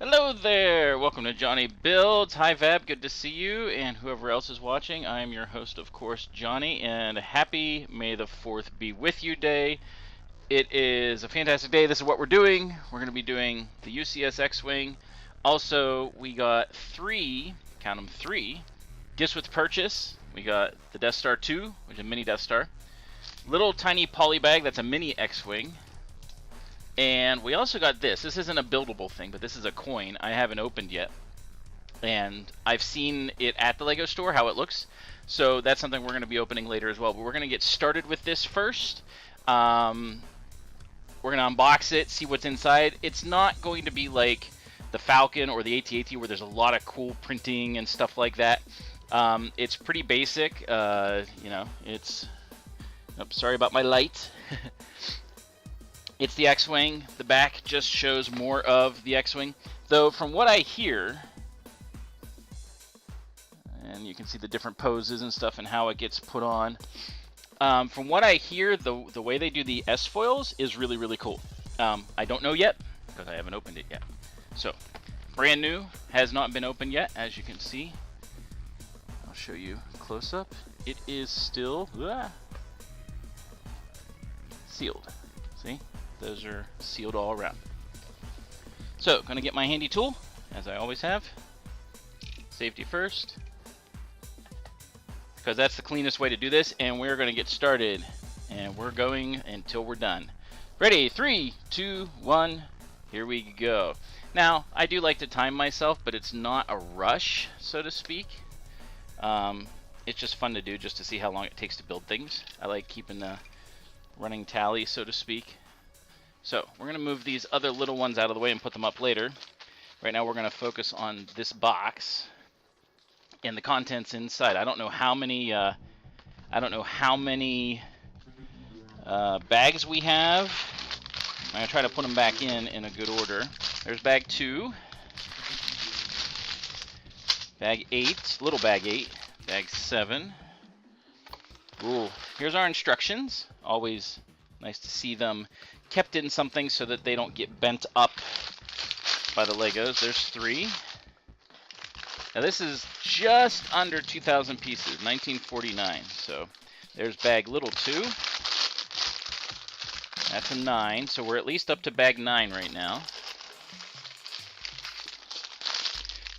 Hello there! Welcome to JonnyBuildz. Hi Vab, good to see you, and whoever else is watching. I am your host, of course, Johnny, and happy May the 4th be with you day. It is a fantastic day. This is what we're doing. We're going to be doing the UCS X-Wing. Also, we got three, count them three, gifts with purchase. We got the Death Star 2, which is a mini Death Star. Little tiny poly bag, that's a mini X-Wing. And we also got this. This isn't a buildable thing, but this is a coin I haven't opened yet. And I've seen it at the Lego store, how it looks. So that's something we're going to be opening later as well. But we're going to get started with this first. We're going to unbox it, see what's inside. It's not going to be like the Falcon or the AT-AT where there's a lot of cool printing and stuff like that. It's pretty basic. You know, it's... Oops, sorry about my light. It's the X-Wing. The back just shows more of the X-Wing. Though, from what I hear, and you can see the different poses and stuff and how it gets put on. From what I hear, the way they do the S-foils is really, really cool. I don't know yet, because I haven't opened it yet. So, brand new, has not been opened yet, as you can see. I'll show you close up. It is still sealed. See? Those are sealed all around. So, gonna get my handy tool, as I always have. Safety first, because that's the cleanest way to do this, and we're gonna get started. And we're going until we're done. Ready? 3, 2, 1, here we go. Now, I do like to time myself, but it's not a rush, so to speak. It's just fun to do, just to see how long it takes to build things. I like keeping the running tally, so to speak. So, we're going to move these other little ones out of the way and put them up later. Right now we're going to focus on this box and the contents inside. I don't know how many bags we have. I'm going to try to put them back in a good order. There's bag 2, bag 8, little bag 8, bag 7. Ooh, here's our instructions. Always nice to see them kept in something so that they don't get bent up by the Legos. There's 3. Now this is just under 2,000 pieces, 1949. So there's bag little 2. That's a 9, so we're at least up to bag 9 right now.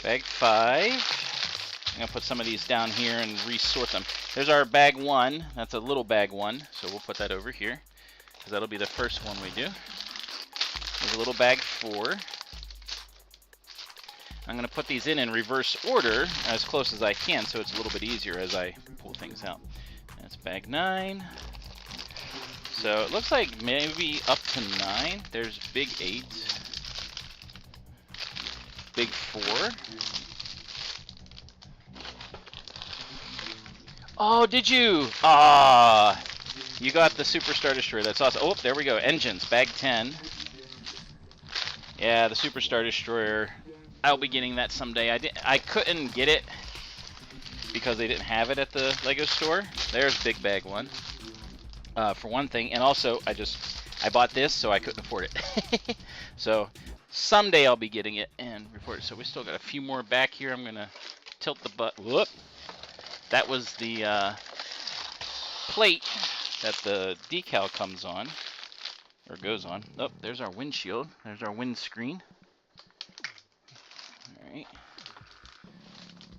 Bag 5. I'm going to put some of these down here and resort them. There's our bag 1. That's a little bag 1, so we'll put that over here, because that'll be the first one we do. There's a little bag 4. I'm going to put these in reverse order as close as I can, so it's a little bit easier as I pull things out. That's bag 9. So it looks like maybe up to 9. There's big 8. Big 4. Oh, did you? Ah, you got the Super Star Destroyer. That's awesome. Oh, there we go. Engines, bag 10. Yeah, the Super Star Destroyer. I'll be getting that someday. I couldn't get it because they didn't have it at the Lego store. There's big bag 1. For one thing, and also I bought this so I couldn't afford it. So someday I'll be getting it and report it. So we still got a few more back here. I'm gonna tilt the butt. Whoop! That was the plate that the decal comes on or goes on. Oh, there's our windshield. There's our windscreen. All right.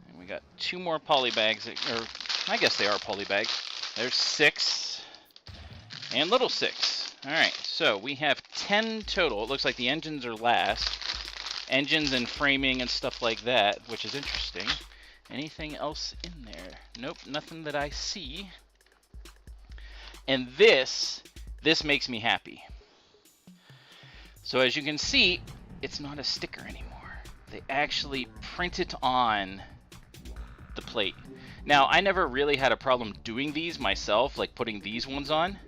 And we got 2 more poly bags, or I guess they are poly bags. There's 6. And little 6. Alright, so we have 10 total. It looks like the engines are last. Engines and framing and stuff like that, which is interesting. Anything else in there? Nope, nothing that I see. And this makes me happy. So as you can see, it's not a sticker anymore. They actually print it on the plate. Now, I never really had a problem doing these myself, like putting these ones on.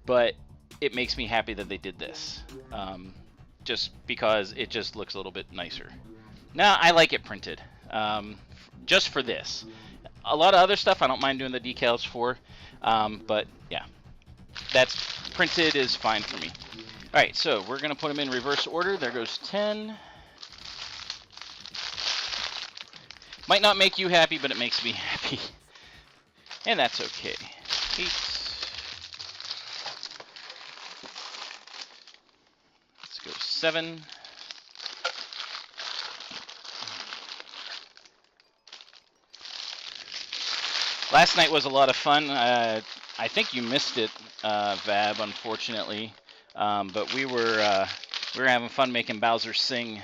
But it makes me happy that they did this, just because it just looks a little bit nicer. Now, I like it printed, just for this. A lot of other stuff I don't mind doing the decals for, but yeah, that's printed is fine for me. Alright, so we're going to put them in reverse order. There goes 10, Might not make you happy, but it makes me happy. And that's okay. 8. Let's go 7. Last night was a lot of fun. I think you missed it, Vab, unfortunately. But we were having fun making Bowser sing.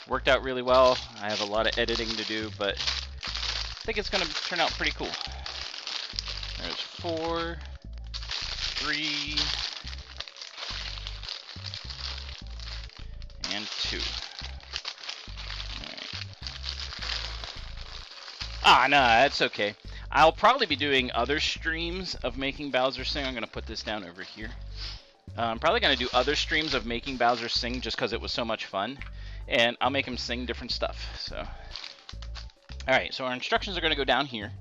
Worked out really well. I have a lot of editing to do, but I think it's going to turn out pretty cool. There's 4, 3, and 2. Alright. Ah, no, that's okay. I'll probably be doing other streams of making Bowser sing. I'm going to put this down over here. I'm probably going to do other streams of making Bowser sing just because it was so much fun. And I'll make him sing different stuff. So, alright, so our instructions are going to go down here.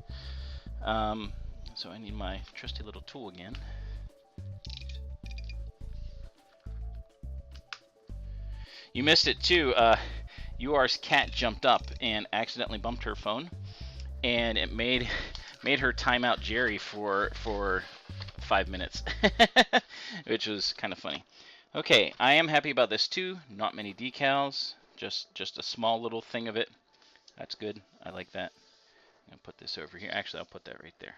So I need my trusty little tool again. You missed it too. UR's cat jumped up and accidentally bumped her phone. And it made her time out Jerry for 5 minutes, which was kind of funny. Okay, I am happy about this too. Not many decals, just a small little thing of it. That's good. I like that. I'm gonna put this over here. Actually, I'll put that right there.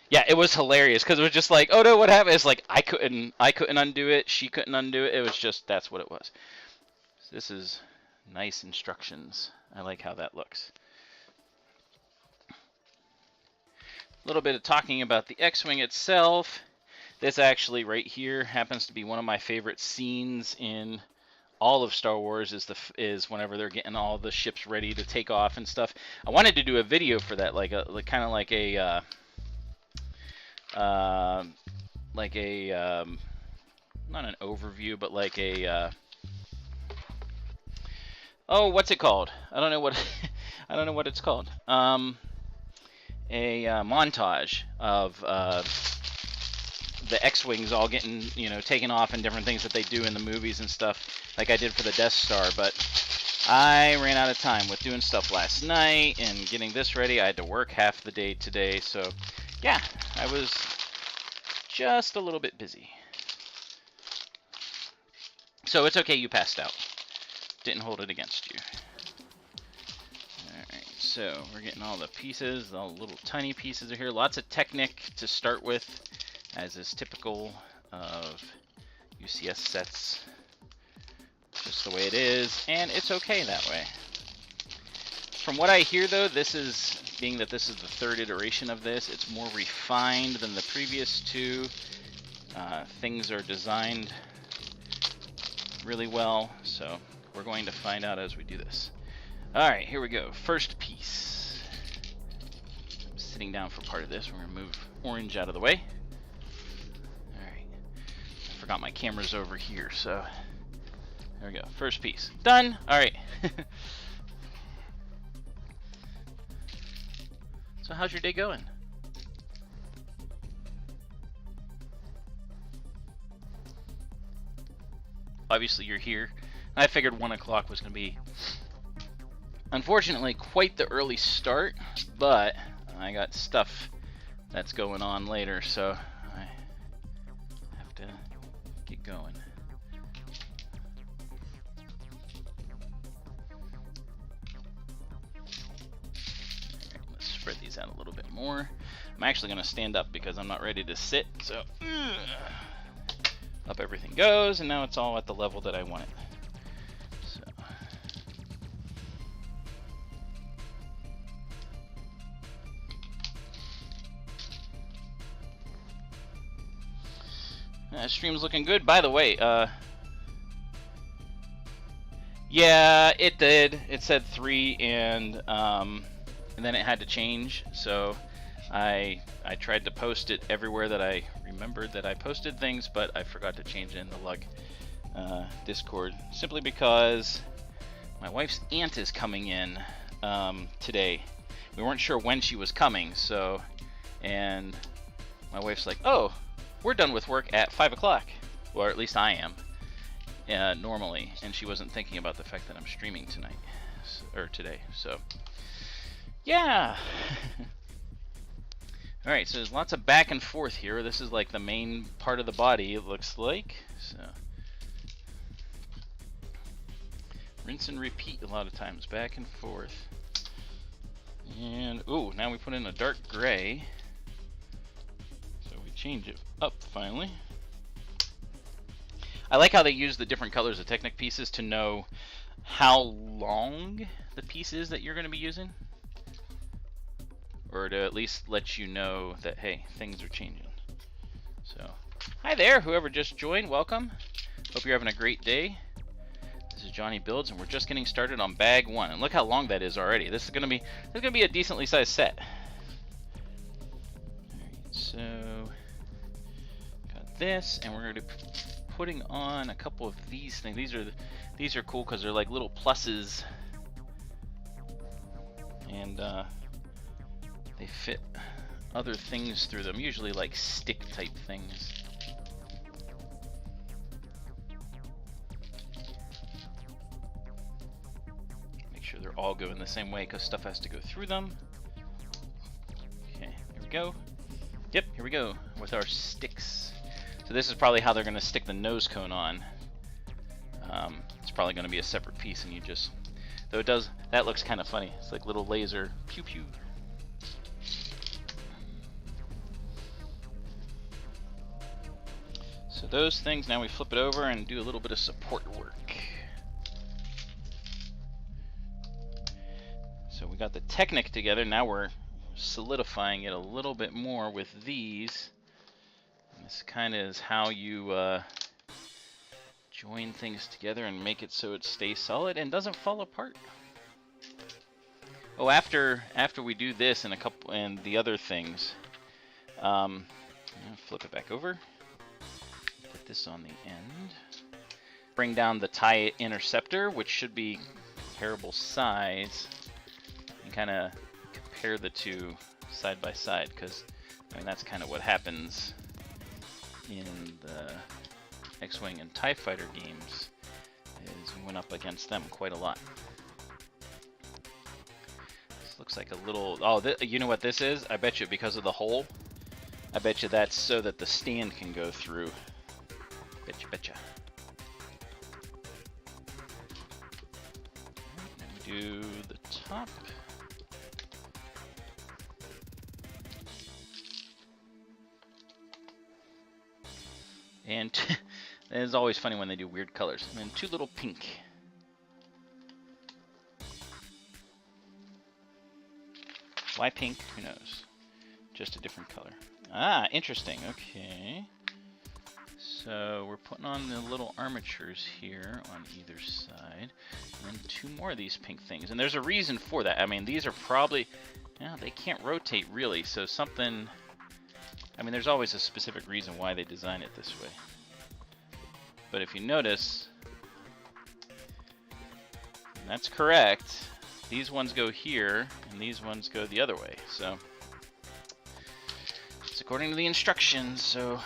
Yeah, it was hilarious because it was just like, oh no, what happened? It's like I couldn't undo it. She couldn't undo it. It was just, that's what it was. So this is nice instructions. I like how that looks. A little bit of talking about the X-Wing itself. This actually right here happens to be one of my favorite scenes in all of Star Wars, is whenever they're getting all the ships ready to take off and stuff. I wanted to do a video for that, kind of like a not an overview, but like a oh, what's it called? I don't know what I don't know what it's called. A montage of the X-Wings all getting, taken off and different things that they do in the movies and stuff, like I did for the Death Star. But I ran out of time with doing stuff last night and getting this ready. I had to work half the day today, so yeah, I was just a little bit busy. So it's okay, you passed out. Didn't hold it against you. Alright, so we're getting all the pieces, all the little tiny pieces are here. Lots of Technic to start with, as is typical of UCS sets. Just the way it is, and it's okay that way. From what I hear though, this is, being that this is the third iteration of this, it's more refined than the previous two. Things are designed really well, so we're going to find out as we do this. Alright, here we go. First piece. I'm sitting down for part of this. We're going to move orange out of the way. Alright. I forgot my camera's over here, so there we go. First piece. Done! Alright. So how's your day going? Obviously you're here. I figured 1 o'clock was going to be, unfortunately, quite the early start, but I got stuff that's going on later, so I have to get going. Let's spread these out a little bit more. I'm actually going to stand up because I'm not ready to sit, so up everything goes, and now it's all at the level that I want it. Stream's looking good. By the way, yeah, it did. It said 3, and then it had to change. So I tried to post it everywhere that I remembered that I posted things, but I forgot to change it in the Lug Discord, simply because my wife's aunt is coming in today. We weren't sure when she was coming, so, and my wife's like, oh, we're done with work at 5 o'clock, or at least I am, normally, and she wasn't thinking about the fact that I'm streaming tonight. or today. So yeah. Alright, so there's lots of back and forth here. This is like the main part of the body, it looks like. So rinse and repeat a lot of times, back and forth. And ooh, now we put in a dark gray. So we change it up finally. I like how they use the different colors of Technic pieces to know how long the piece is that you're going to be using. Or to at least let you know that, hey, things are changing. So, hi there, whoever just joined, welcome. Hope you're having a great day. This is JonnyBuildz, and we're just getting started on bag 1. And look how long that is already. This is gonna be a decently sized set. Alright, so got this, and we're gonna be putting on a couple of these things. These are cool because they're like little pluses, and they fit other things through them, usually like stick type things. Make sure they're all going the same way because stuff has to go through them. Okay, here we go. Yep, here we go with our sticks. So this is probably how they're going to stick the nose cone on. It's probably going to be a separate piece, and you just, though it does, that looks kind of funny. It's like little laser pew pew. So those things, now we flip it over and do a little bit of support work. So we got the Technic together, now we're solidifying it a little bit more with these. And this kind of is how you join things together and make it so it stays solid and doesn't fall apart. Oh, after we do this and the other things, flip it back over. Put this on the end. Bring down the tie interceptor, which should be comparable size, and kind of compare the two side by side, because I mean that's kind of what happens in the X-Wing and TIE Fighter games, is we went up against them quite a lot. This looks like a little, oh, you know what this is? I bet you because of the hole, I bet you that's so that the stand can go through. Betcha. Alright, now we do the top. And it's always funny when they do weird colors. And then two little pink. Why pink? Who knows? Just a different color. Ah, interesting. Okay. So we're putting on the little armatures here on either side. And then two more of these pink things. And there's a reason for that. I mean, these are probably, they can't rotate really. So something, I mean, there's always a specific reason why they design it this way. But if you notice, and that's correct, these ones go here and these ones go the other way. So it's according to the instructions, so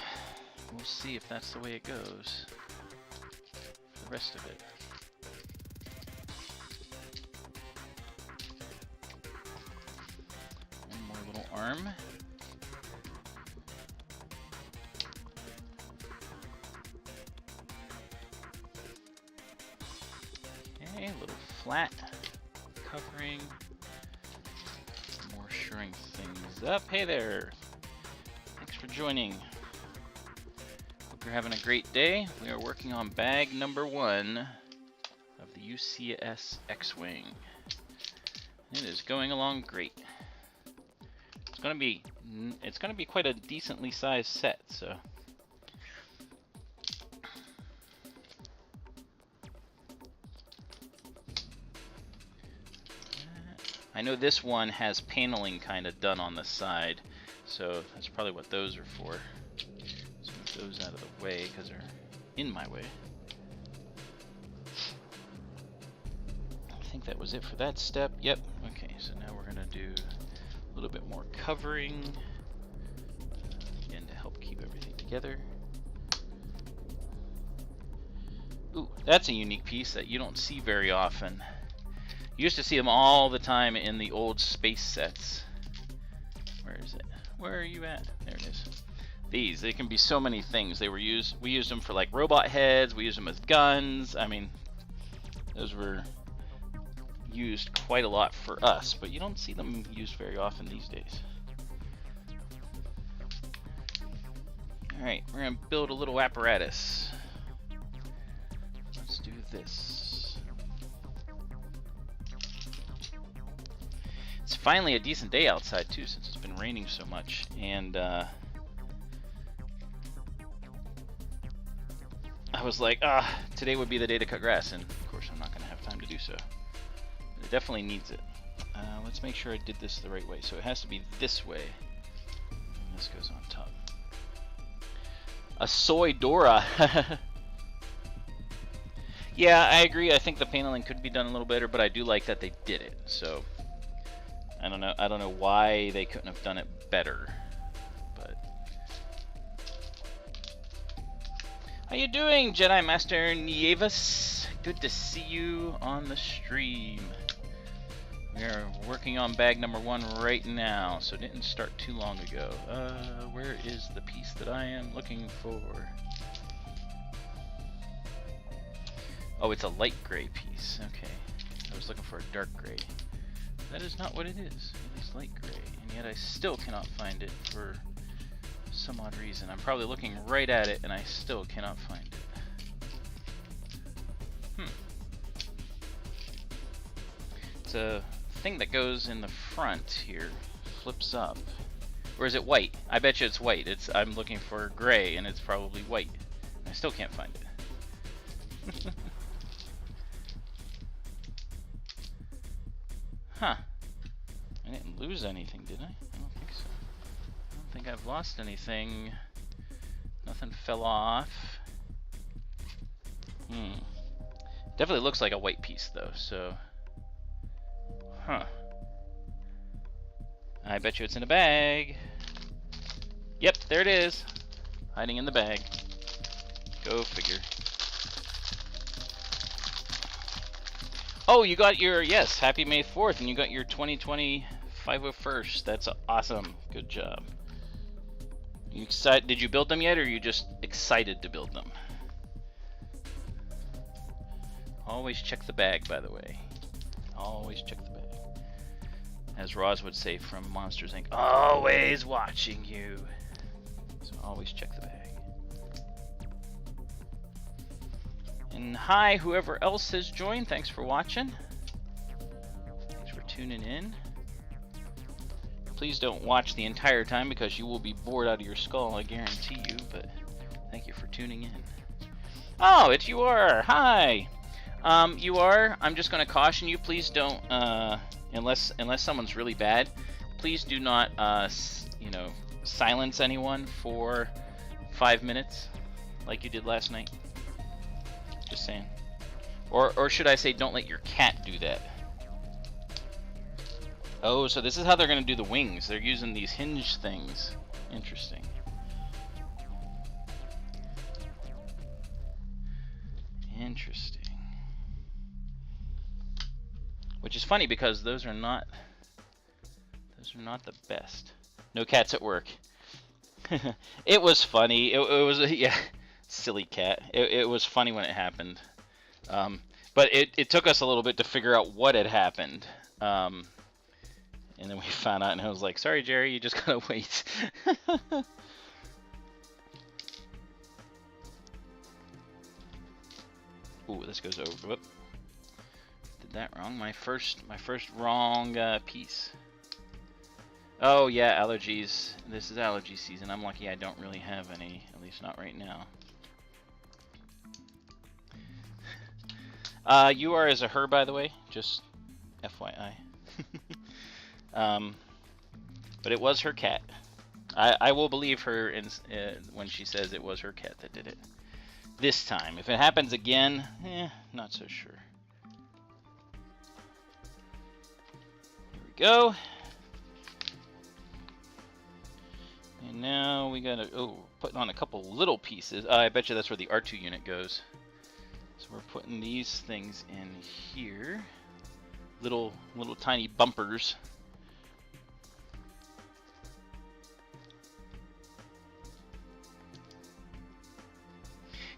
we'll see if that's the way it goes for the rest of it. One more little arm. Okay, a little flat covering. More shoring things up. Hey there! Thanks for joining. Hope you're having a great day. We are working on bag number 1 of the UCS X-Wing. It is going along great. It's gonna be quite a decently sized set, so. I know this one has paneling kind of done on the side, so that's probably what those are for. Let's move those out of the way because they're in my way. I think that was it for that step. Yep. Okay, so now we're gonna do a little bit more covering, again to help keep everything together. Ooh, that's a unique piece that you don't see very often. You used to see them all the time in the old space sets. Where is it? Where are you at? There it is. These, they can be so many things. We used them for like robot heads, we used them as guns. I mean, those were used quite a lot for us, but you don't see them used very often these days. Alright, we're gonna build a little apparatus. Let's do this. It's finally a decent day outside too, since it's been raining so much, and I was like, today would be the day to cut grass, and of course I'm not going to have time to do so. But it definitely needs it. Let's make sure I did this the right way. So it has to be this way. And this goes on top. A soy Dora. Yeah, I agree. I think the paneling could be done a little better, but I do like that they did it. So I don't know why they couldn't have done it better. How you doing, Jedi Master Nieves? Good to see you on the stream. We are working on bag number 1 right now, so it didn't start too long ago. Where is the piece that I am looking for? Oh, it's a light gray piece. Okay. I was looking for a dark gray. That is not what it is. It is light gray, and yet I still cannot find it for some odd reason. I'm probably looking right at it and I still cannot find it. It's a thing that goes in the front here, flips up. Or is it white? I bet you it's white. I'm looking for gray and it's probably white. I still can't find it. Huh. I didn't lose anything, did I? I don't think so. I don't think I've lost anything. Nothing fell off. Definitely looks like a white piece though, so. Huh. I bet you it's in a bag. Yep, there it is. Hiding in the bag. Go figure. Oh, you got your, yes, happy May 4th, and you got your 2020 501st. That's awesome. Good job. You excited? Did you build them yet, or are you just excited to build them? Always check the bag, by the way. Always check the bag. As Roz would say from Monsters Inc., always watching you. So always check the bag. And hi, whoever else has joined. Thanks for watching. Thanks for tuning in. Please don't watch the entire time because you will be bored out of your skull, I guarantee you. But thank you for tuning in. Oh, it's you are. Hi. You are. I'm just going to caution you. Please don't, unless someone's really bad, please do not, silence anyone for 5 minutes, like you did last night. Just saying. Or should I say, don't let your cat do that. Oh, so this is how they're going to do the wings. They're using these hinge things. Interesting. Interesting. Which is funny because those are not the best. No cats at work. It was funny. It was yeah. Silly cat. It was funny when it happened, but it took us a little bit to figure out what had happened, and then we found out, and I was like, "Sorry, Jerry, you just gotta wait." Ooh, this goes over. Whoop. Did that wrong. My first wrong piece. Oh yeah, allergies. This is allergy season. I'm lucky I don't really have any, at least not right now. You are as a her, by the way, just FYI. But it was her cat. I will believe her when she says it was her cat that did it. This time. If it happens again, not so sure. Here we go. And now we gotta, putting on a couple little pieces. I bet you that's where the R2 unit goes. So we're putting these things in here. little tiny bumpers.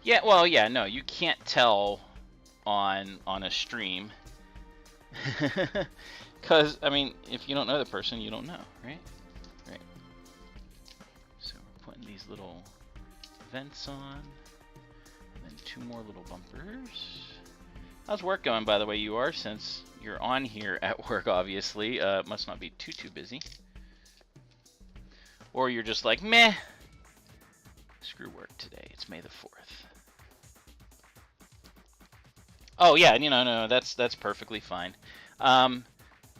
Yeah, well, yeah, no, you can't tell on a stream. Because, I mean, if you don't know the person, you don't know, right? Right. So we're putting these little vents on, and then 2 more little bumpers. How's work going, by the way, you are, since you're on here at work, obviously. It must not be too busy. Or you're just like, meh, screw work today. It's May the 4th. Oh, yeah, no, that's perfectly fine.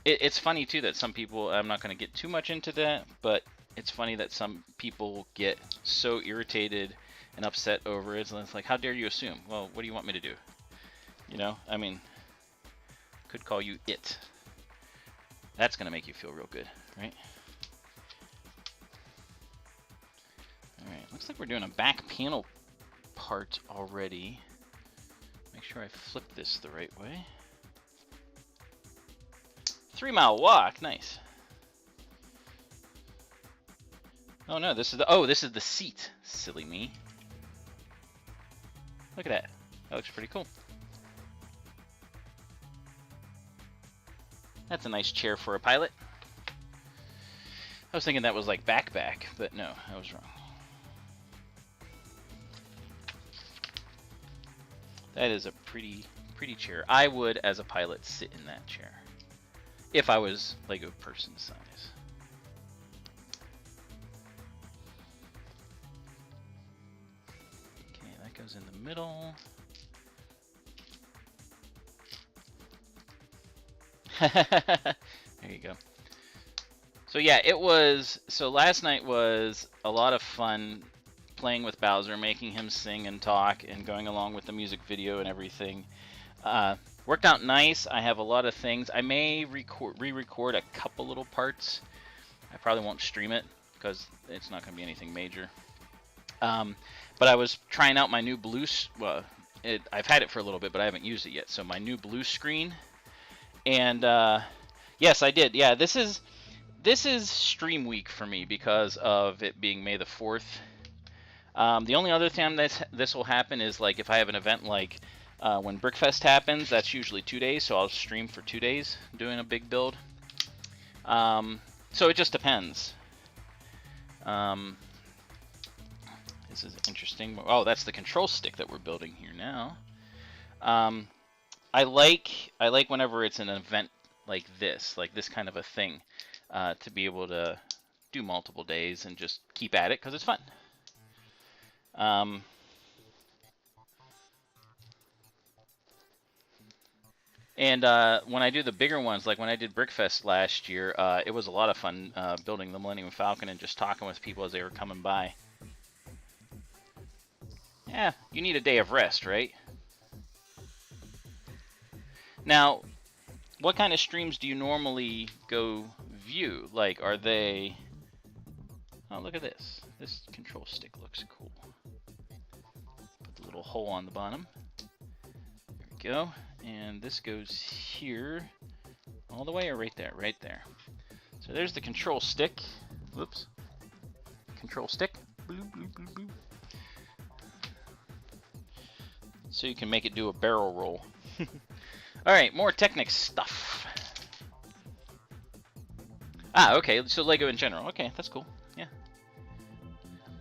It's funny, too, that some people, I'm not going to get too much into that, but it's funny that some people get so irritated and upset over it. And it's like, how dare you assume? Well, what do you want me to do? You know, I mean, could call you it. That's going to make you feel real good, right? Alright, looks like we're doing a back panel part already. Make sure I flip this the right way. 3-mile walk, nice. Oh no, this is the seat, silly me. Look at that. That looks pretty cool. That's a nice chair for a pilot. I was thinking that was like back, but no, I was wrong. That is a pretty chair. I would, as a pilot, sit in that chair. If I was Lego person size. Okay, that goes in the middle. There you go. So yeah, so last night was a lot of fun playing with Bowser, making him sing and talk, and going along with the music video and everything. Worked out nice. I have a lot of things. I may re-record a couple little parts. I probably won't stream it because it's not going to be anything major. But I was trying out my new blue. Well, I've had it for a little bit, but I haven't used it yet. So my new blue screen, and yes, I did. Yeah, this is stream week for me because of it being May the 4th. The only other time this will happen is like if I have an event like when Brickfest happens. That's usually 2 days, so I'll stream for 2 days doing a big build. So it just depends. This is interesting. Oh, that's the control stick that we're building here now. I like whenever it's an event like this kind of a thing, to be able to do multiple days and just keep at it because it's fun. And when I do the bigger ones, like when I did Brickfest last year, it was a lot of fun building the Millennium Falcon and just talking with people as they were coming by. Yeah, you need a day of rest, right? Now, what kind of streams do you normally go view? Like, are they... Oh, look at this. This control stick looks cool. Put the little hole on the bottom. There we go. And this goes here, all the way, or right there? Right there. So there's the control stick. Whoops. Control stick. Bloop, bloop, bloop, bloop. So you can make it do a barrel roll. Alright, more Technic stuff. Ah, okay, so Lego in general. Okay, that's cool. Yeah.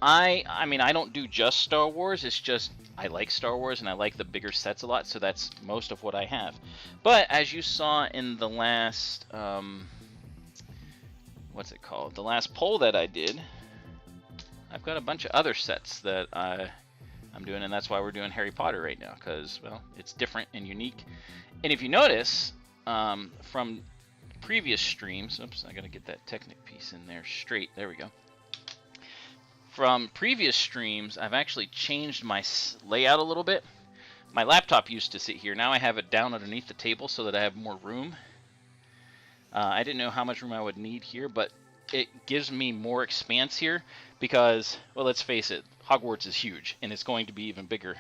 I mean, I don't do just Star Wars. It's just I like Star Wars and I like the bigger sets a lot, so that's most of what I have. But as you saw in the last, what's it called? The last poll that I did, I've got a bunch of other sets that I'm doing, and that's why we're doing Harry Potter right now, because, well, it's different and unique. And if you notice, from previous streams, oops, I gotta get that Technic piece in there straight. There we go. From previous streams, I've actually changed my layout a little bit. My laptop used to sit here. Now I have it down underneath the table so that I have more room. I didn't know how much room I would need here, but it gives me more expanse here because, well, let's face it, Hogwarts is huge, and it's going to be even bigger.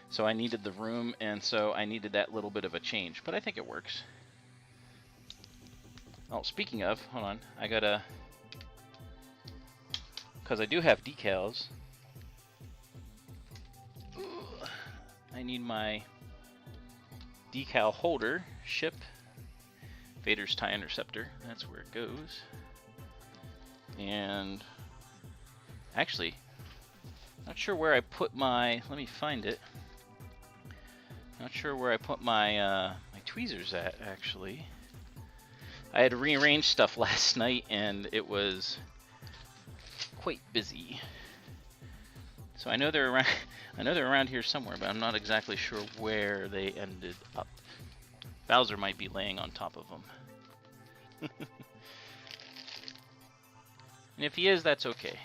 So I needed the room, and so I needed that little bit of a change, but I think it works. Oh, speaking of, hold on. I gotta... Because I do have decals. I need my decal holder. Ship. Vader's TIE Interceptor. That's where it goes. And... Actually, not sure where I put my... Let me find it. Not sure where I put my my tweezers at, actually. I had to rearrange stuff last night, and it was quite busy. So I know they're around. I know they're around here somewhere, but I'm not exactly sure where they ended up. Bowser might be laying on top of them. And if he is, that's okay.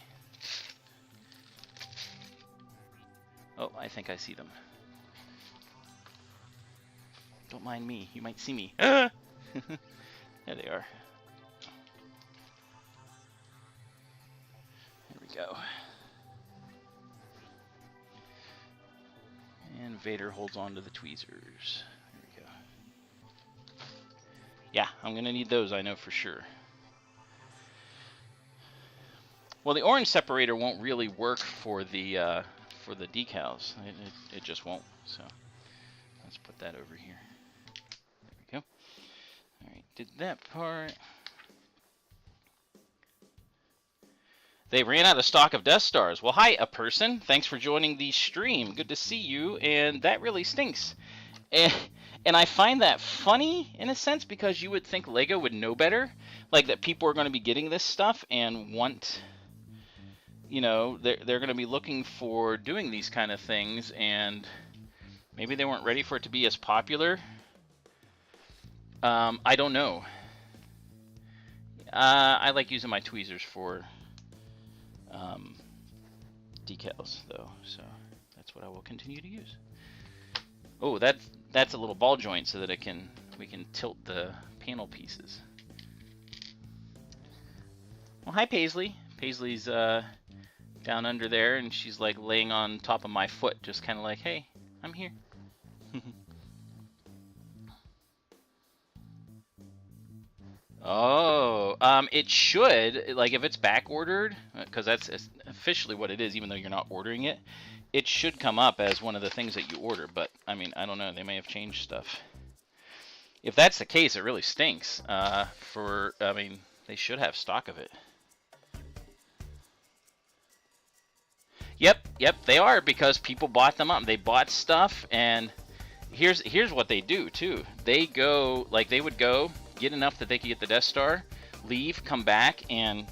Oh, I think I see them. Don't mind me. You might see me. There they are. There we go. And Vader holds on to the tweezers. There we go. Yeah, I'm gonna need those, I know for sure. Well, the orange separator won't really work for the decals. It just won't. So let's put that over here. There we go. All right, did that part. They ran out of stock of Death Stars. Well, hi, a person. Thanks for joining the stream. Good to see you. And that really stinks. And I find that funny in a sense because you would think LEGO would know better, like that people are going to be getting this stuff and want, you know, they're going to be looking for doing these kind of things, and maybe they weren't ready for it to be as popular. I don't know. I like using my tweezers for decals, though, so that's what I will continue to use. Oh, that's a little ball joint so that we can tilt the panel pieces. Well, hi Paisley. Paisley's down under there, and she's like laying on top of my foot, just kind of like, hey, I'm here. Oh, it should, like if it's back ordered, because that's officially what it is, even though you're not ordering it, it should come up as one of the things that you order, but I mean, I don't know, they may have changed stuff. If that's the case, it really stinks. I mean, they should have stock of it. Yep, they are, because people bought them up. They bought stuff, and here's what they do too. They go, like they would go get enough that they could get the Death Star, leave, come back, and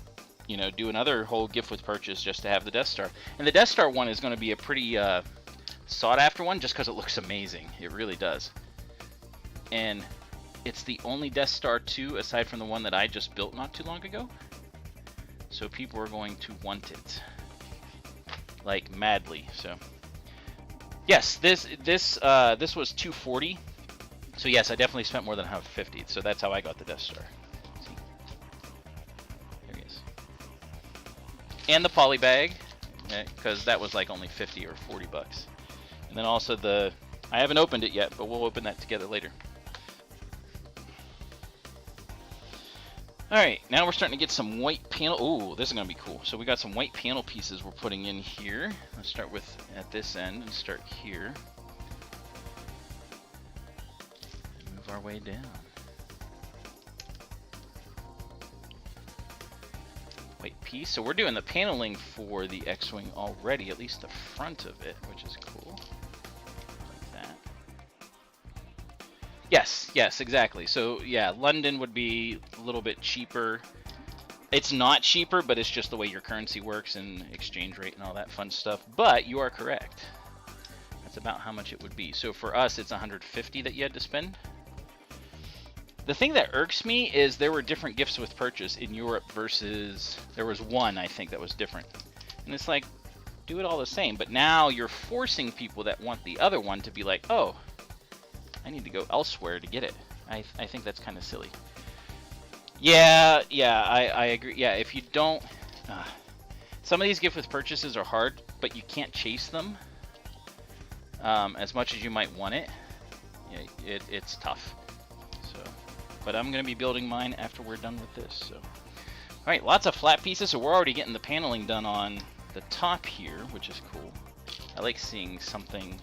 you know, do another whole gift with purchase just to have the Death Star. And the Death Star one is going to be a pretty sought after one just because it looks amazing. It really does. And it's the only Death Star 2 aside from the one that I just built not too long ago. So people are going to want it like madly. So yes, this was $240. So yes, I definitely spent more than $150. So that's how I got the Death Star. See? There he is. And the poly bag, because that was like only 50 or 40 bucks. And then also I haven't opened it yet, but we'll open that together later. Alright, now we're starting to get some white panel. Oh, this is going to be cool. So we got some white panel pieces we're putting in here. Let's start with at this end and start here. Move our way down. White piece. So we're doing the paneling for the X-Wing already, at least the front of it, which is cool. Like that. Yes, exactly. So yeah, London would be a little bit cheaper. It's not cheaper, but it's just the way your currency works and exchange rate and all that fun stuff. But you are correct. That's about how much it would be. So for us, it's 150 that you had to spend. The thing that irks me is there were different gifts with purchase in Europe versus there was one, I think, that was different. And it's like, do it all the same. But now you're forcing people that want the other one to be like, oh, I need to go elsewhere to get it. I think that's kind of silly. Yeah, I agree. Yeah, if you don't... some of these gift with purchases are hard, but you can't chase them as much as you might want it. Yeah, it's tough. So but I'm going to be building mine after we're done with this. So, all right, lots of flat pieces. So we're already getting the paneling done on the top here, which is cool. I like seeing something.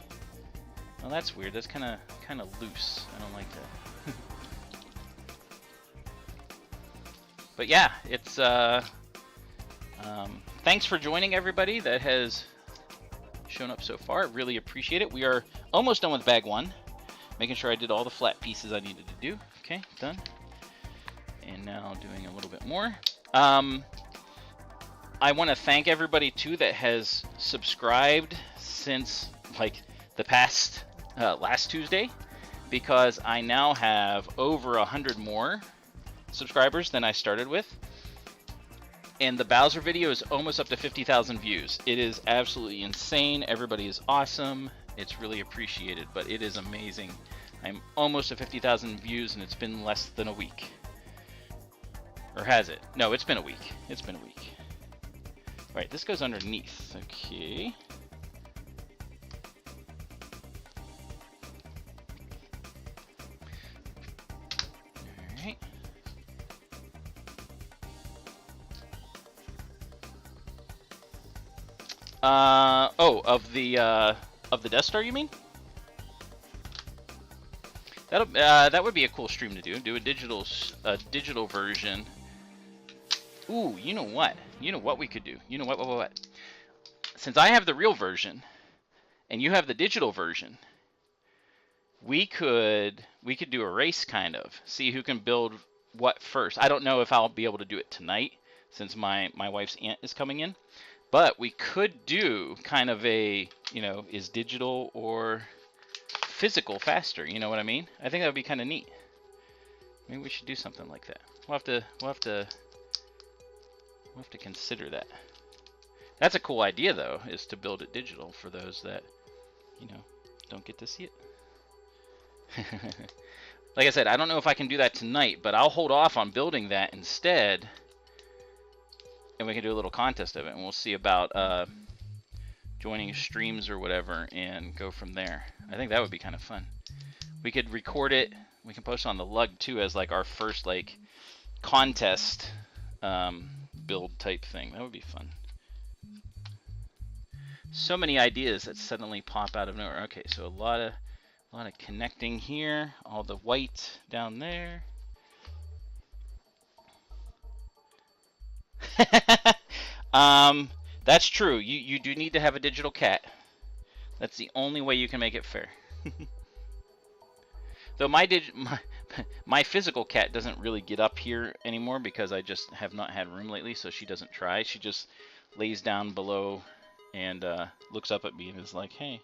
Oh, that's weird. That's kind of loose. I don't like that. But yeah, it's thanks for joining, everybody that has shown up so far. Really appreciate it. We are almost done with bag 1. Making sure I did all the flat pieces I needed to do. Okay, done. And now doing a little bit more. I want to thank everybody too that has subscribed since like the past last Tuesday, because I now have over 100 more subscribers than I started with. And the Bowser video is almost up to 50,000 views. It is absolutely insane. Everybody is awesome. It's really appreciated, but it is amazing. I'm almost at 50,000 views, and it's been less than a week. Or has it? No, it's been a week. It's been a week. All right, this goes underneath. Okay. All right. Oh, of the Death Star, you mean? That would be a cool stream to do. Do a digital version. Ooh, you know what? You know what we could do? You know what? Since I have the real version, and you have the digital version, we could do a race, kind of. See who can build what first. I don't know if I'll be able to do it tonight, since my wife's aunt is coming in. But we could do kind of a, you know, is digital or physical faster? You know what I mean? I think that would be kind of neat. Maybe we should do something like that. We'll have to consider that. That's a cool idea, though, is to build it digital for those that, you know, don't get to see it. Like I said, I don't know if I can do that tonight, but I'll hold off on building that instead. And we can do a little contest of it, and we'll see about joining streams or whatever and go from there. I think that would be kind of fun. We could record it. We can post it on the lug too as like our first like contest build type thing. That would be fun. So many ideas that suddenly pop out of nowhere. Okay, so a lot of connecting here. All the white down there. That's true. You do need to have a digital cat. That's the only way you can make it fair. Though my physical cat doesn't really get up here anymore because I just have not had room lately, so she doesn't try. She just lays down below and looks up at me and is like, "Hey."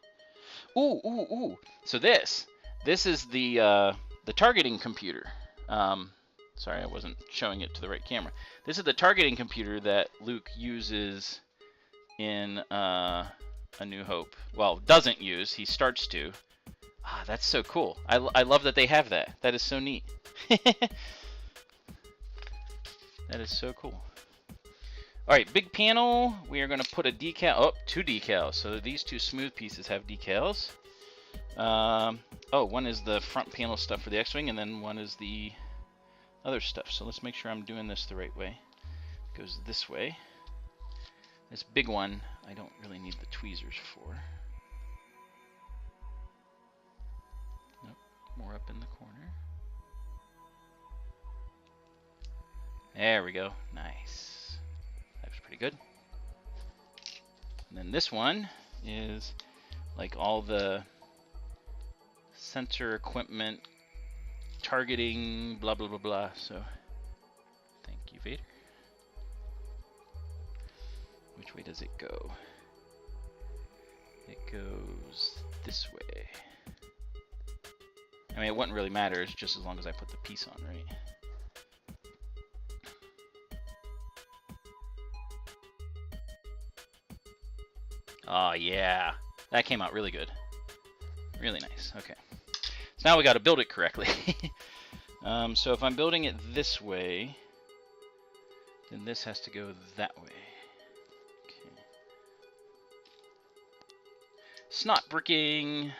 Ooh. So this is the targeting computer. Sorry, I wasn't showing it to the right camera. This is the targeting computer that Luke uses in A New Hope. Well, doesn't use. He starts to. Ah, that's so cool. I love that they have that. That is so neat. That is so cool. All right, big panel. We are going to put a decal. Oh, 2 decals. So these 2 smooth pieces have decals. Oh, one is the front panel stuff for the X-Wing, and then one is the other stuff. So let's make sure I'm doing this the right way. It goes this way. This big one, I don't really need the tweezers for. Nope, more up in the corner. There we go. Nice. That was pretty good. And then this one is like all the sensor equipment, targeting, blah, blah, blah, blah. So, thank you, Vader. Which way does it go? It goes this way. I mean, it wouldn't really matter. It's just as long as I put the piece on, right? Oh, yeah. That came out really good. Really nice. Okay. So now we got to build it correctly. So if I'm building it this way, then this has to go that way. Okay. Snot bricking.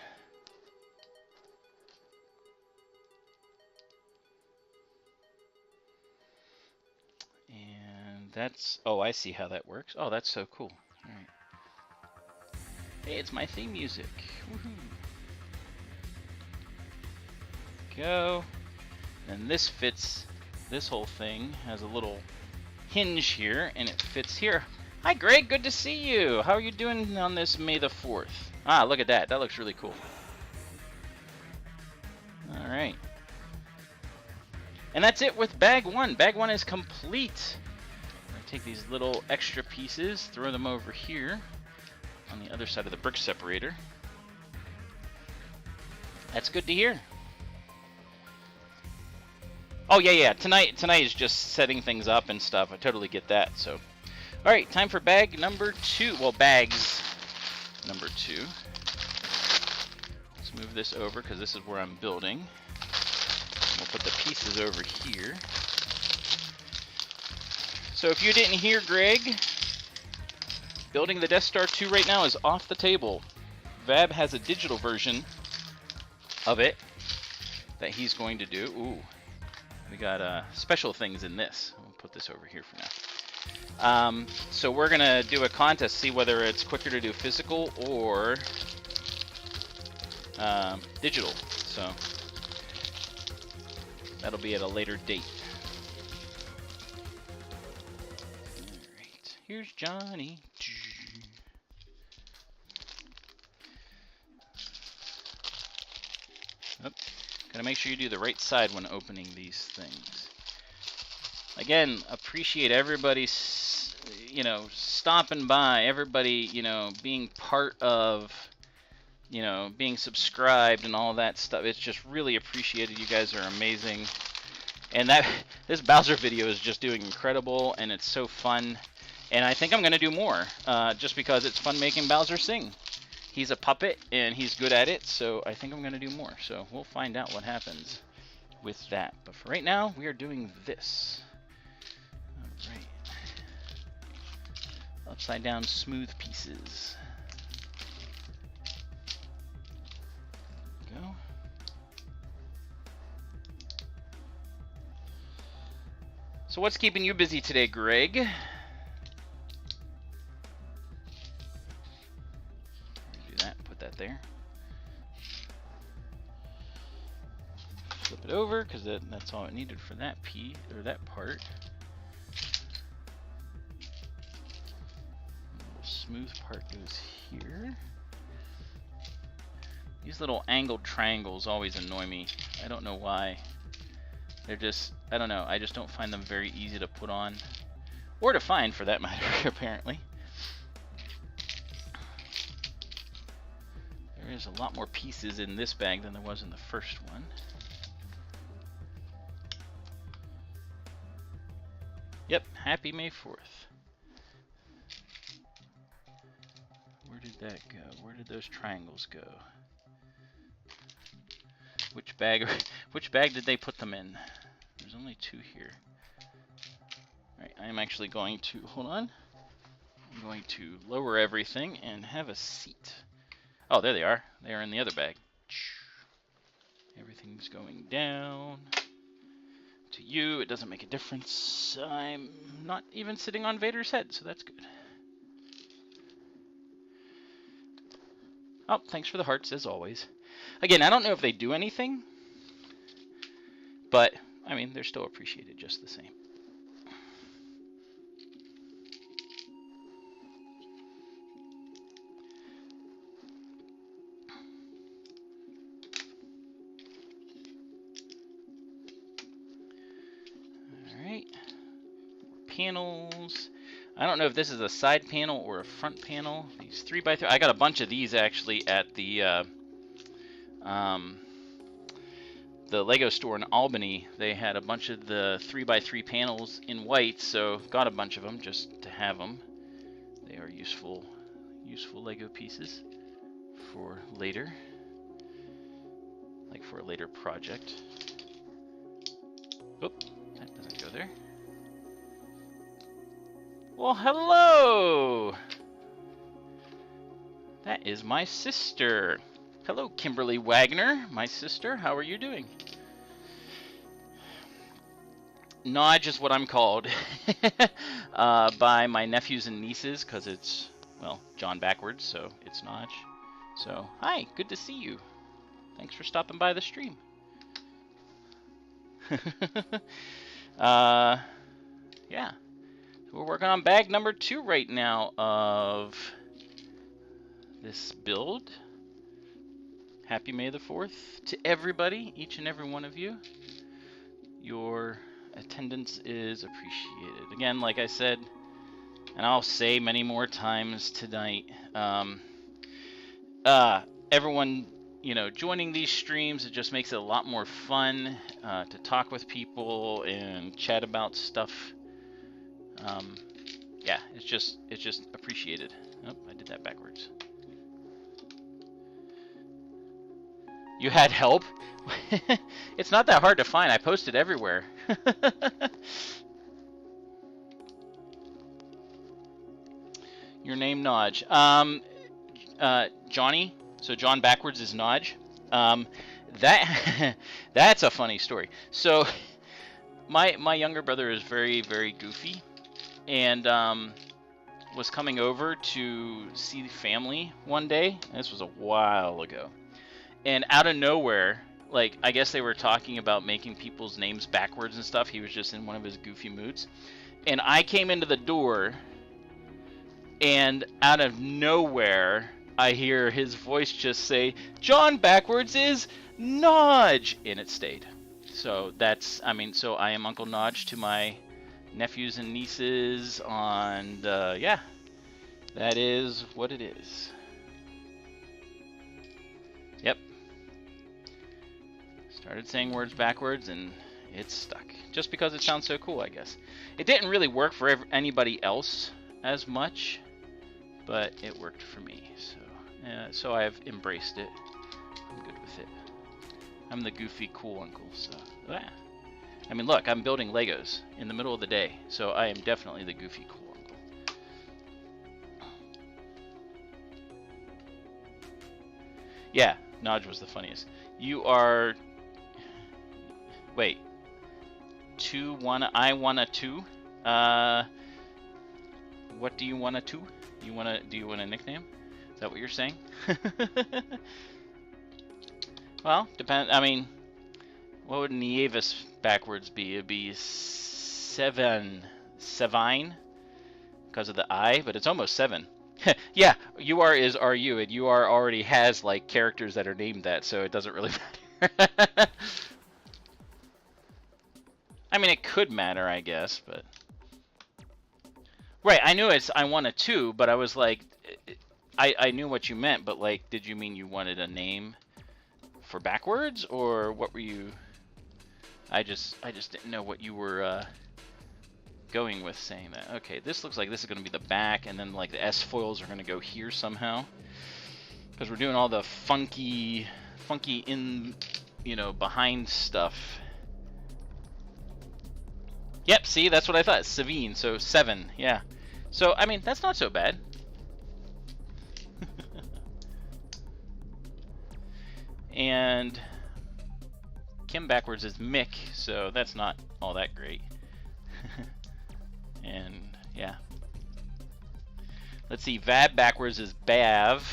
That's... Oh, I see how that works. Oh, that's so cool. All right. Hey, it's my theme music. Woohoo! Go. And this fits... This whole thing has a little hinge here, and it fits here. Hi, Greg. Good to see you. How are you doing on this May the 4th? Ah, look at that. That looks really cool. All right. And that's it with bag 1. Bag 1 is complete. I'm going to take these little extra pieces, throw them over here on the other side of the brick separator. That's good to hear. Oh, yeah. Tonight is just setting things up and stuff. I totally get that. So, all right, time for bag number 2. Well, bags number 2. Let's move this over because this is where I'm building. We'll put the pieces over here. So if you didn't hear Greg, building the Death Star 2 right now is off the table. Vab has a digital version of it that he's going to do. Ooh. We got special things in this. We'll put this over here for now. So we're going to do a contest, see whether it's quicker to do physical or digital. So that'll be at a later date. Alright, here's Johnny. Oh. Gotta make sure you do the right side when opening these things. Again, appreciate everybody, stopping by, everybody, being part of, being subscribed and all that stuff. It's just really appreciated. You guys are amazing. And this Bowser video is just doing incredible, and it's so fun. And I think I'm gonna do more, just because it's fun making Bowser sing. He's a puppet, and he's good at it, so I think I'm going to do more. So we'll find out what happens with that. But for right now, we are doing this. All right. Upside down smooth pieces. Go. So what's keeping you busy today, Greg? There. Flip it over because that's all it needed for that that part. The smooth part goes here. These little angled triangles always annoy me. I don't know why. They're just, I don't know. I just don't find them very easy to put on or to find, for that matter. Apparently. There's a lot more pieces in this bag than there was in the first one. Yep, happy May 4th. Where did that go? Where did those triangles go? Which bag did they put them in? There's only 2 here. Alright, I am actually going to, hold on. I'm going to lower everything and have a seat. Oh, there they are. They are in the other bag. Everything's going down. To you, it doesn't make a difference. I'm not even sitting on Vader's head, so that's good. Oh, thanks for the hearts, as always. Again, I don't know if they do anything, but, I mean, they're still appreciated just the same. Panels. I don't know if this is a side panel or a front panel. These 3x3. I got a bunch of these actually at the Lego store in Albany. They had a bunch of the 3x3 panels in white, so got a bunch of them just to have them. They are useful Lego pieces for later, like for a later project. Oop, that doesn't go there. Well, hello! That is my sister. Hello, Kimberly Wagner, my sister. How are you doing? Nodge is what I'm called by my nephews and nieces, because it's, well, John backwards, so it's Nodge. So, hi, good to see you. Thanks for stopping by the stream. Yeah. So we're working on bag number 2 right now of this build. Happy May the 4th to everybody, each and every one of you. Your attendance is appreciated. Again, like I said, and I'll say many more times tonight, everyone, you know, joining these streams, it just makes it a lot more fun to talk with people and chat about stuff. Yeah, it's just appreciated. Oh, I did that backwards. You had help? It's not that hard to find. I posted everywhere. Your name, Nodge. Johnny. So John backwards is Nodge. That's a funny story. So my younger brother is very, very goofy, and was coming over to see the family one day. This was a while ago. And out of nowhere, like, I guess they were talking about making people's names backwards and stuff. He was just in one of his goofy moods. And I came into the door, and out of nowhere, I hear his voice just say, John backwards is Nodge! And it stayed. So that's, I mean, so I am Uncle Nodge to my nephews and nieces on, yeah, that is what it is. Yep. Started saying words backwards and it's stuck. Just because it sounds so cool, I guess. It didn't really work for anybody else as much, but it worked for me. So I've embraced it. I'm good with it. I'm the goofy cool uncle, so yeah. I mean, look, I'm building Legos in the middle of the day, so I am definitely the goofy cool uncle. Yeah, Nodge was the funniest. You are... Wait. I want a 2? What do you want a 2? Do you want a nickname? Is that what you're saying? Well, I mean, what would Nieves backwards be? It'd be Sevine, because of the I, but it's almost 7. Yeah, UR is RU, and UR already has like characters that are named that, so it doesn't really matter. I mean, it could matter, I guess, but... Right, I knew I want a 2, but I was like... I knew what you meant, but like, did you mean you wanted a name for backwards, or what were you... I just didn't know what you were going with saying that. Okay, this looks like this is going to be the back, and then like the S foils are going to go here somehow. Because we're doing all the funky in, you know, behind stuff. Yep, see, that's what I thought. Savine, so 7, yeah. So, I mean, that's not so bad. And Kim backwards is Mick, so that's not all that great. And, yeah. Let's see, Vab backwards is Bav.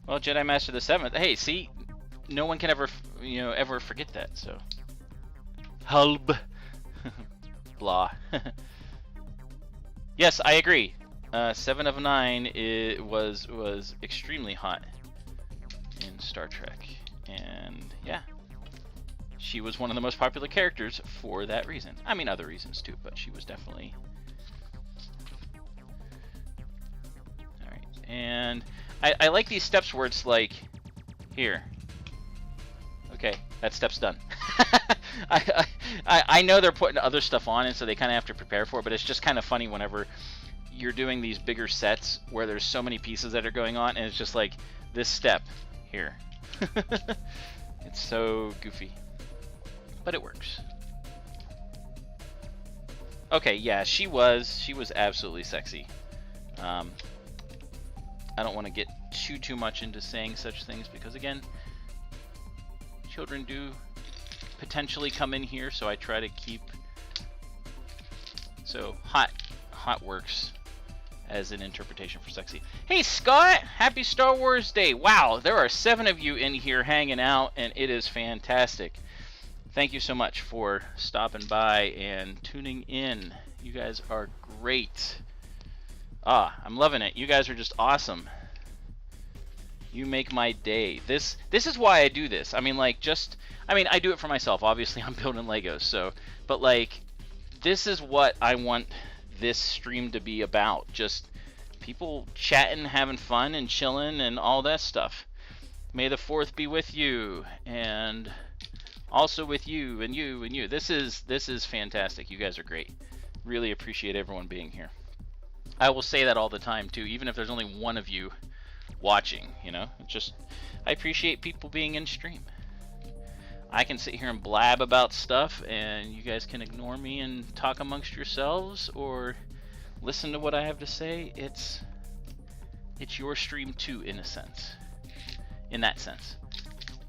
Well, Jedi Master the 7th. Hey, see, no one can ever, you know, ever forget that, so... Hulb. Blah. Yes, I agree. 7 of 9 was extremely hot in Star Trek, and yeah, she was one of the most popular characters for that reason. I mean, other reasons too, but she was definitely. All right, and I like these steps where it's like, here. Okay, that step's done. I know they're putting other stuff on, and so they kind of have to prepare for it, but it's just kind of funny whenever you're doing these bigger sets where there's so many pieces that are going on, and it's just like, this step here. It's so goofy. But it works. Okay, yeah, she was absolutely sexy. I don't want to get too much into saying such things, because again, children do potentially come in here, so I try to keep... So, hot works as an interpretation for sexy. Hey, Scott! Happy Star Wars Day! Wow, there are 7 of you in here hanging out, and it is fantastic. Thank you so much for stopping by and tuning in. You guys are great. I'm loving it. You guys are just awesome. You make my day. This is why I do this. I mean, like, I do it for myself. Obviously, I'm building Legos, so, but like, this is what I want this stream to be about. Just people chatting, having fun, and chilling, and all that stuff. May the 4th be with you, and also with you, and you, and you. This is fantastic. You guys are great. Really appreciate everyone being here. I will say that all the time, too, even if there's only one of you watching, you know? I appreciate people being in stream. I can sit here and blab about stuff, and you guys can ignore me and talk amongst yourselves, or listen to what I have to say. It's your stream too, in a sense. In that sense.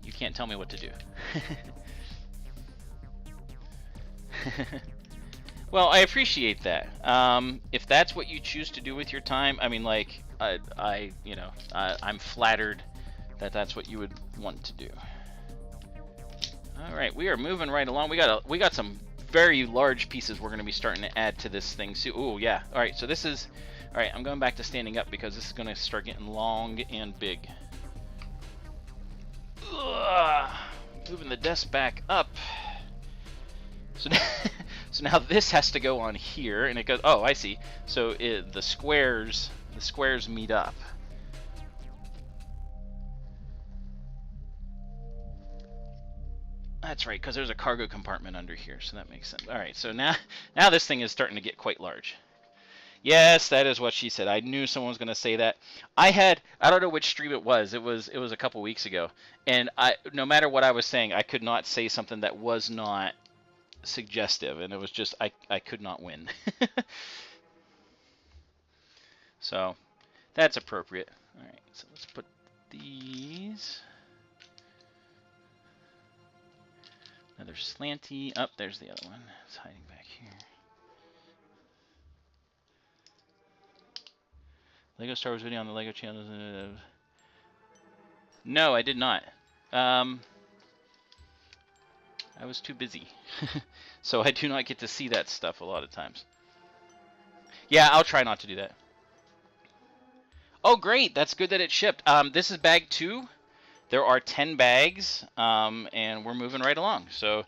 You can't tell me what to do. Well, I appreciate that. If that's what you choose to do with your time, I mean, like, I'm flattered that that's what you would want to do. All right, we are moving right along. We got some very large pieces we're going to be starting to add to this thing soon. Oh yeah. All right, so this is. All right, I'm going back to standing up because this is going to start getting long and big. Ugh, moving the desk back up. So now this has to go on here, and it goes. Oh, I see. So the squares meet up. That's right, because there's a cargo compartment under here, so that makes sense. All right, so now this thing is starting to get quite large. Yes, that is what she said. I knew someone was going to say that. I don't know which stream it was. It was a couple weeks ago, and no matter what I was saying, I could not say something that was not suggestive, and it was just I could not win. So that's appropriate. All right, so let's put these. Another slanty. Oh, there's the other one. It's hiding back here. Lego Star Wars video on the Lego channel. No, I did not. I was too busy. So I do not get to see that stuff a lot of times. Yeah, I'll try not to do that. Oh, great. That's good that it shipped. This is bag 2. There are 10 bags, and we're moving right along. So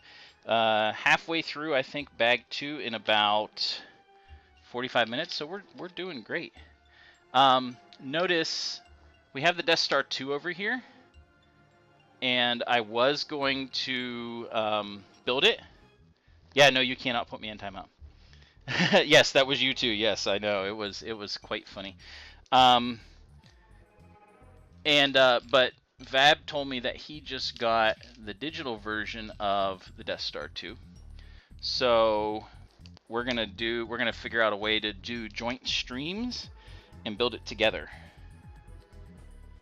halfway through, I think, bag 2 in about 45 minutes. So we're doing great. Notice we have the Death Star 2 over here, and I was going to build it. Yeah, no, you cannot put me in timeout. Yes, that was you too. Yes, I know. It was quite funny. But Vab told me that he just got the digital version of the Death Star 2. So we're gonna figure out a way to do joint streams and build it together.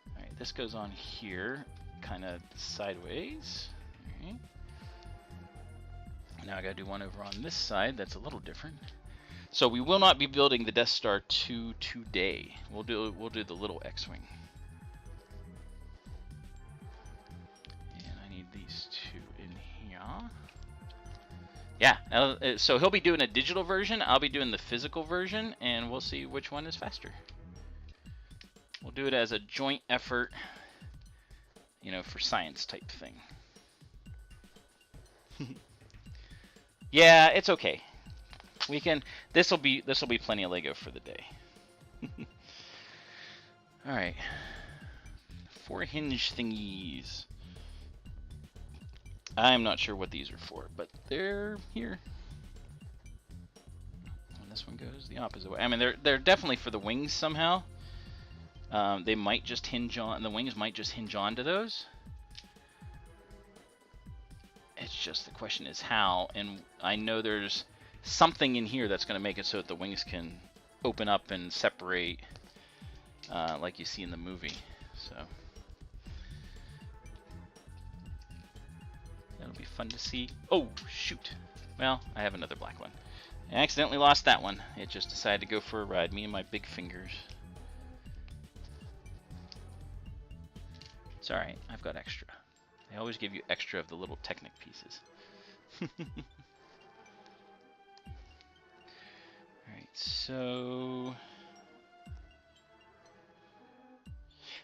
All right, this goes on here, kind of sideways. All right. Now I gotta do one over on this side that's a little different. So we will not be building the Death Star 2 today. We'll do the little X-Wing. And I need these two in here. Yeah, so he'll be doing a digital version, I'll be doing the physical version, and we'll see which one is faster. We'll do it as a joint effort, you know, for science type thing. Yeah, it's okay. We can. This will be plenty of Lego for the day. All right. 4 hinge thingies. I'm not sure what these are for, but they're here. And this one goes the opposite way. I mean, they're definitely for the wings somehow. They might just hinge on. The wings might just hinge onto those. It's just the question is how, and I know there's something in here that's going to make it so that the wings can open up and separate like you see in the movie. So that'll That'll be fun to see. Oh, shoot. Well, I have another black one. I accidentally lost that one. It just decided to go for a ride, me and my big fingers. It's alright, I've got extra. They always give you extra of the little Technic pieces. Alright, so...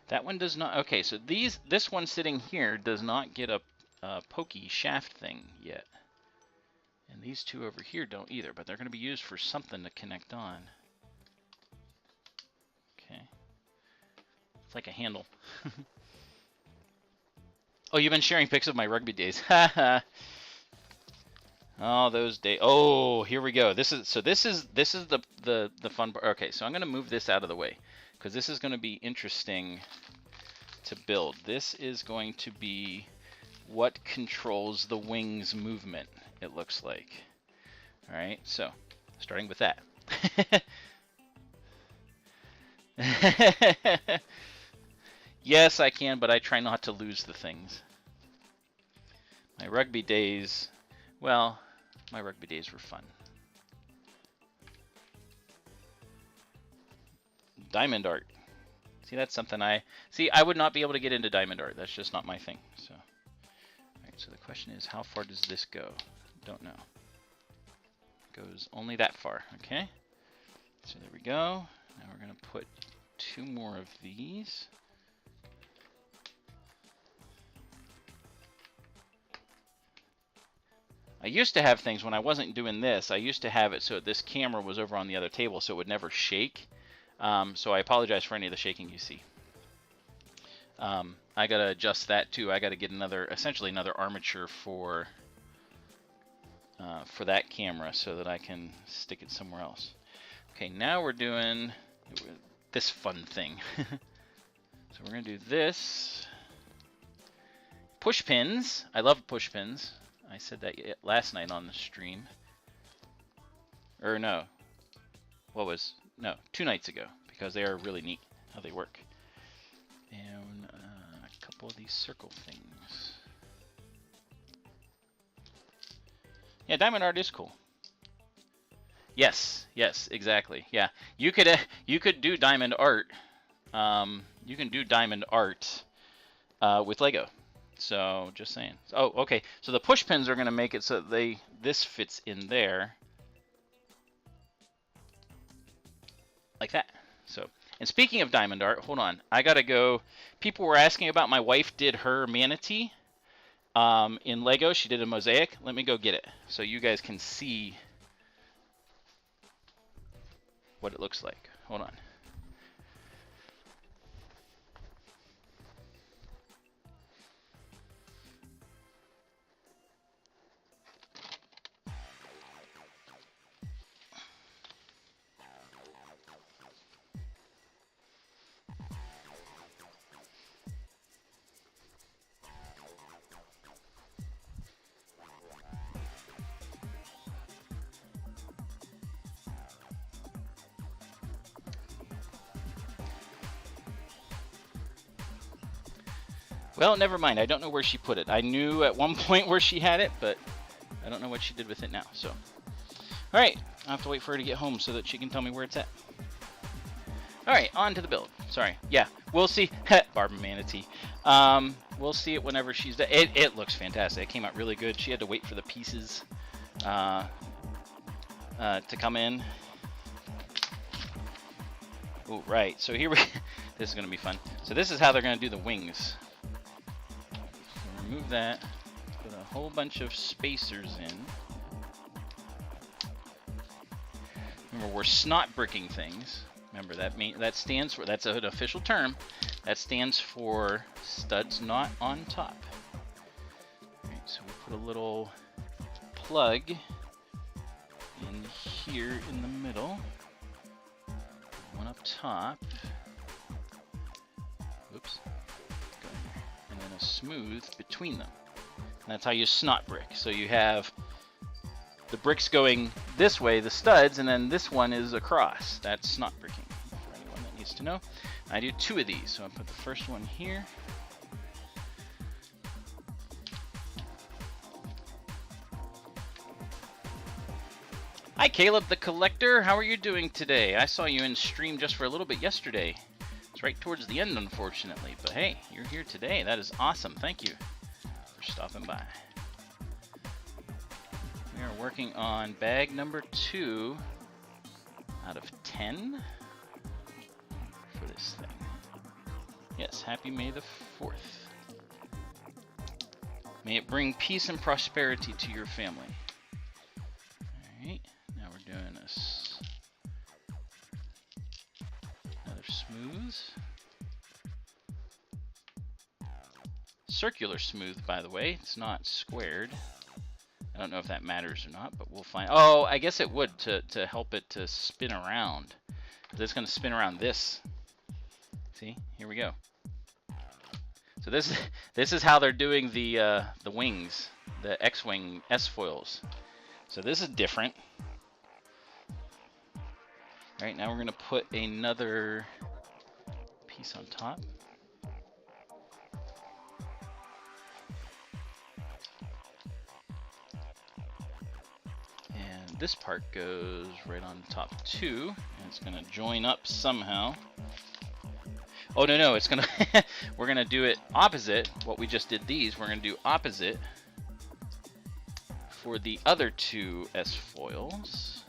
that one does not... okay, so this one sitting here does not get a pokey shaft thing yet. And these two over here don't either, but they're going to be used for something to connect on. Okay. It's like a handle. Oh, you've been sharing pics of my rugby days. Oh, those days. Oh, here we go. This is the fun part. Okay, so I'm going to move this out of the way because this is going to be interesting to build. This is going to be what controls the wings movement, it looks like. All right, so starting with that. Yes, I can, but I try not to lose the things. My rugby days, well, my rugby days were fun. Diamond art. See, that's something I would not be able to get into diamond art. That's just not my thing. So, all right, so the question is, how far does this go? Don't know. Goes only that far, okay? So there we go. Now we're going to put 2 more of these. I used to have things when I wasn't doing this. I used to have it so this camera was over on the other table so it would never shake. So I apologize for any of the shaking you see. I gotta adjust that too. I gotta get essentially another armature for that camera so that I can stick it somewhere else. Okay, now we're doing this fun thing. So we're gonna do this. Push pins. I love push pins. I said that last night on the stream. Or no. No, 2 nights ago. Because they are really neat how they work. And a couple of these circle things. Yeah, diamond art is cool. Yes, exactly. Yeah, you could do diamond art. You can do diamond art with Lego. So just saying. Oh, okay. So the push pins are going to make it so this fits in there, like that. So, and speaking of diamond art, hold on. I gotta go. People were asking about my wife did her manatee in Lego. She did a mosaic. Let me go get it so you guys can see what it looks like. Hold on. Well, never mind. I don't know where she put it. I knew at one point where she had it, but I don't know what she did with it now. So, all right. I'll have to wait for her to get home so that she can tell me where it's at. All right, on to the build. Sorry. Yeah, we'll see. Barb Manatee. We'll see it whenever she's done. It looks fantastic. It came out really good. She had to wait for the pieces to come in. Oh, right. So here this is going to be fun. So this is how they're going to do the wings. Remove that, put a whole bunch of spacers in. Remember, we're snot bricking things. Remember, that stands for, that's an official term, that stands for studs not on top. Alright, so we'll put a little plug in here in the middle, one up top. Oops. And then a smooth between them. And that's how you snot brick. So you have the bricks going this way, the studs, and then this one is across. That's snot bricking, for anyone that needs to know. I do 2 of these. So I put the first one here. Hi, Caleb the Collector. How are you doing today? I saw you in stream just for a little bit yesterday. It's right towards the end, unfortunately. But hey, you're here today. That is awesome. Thank you for stopping by. We are working on bag number 2 out of 10 for this thing. Yes, happy May the 4th. May it bring peace and prosperity to your family. Alright, now we're doing this. Another smooth. Circular smooth, by the way. It's not squared. I don't know if that matters or not, but we'll find. Oh, I guess it would to help it to spin around. It's going to spin around this. See, here we go. So this is how they're doing the wings, the X-Wing S-foils. So this is different. All right, now we're going to put another piece on top. And this part goes right on top too, and it's going to join up somehow. Oh, no, it's gonna, we're gonna do it opposite. What we just did these, we're gonna do opposite for the other 2 S-foils.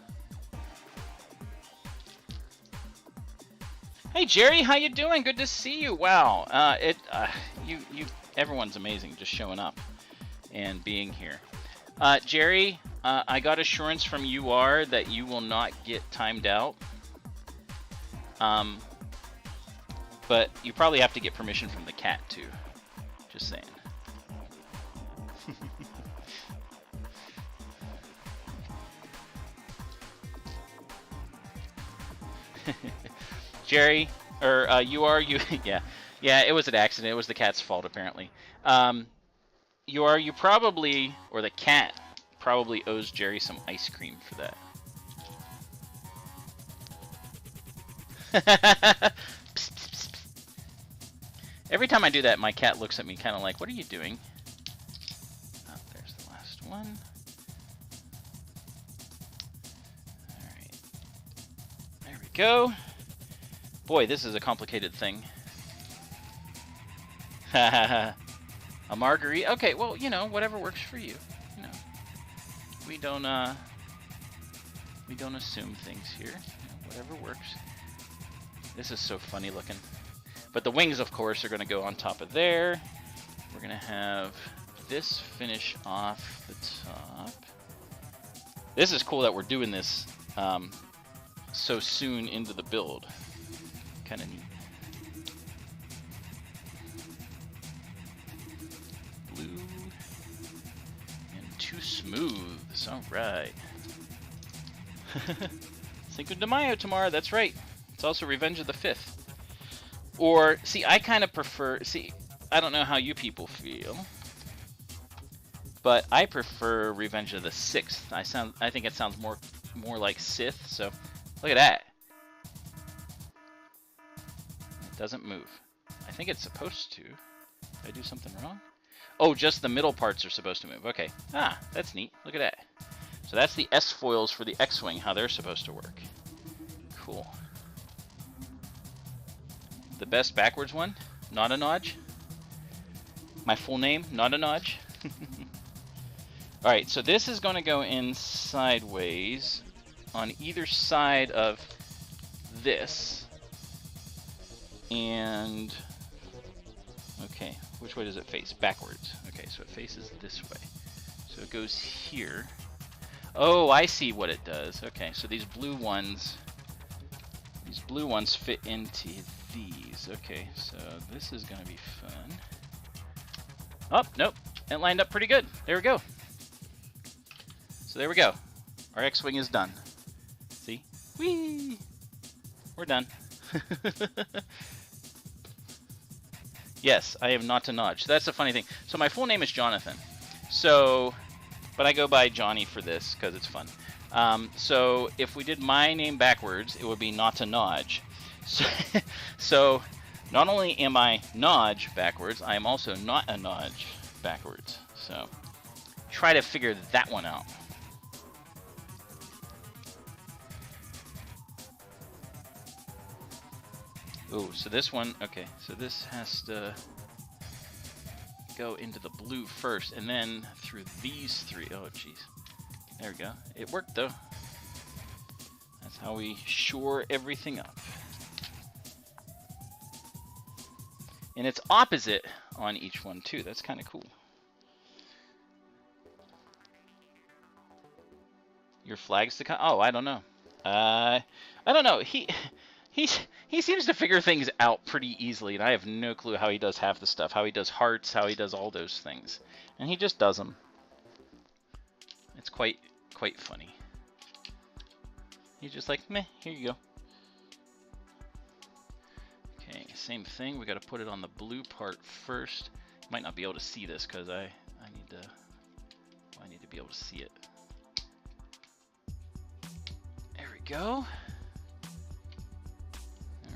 Hey, Jerry, how you doing? Good to see you. Wow, everyone's amazing, just showing up and being here. Jerry, I got assurance from UR that you will not get timed out. But you probably have to get permission from the cat, too. Just saying. Jerry, or yeah, it was an accident. It was the cat's fault, apparently. You probably, or the cat probably owes Jerry some ice cream for that. Every time I do that, my cat looks at me kind of like, what are you doing? Oh, there's the last one. Alright. There we go. Boy, this is a complicated thing. A margarita? Okay, well, you know, whatever works for you. You know, we don't assume things here. You know, whatever works. This is so funny looking. But the wings, of course, are going to go on top of there. We're going to have this finish off the top. This is cool that we're doing this so soon into the build. Kind of neat. Blue and 2 smooths. All right. Cinco de Mayo tomorrow. That's right. It's also Revenge of the 5th. Or, see, I kind of prefer, I don't know how you people feel, but I prefer Revenge of the 6th. I think it sounds more like Sith, so look at that. It doesn't move. I think it's supposed to. Did I do something wrong? Oh, just the middle parts are supposed to move. Okay. Ah, that's neat. Look at that. So that's the S-foils for the X-Wing, how they're supposed to work. Cool. The best backwards one, not a nodge. My full name, not a nodge. Alright, so this is going to go in sideways on either side of this. And, okay, which way does it face? Backwards. Okay, so it faces this way. So it goes here. Oh, I see what it does. Okay, so these blue ones fit into these. Okay, so this is going to be fun. Oh, nope. It lined up pretty good. There we go. So there we go. Our X-Wing is done. See? Whee! We're done. Yes, I am not to nudge. That's the funny thing. So my full name is Jonathan. So, but I go by Johnny for this because it's fun. So if we did my name backwards, it would be not to nudge. So not only am I nudge backwards, I am also not a nudge backwards. So try to figure that one out. Oh, so this one, okay, so this has to go into the blue first, and then through these three. Oh, jeez. There we go. It worked, though. That's how we shore everything up. And it's opposite on each one, too. That's kind of cool. Your flag's to come? Oh, I don't know. I don't know. He seems to figure things out pretty easily, and I have no clue how he does half the stuff, how he does hearts, how he does all those things. And he just does them. It's quite funny. He's just like, meh, here you go. Okay, same thing. We got to put it on the blue part first. You might not be able to see this because I need to be able to see it. There we go.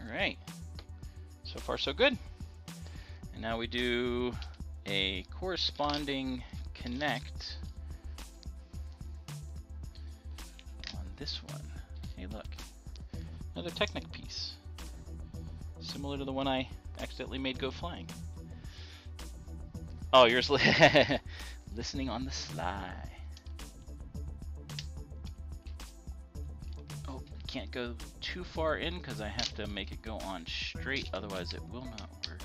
Alright, so far so good. And now we do a corresponding connect on this one. Hey look, another Technic piece. Similar to the one I accidentally made go flying. Oh, you're listening on the sly. Can't go too far in because I have to make it go on straight, otherwise it will not work.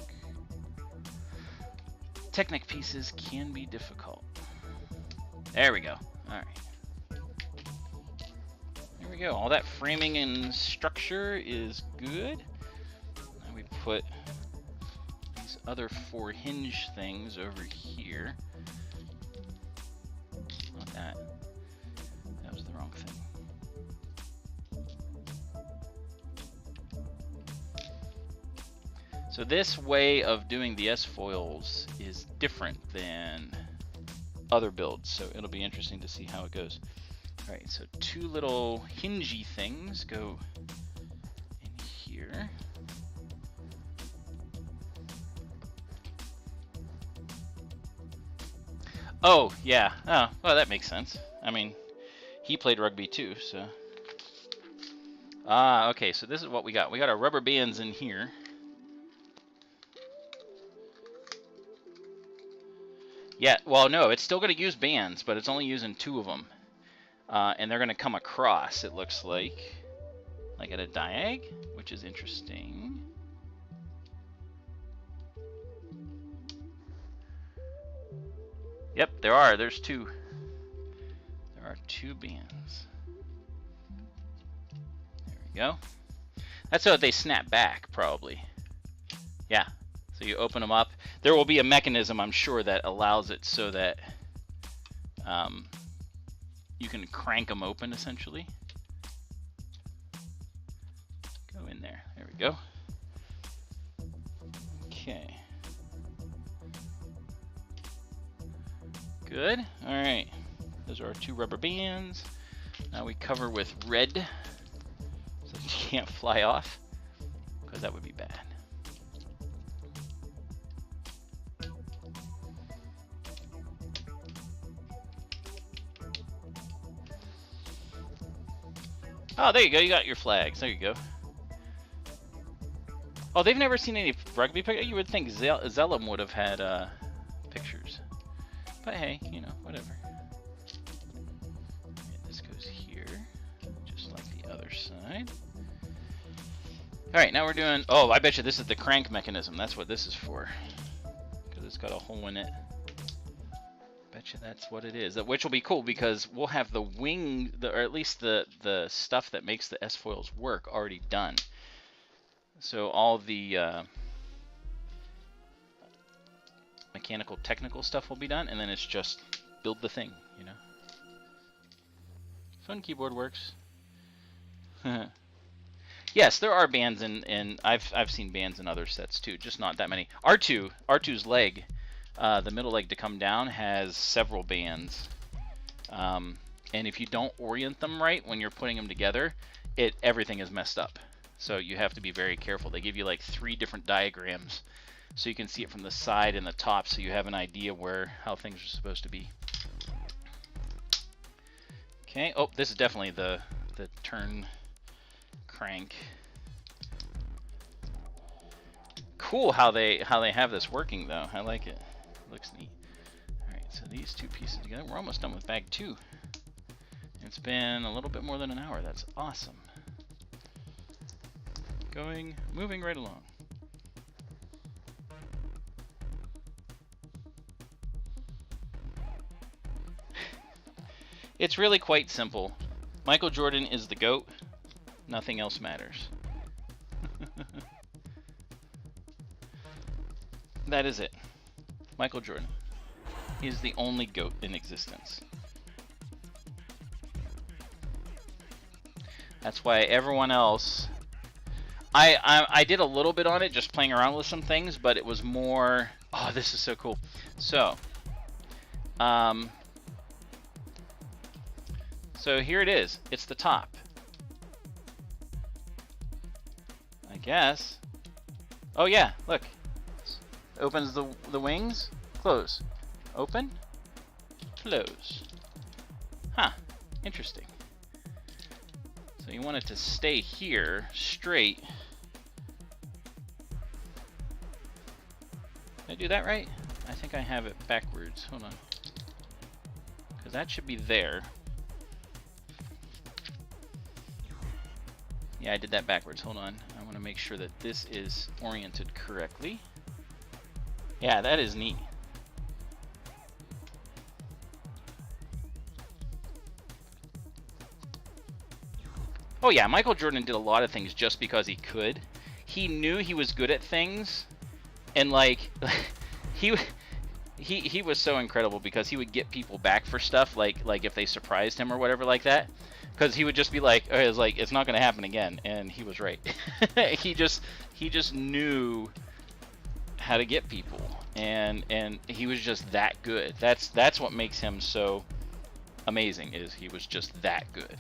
Technic pieces can be difficult. There we go. Alright. There we go. All that framing and structure is good. Now we put these other 4 hinge things over here. Not that. That was the wrong thing. So this way of doing the S-foils is different than other builds, so it'll be interesting to see how it goes. Alright, so 2 little hingey things go in here. Oh, yeah. Oh, well, that makes sense. I mean, he played rugby too, so. Ah, okay, so this is what we got. We got our rubber bands in here. Yeah, well, no, it's still going to use bands, but it's only using 2 of them. And they're going to come across, it looks like at a diag, which is interesting. Yep, there are. There's 2. There are 2 bands. There we go. That's how they snap back, probably. Yeah. So you open them up. There will be a mechanism, I'm sure, that allows it so that you can crank them open, essentially. Go in there. There we go. Okay. Good. All right. Those are our 2 rubber bands. Now we cover with red so you can't fly off, because that would be bad. Oh, there you go. You got your flags. There you go. Oh, they've never seen any rugby pictures. You would think Zellum would have had pictures. But hey, you know, whatever. And this goes here, just like the other side. Alright, now we're doing... Oh, I bet you this is the crank mechanism. That's what this is for. Because it's got a hole in it. Bet you that's what it is. Which will be cool because we'll have the wing, or at least the stuff that makes the S-foils work already done. So all the mechanical, technical stuff will be done, and then it's just build the thing, you know. Fun keyboard works. Yes, there are bands in I've seen bands in other sets too, just not that many. R2's leg. The middle leg to come down has several bands, and if you don't orient them right when you're putting them together, everything is messed up. So you have to be very careful. They give you like 3 different diagrams, so you can see it from the side and the top, so you have an idea how things are supposed to be. Okay. Oh, this is definitely the turn crank. cool how they have this working though. I like it. Looks neat. All right, so these two pieces together. We're almost done with bag 2. It's been a little bit more than an hour. That's awesome. Moving right along. It's really quite simple. Michael Jordan is the GOAT. Nothing else matters. That is it. Michael Jordan. He is the only GOAT in existence. That's why everyone else... I did a little bit on it, just playing around with some things, but it was more... Oh, this is so cool. So, so here it is. It's the top. I guess. Oh yeah, look. Opens the wings. Close. Open. Close. Huh. Interesting. So you want it to stay here, straight. Did I do that right? I think I have it backwards. Hold on. Because that should be there. Yeah, I did that backwards. Hold on. I want to make sure that this is oriented correctly. Yeah, that is neat. Oh yeah, Michael Jordan did a lot of things just because he could. He knew he was good at things, and like he was so incredible because he would get people back for stuff like if they surprised him or whatever like that. Because he would just be like, oh, it's not going to happen again, and he was right. he just knew how to get people, and he was just that good. That's what makes him so amazing, is he was just that good.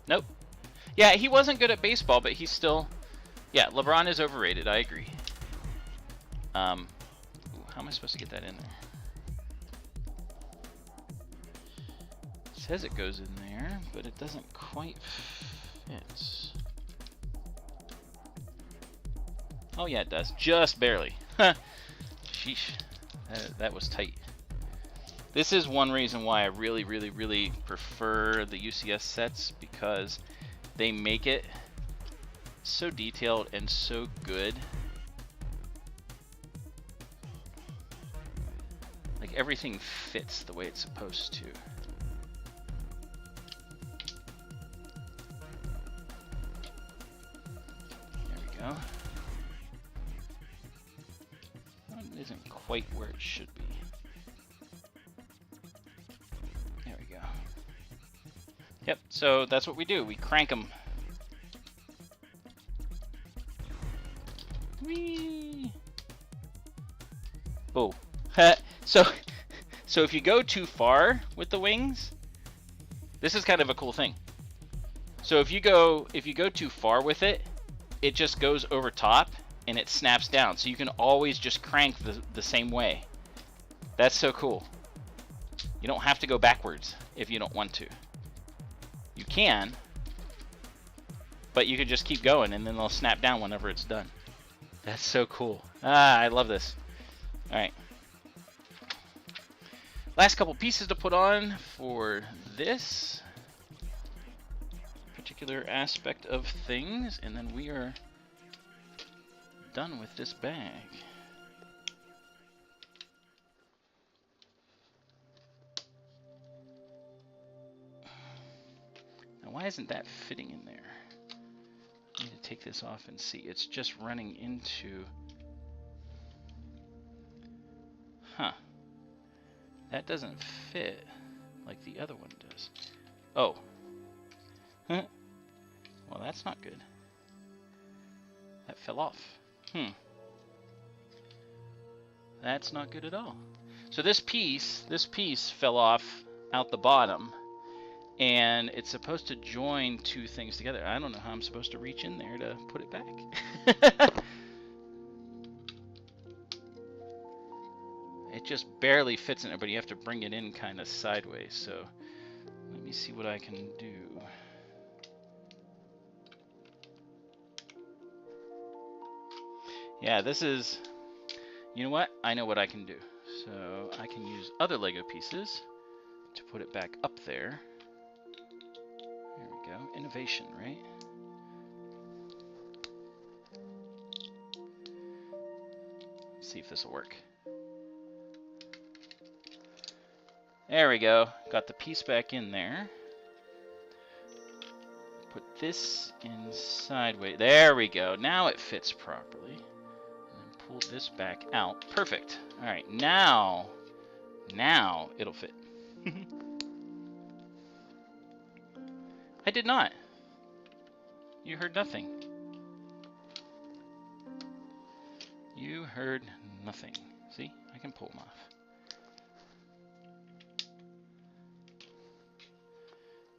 Nope. Yeah, he wasn't good at baseball, but he's still... Yeah, LeBron is overrated, I agree. Ooh, how am I supposed to get that in there? It says it goes in there, but it doesn't quite fit. Oh yeah, it does. Just barely. Sheesh. That was tight. This is one reason why I really, really, really prefer the UCS sets, because they make it so detailed and so good. Like, everything fits the way it's supposed to. There we go. That isn't quite where it should be. There we go. Yep, so that's what we do. We crank them. Whee! Oh. So if you go too far with the wings, this is kind of a cool thing. So if you go too far with it, it just goes over top and it snaps down. So you can always just crank the same way. That's so cool. You don't have to go backwards if you don't want to. You can, but you could just keep going and then they'll snap down whenever it's done. That's so cool. Ah, I love this. All right. Last couple pieces to put on for this particular aspect of things, and then we are done with this bag. Now, why isn't that fitting in there? I need to take this off and see. It's just running into... Huh. That doesn't fit like the other one does. Oh. Well, that's not good. That fell off. That's not good at all. So this piece fell off out the bottom, and it's supposed to join two things together. I don't know how I'm supposed to reach in there to put it back. It just barely fits in there, but you have to bring it in kind of sideways. So let me see what I can do. Yeah, this is, you know what? I know what I can do. So I can use other Lego pieces to put it back up there. There we go. Innovation, right? Let's see if this will work. There we go. Got the piece back in there. Put this in sideways. There we go. Now it fits properly. And then pull this back out. Perfect. All right, now it'll fit. I did not. You heard nothing. You heard nothing. See, I can pull them off.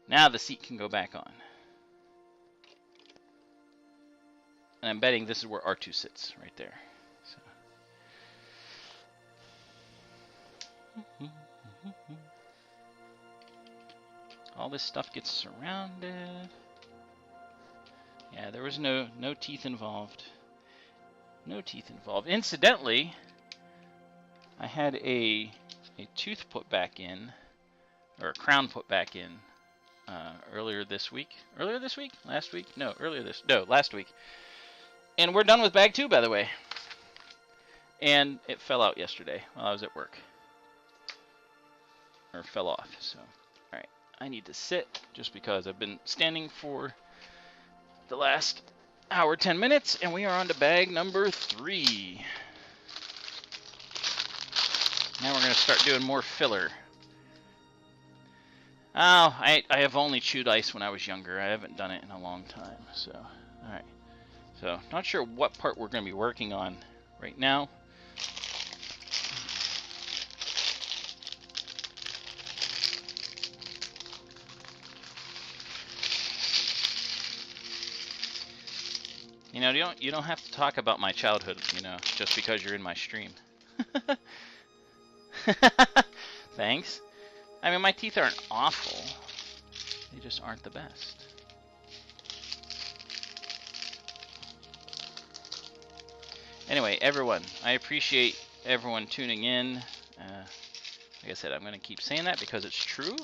Now the seat can go back on. And I'm betting this is where R2 sits, right there. So. All this stuff gets surrounded. Yeah, there was no teeth involved. No teeth involved. Incidentally, I had a tooth put back in, or a crown put back in, earlier this week. Earlier this week? Last week? No, last week. And we're done with bag 2, by the way. And it fell out yesterday while I was at work. Or fell off, so. Alright, I need to sit just because I've been standing for the last hour, 10 minutes, and we are on to bag number 3. Now we're going to start doing more filler. Oh, I have only chewed ice when I was younger. I haven't done it in a long time, so. Alright. So, not sure what part we're going to be working on right now. You know, you don't have to talk about my childhood, you know, just because you're in my stream. Thanks. I mean, my teeth aren't awful. They just aren't the best. Anyway, everyone, I appreciate everyone tuning in. Like I said, I'm going to keep saying that because it's true.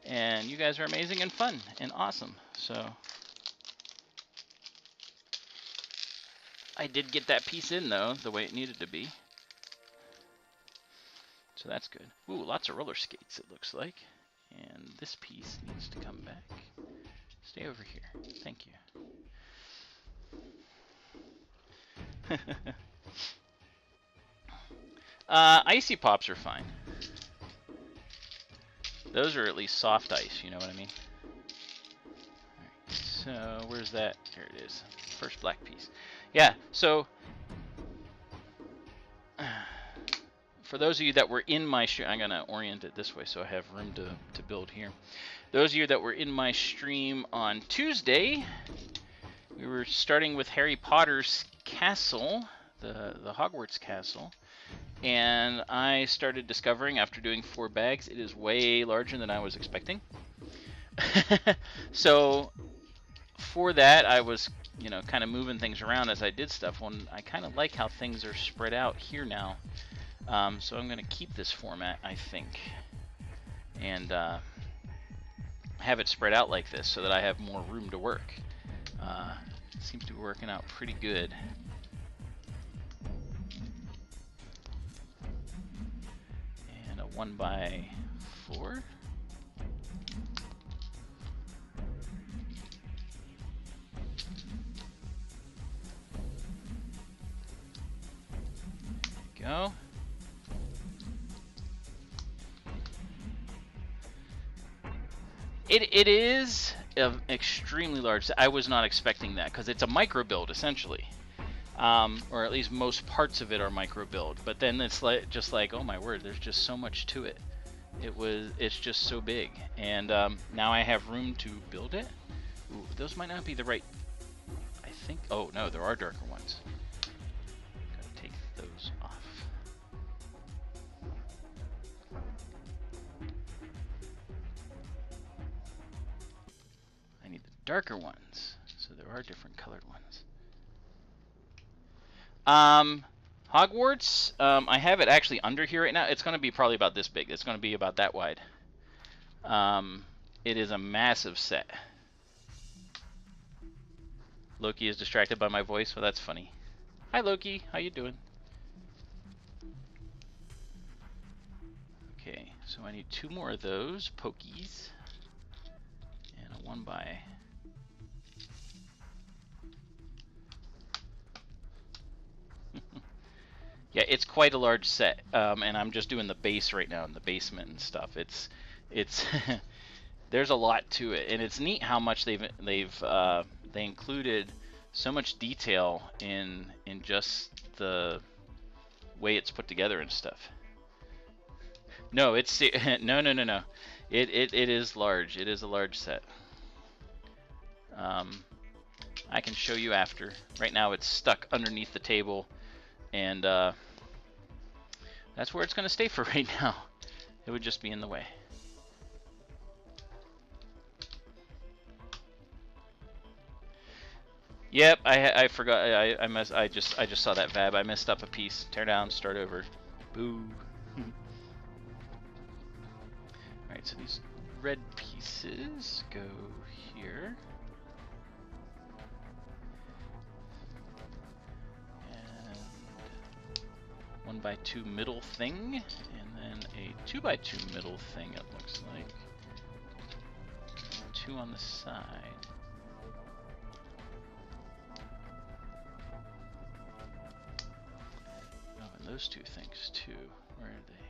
And you guys are amazing and fun and awesome. So I did get that piece in, though, the way it needed to be. So that's good. Ooh, lots of roller skates, it looks like. And this piece needs to come back. Stay over here. Thank you. Icy Pops are fine. Those are at least soft ice, you know what I mean? Alright, so where's that? Here it is. First black piece. Yeah, so for those of you that were in my stream, I'm going to orient it this way so I have room to build here. Those of you that were in my stream on Tuesday, we were starting with Harry Potter's castle, the Hogwarts castle, and I started discovering after doing 4 bags, it is way larger than I was expecting. So for that, I was, you know, kind of moving things around as I did stuff. When I kind of like how things are spread out here now. So I'm going to keep this format, I think, and have it spread out like this so that I have more room to work. Seems to be working out pretty good. And a 1x4. There we go. It is extremely large. I was not expecting that because it's a micro build essentially, or at least most parts of it are micro build. But then it's like just like, oh my word, there's just so much to it. It's just so big, and now I have room to build it. Ooh, those might not be the right. I think. Oh no, there are darker ones. Gotta take those off. Darker ones, so there are different colored ones. Hogwarts, I have it actually under here right now. It's going to be probably about this big. It's going to be about that wide. It is a massive set. Loki is distracted by my voice, well, that's funny. Hi, Loki. How you doing? Okay, so I need 2 more of those pokies. And a 1 by... Yeah, it's quite a large set, and I'm just doing the base right now in the basement and stuff. It's there's a lot to it, and it's neat how much they included so much detail in just the way it's put together and stuff. No, it's no. It is large. It is a large set. I can show you after. Right now, it's stuck underneath the table. And that's where it's going to stay for right now. It would just be in the way. Yep, I forgot. I just saw that Vab. I messed up a piece. Tear down, start over. Boo. All right, so these red pieces go here. 1 by 2 middle thing, and then a 2 by 2 middle thing, it looks like. 2 on the side. Oh, and those 2 things too. Where are they?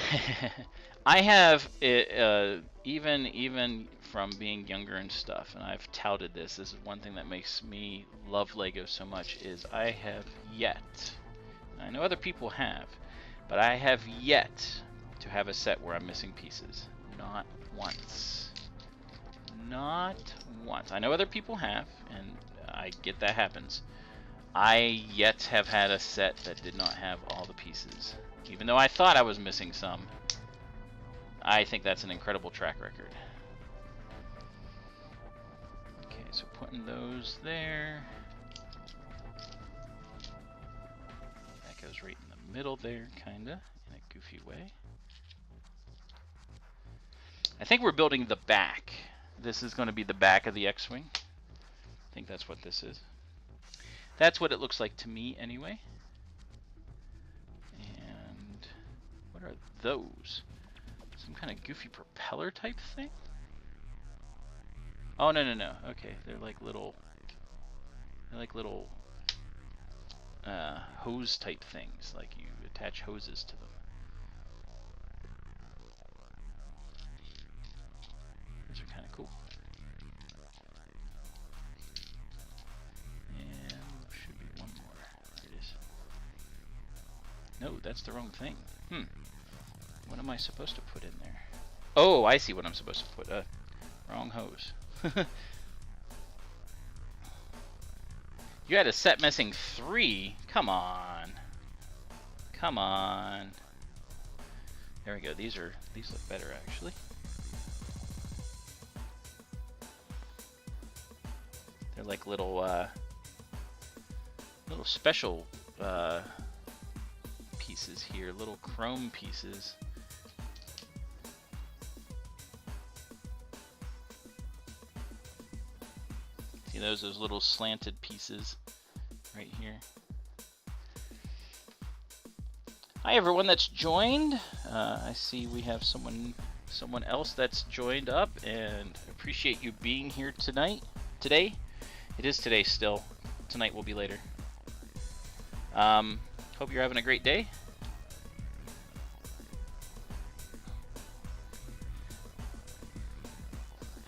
There they are. I have, even from being younger and stuff, and I've touted this, this is one thing that makes me love Lego so much, is I have yet, I know other people have, but I have yet to have a set where I'm missing pieces. Not once. Not once. I know other people have, and I get that happens. I yet have had a set that did not have all the pieces. Even though I thought I was missing some. I think that's an incredible track record. Okay, so putting those there. That goes right in the middle there, kinda, in a goofy way. I think we're building the back. This is going to be the back of the X-Wing. I think that's what this is. That's what it looks like to me, anyway. And what are those? Some kind of goofy propeller type thing? Oh, no. Okay, they're like little hose type things, like you attach hoses to them. Those are kind of cool. And should be 1 more. There it is. No, that's the wrong thing. What am I supposed to put in there? Oh, I see what I'm supposed to put. Wrong hose. You had a set missing 3? Come on. Come on. There we go. These look better, actually. They're like little special pieces here, little chrome pieces. See those little slanted pieces right here. Hi everyone that's joined. I see we have someone else that's joined up, and appreciate you being here tonight. Today? It is today still. Tonight will be later. Hope you're having a great day.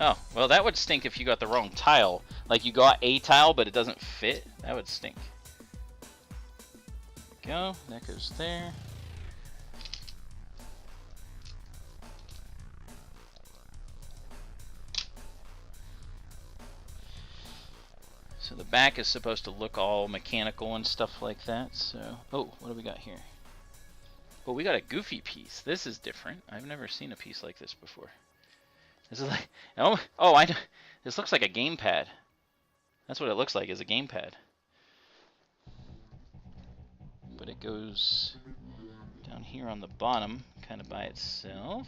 Oh, well that would stink if you got the wrong tile. Like you got a tile but it doesn't fit. That would stink. Go, that goes there. So the back is supposed to look all mechanical and stuff like that. So, oh, what do we got here? Oh, we got a goofy piece. This is different. I've never seen a piece like this before. This is like, oh, I know. This looks like a gamepad. That's what it looks like, is a gamepad. But it goes down here on the bottom, kind of by itself.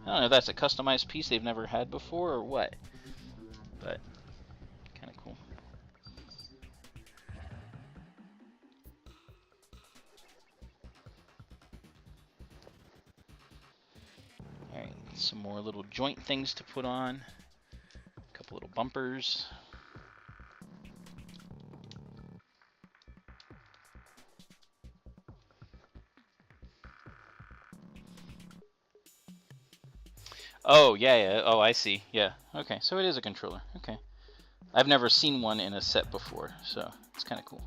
I don't know if that's a customized piece they've never had before or what, but kind of cool. Alright, some more little joint things to put on. A couple little bumpers. Oh, yeah. Oh, I see. Yeah. Okay, so it is a controller. Okay. I've never seen one in a set before, so it's kind of cool.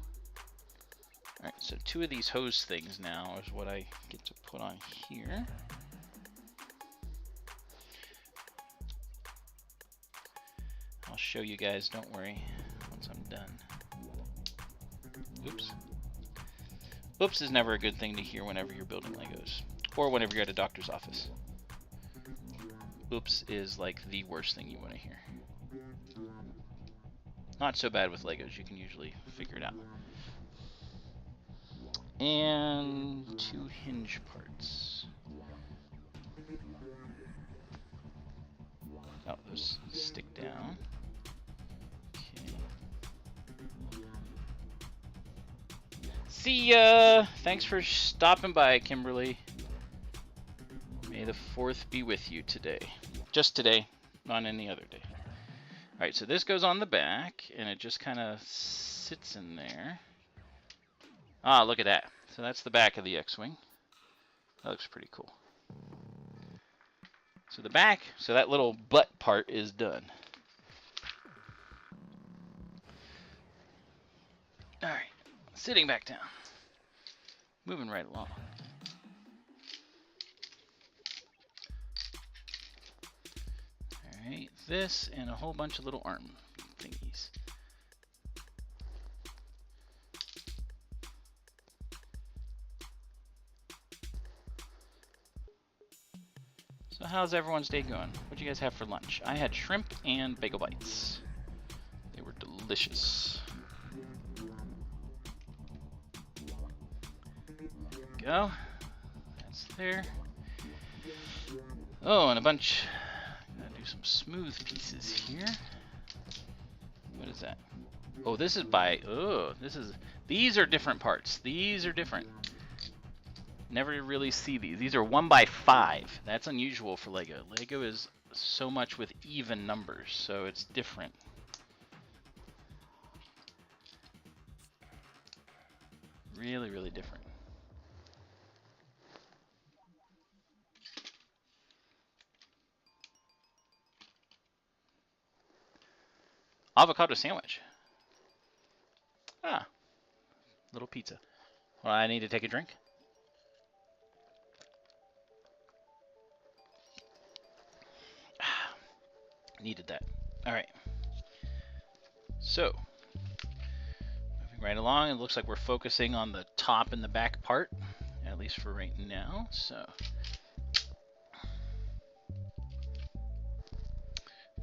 Alright, so 2 of these hose things now is what I get to put on here. I'll show you guys, don't worry, once I'm done. Oops. Oops is never a good thing to hear whenever you're building Legos, or whenever you're at a doctor's office. Oops is like the worst thing you want to hear. Not so bad with Legos, you can usually figure it out. And 2 hinge parts. Oh, those stick down. Okay. See ya! Thanks for stopping by, Kimberly. May the 4th be with you today. Just today, not any other day. Alright, so this goes on the back, and it just kind of sits in there. Ah, look at that. So that's the back of the X-Wing. That looks pretty cool. So the back, so that little butt part is done. Alright, sitting back down. Moving right along. Alright, this and a whole bunch of little arm thingies. So how's everyone's day going? What'd you guys have for lunch? I had shrimp and bagel bites. They were delicious. There we go. That's there. Oh, and a bunch. Gotta do some smooth pieces here. What is that? Oh, this is by. Oh, this is. These are different parts. These are different. Never really see these. These are 1x5. That's unusual for Lego. Lego is so much with even numbers, so it's different. Really, really different. Avocado sandwich. Ah, little pizza. Well, I need to take a drink. Needed that. All right. So, moving right along, it looks like we're focusing on the top and the back part, at least for right now. So,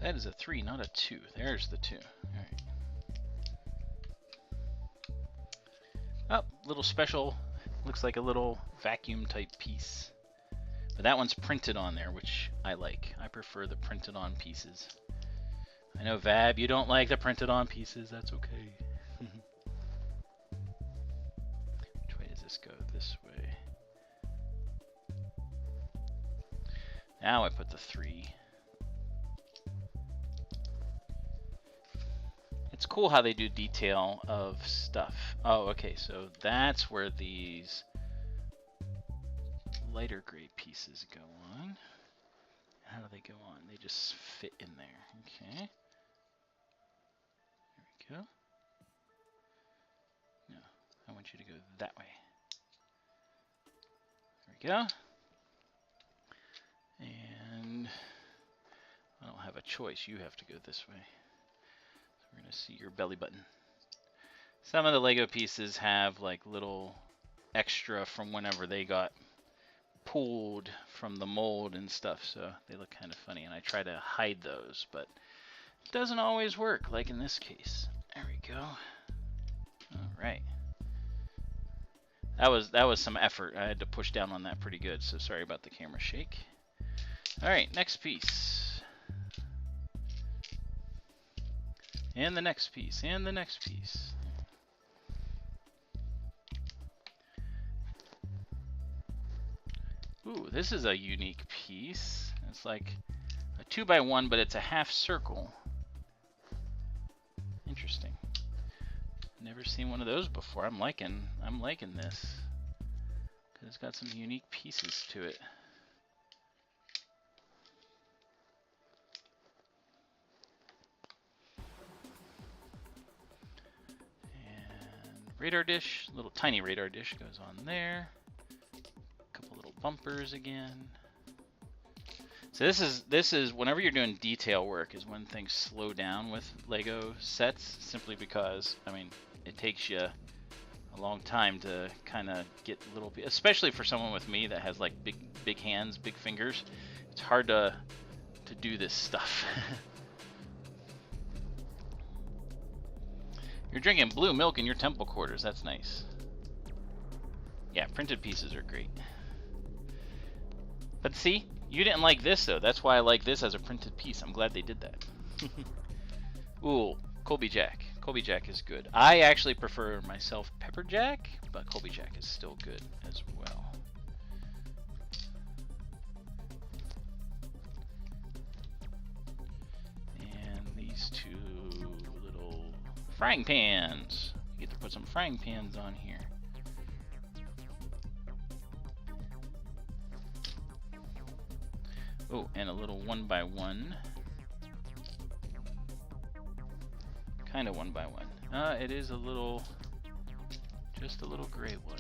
that is a 3, not a 2. There's the 2. All right. Oh, little special, looks like a little vacuum type piece. But that one's printed on there, which I like. I prefer the printed on pieces. I know, Vab, you don't like the printed on pieces. That's okay. Which way does this go? This way. Now I put the 3. It's cool how they do detail of stuff. Oh, okay, so that's where these lighter gray pieces go on. How do they go on? They just fit in there. Okay. There we go. No, I want you to go that way. There we go. And I don't have a choice. You have to go this way. So we're going to see your belly button. Some of the Lego pieces have like little extra from whenever they got pulled from the mold and stuff, so they look kind of funny, and I try to hide those, but it doesn't always work, like in this case. There we go. All right. That was some effort. I had to push down on that pretty good, so sorry about the camera shake. All right, next piece. And the next piece, and the next piece. Ooh, this is a unique piece. It's like a 2x1, but it's a half circle. Interesting. Never seen one of those before. I'm liking this. 'Cause it's got some unique pieces to it. And radar dish, little tiny radar dish goes on there. A couple little bumpers again. So this is whenever you're doing detail work is when things slow down with Lego sets, simply because, I mean, it takes you a long time to kind of get little, especially for someone with me that has like big hands, big fingers. It's hard to do this stuff. You're drinking blue milk in your temple quarters. That's nice. Yeah, printed pieces are great. But see, you didn't like this though. That's why I like this as a printed piece. I'm glad they did that. Ooh, Colby Jack. Colby Jack is good. I actually prefer myself Pepper Jack, but Colby Jack is still good as well. And these two little frying pans. You get to put some frying pans on here. Oh, and a little 1x1. Kind of 1x1. It is a little, just a little gray one.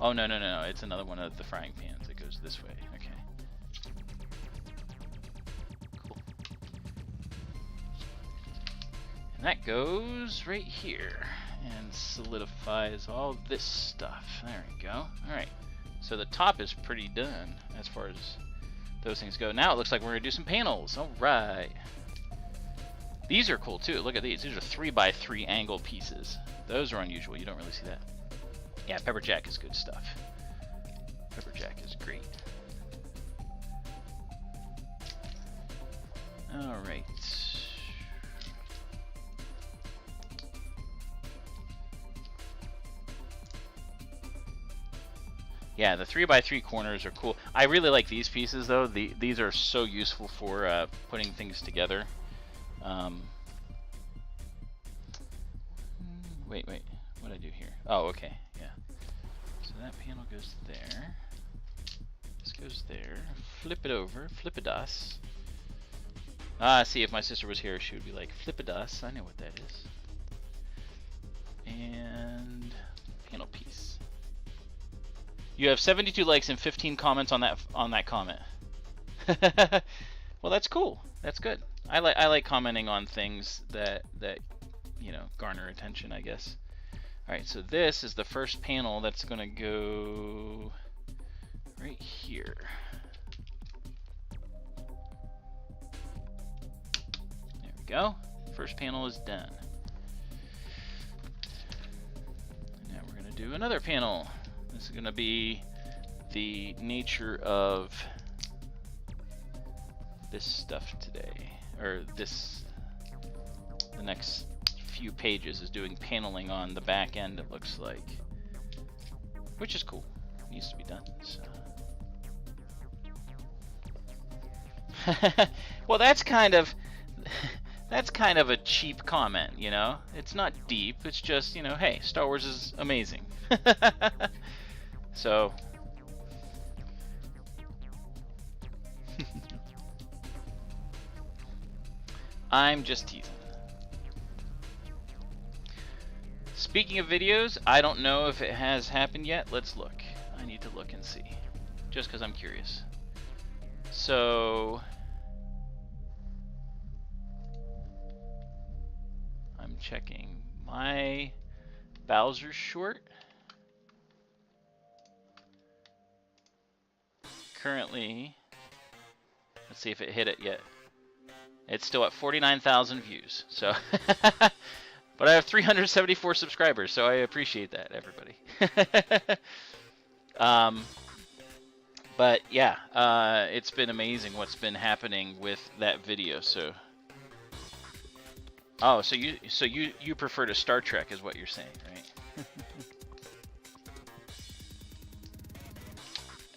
Oh, no. It's another one of the frying pans. It goes this way. Okay. Cool. And that goes right here and solidifies all this stuff. There we go. All right. So the top is pretty done as far as those things go. Now it looks like we're gonna do some panels. All right. These are cool too. Look at these. These are 3x3 angle pieces. Those are unusual. You don't really see that. Yeah, Pepper Jack is good stuff. Pepper Jack is great. All right. Yeah, the 3x3 corners are cool. I really like these pieces though. These are so useful for putting things together. Wait, what did I do here? Oh, okay, yeah. So that panel goes there. This goes there. Flip it over. Flip-a-dos. See, if my sister was here, she would be like, flip-a-dos. I know what that is. And panel piece. You have 72 likes and 15 comments on that comment. Well, that's cool. That's good. I like commenting on things that you know, garner attention, I guess. All right, so this is the first panel that's going to go right here. There we go. First panel is done. And now we're going to do another panel. This is going to be the nature of this stuff today, or the next few pages is doing paneling on the back end, it looks like, which is cool. It needs to be done. So. Well, that's kind of a cheap comment, you know. It's not deep. It's just, you know, hey, Star Wars is amazing. So. I'm just teasing. Speaking of videos, I don't know if it has happened yet. Let's look. I need to look and see, just because I'm curious. So I'm checking my Bowser short. Currently, let's see if it hit it yet. It's still at 49,000 views. So, but I have 374 subscribers, so I appreciate that, everybody. But yeah, it's been amazing what's been happening with that video. So, oh, so you prefer to Star Trek, is what you're saying, right?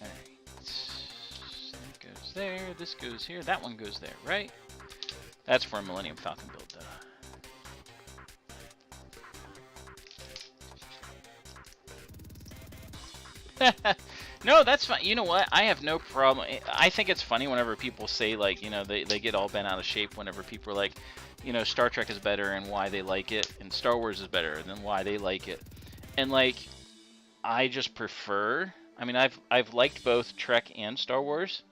All right, that goes there. This goes here. That one goes there, right? That's for a Millennium Falcon build, though. No, that's fine. You know what? I have no problem. I think it's funny whenever people say, like, you know, they get all bent out of shape whenever people are like, you know, Star Trek is better and why they like it, and Star Wars is better and then why they like it. And, like, I just prefer... I mean, I've liked both Trek and Star Wars.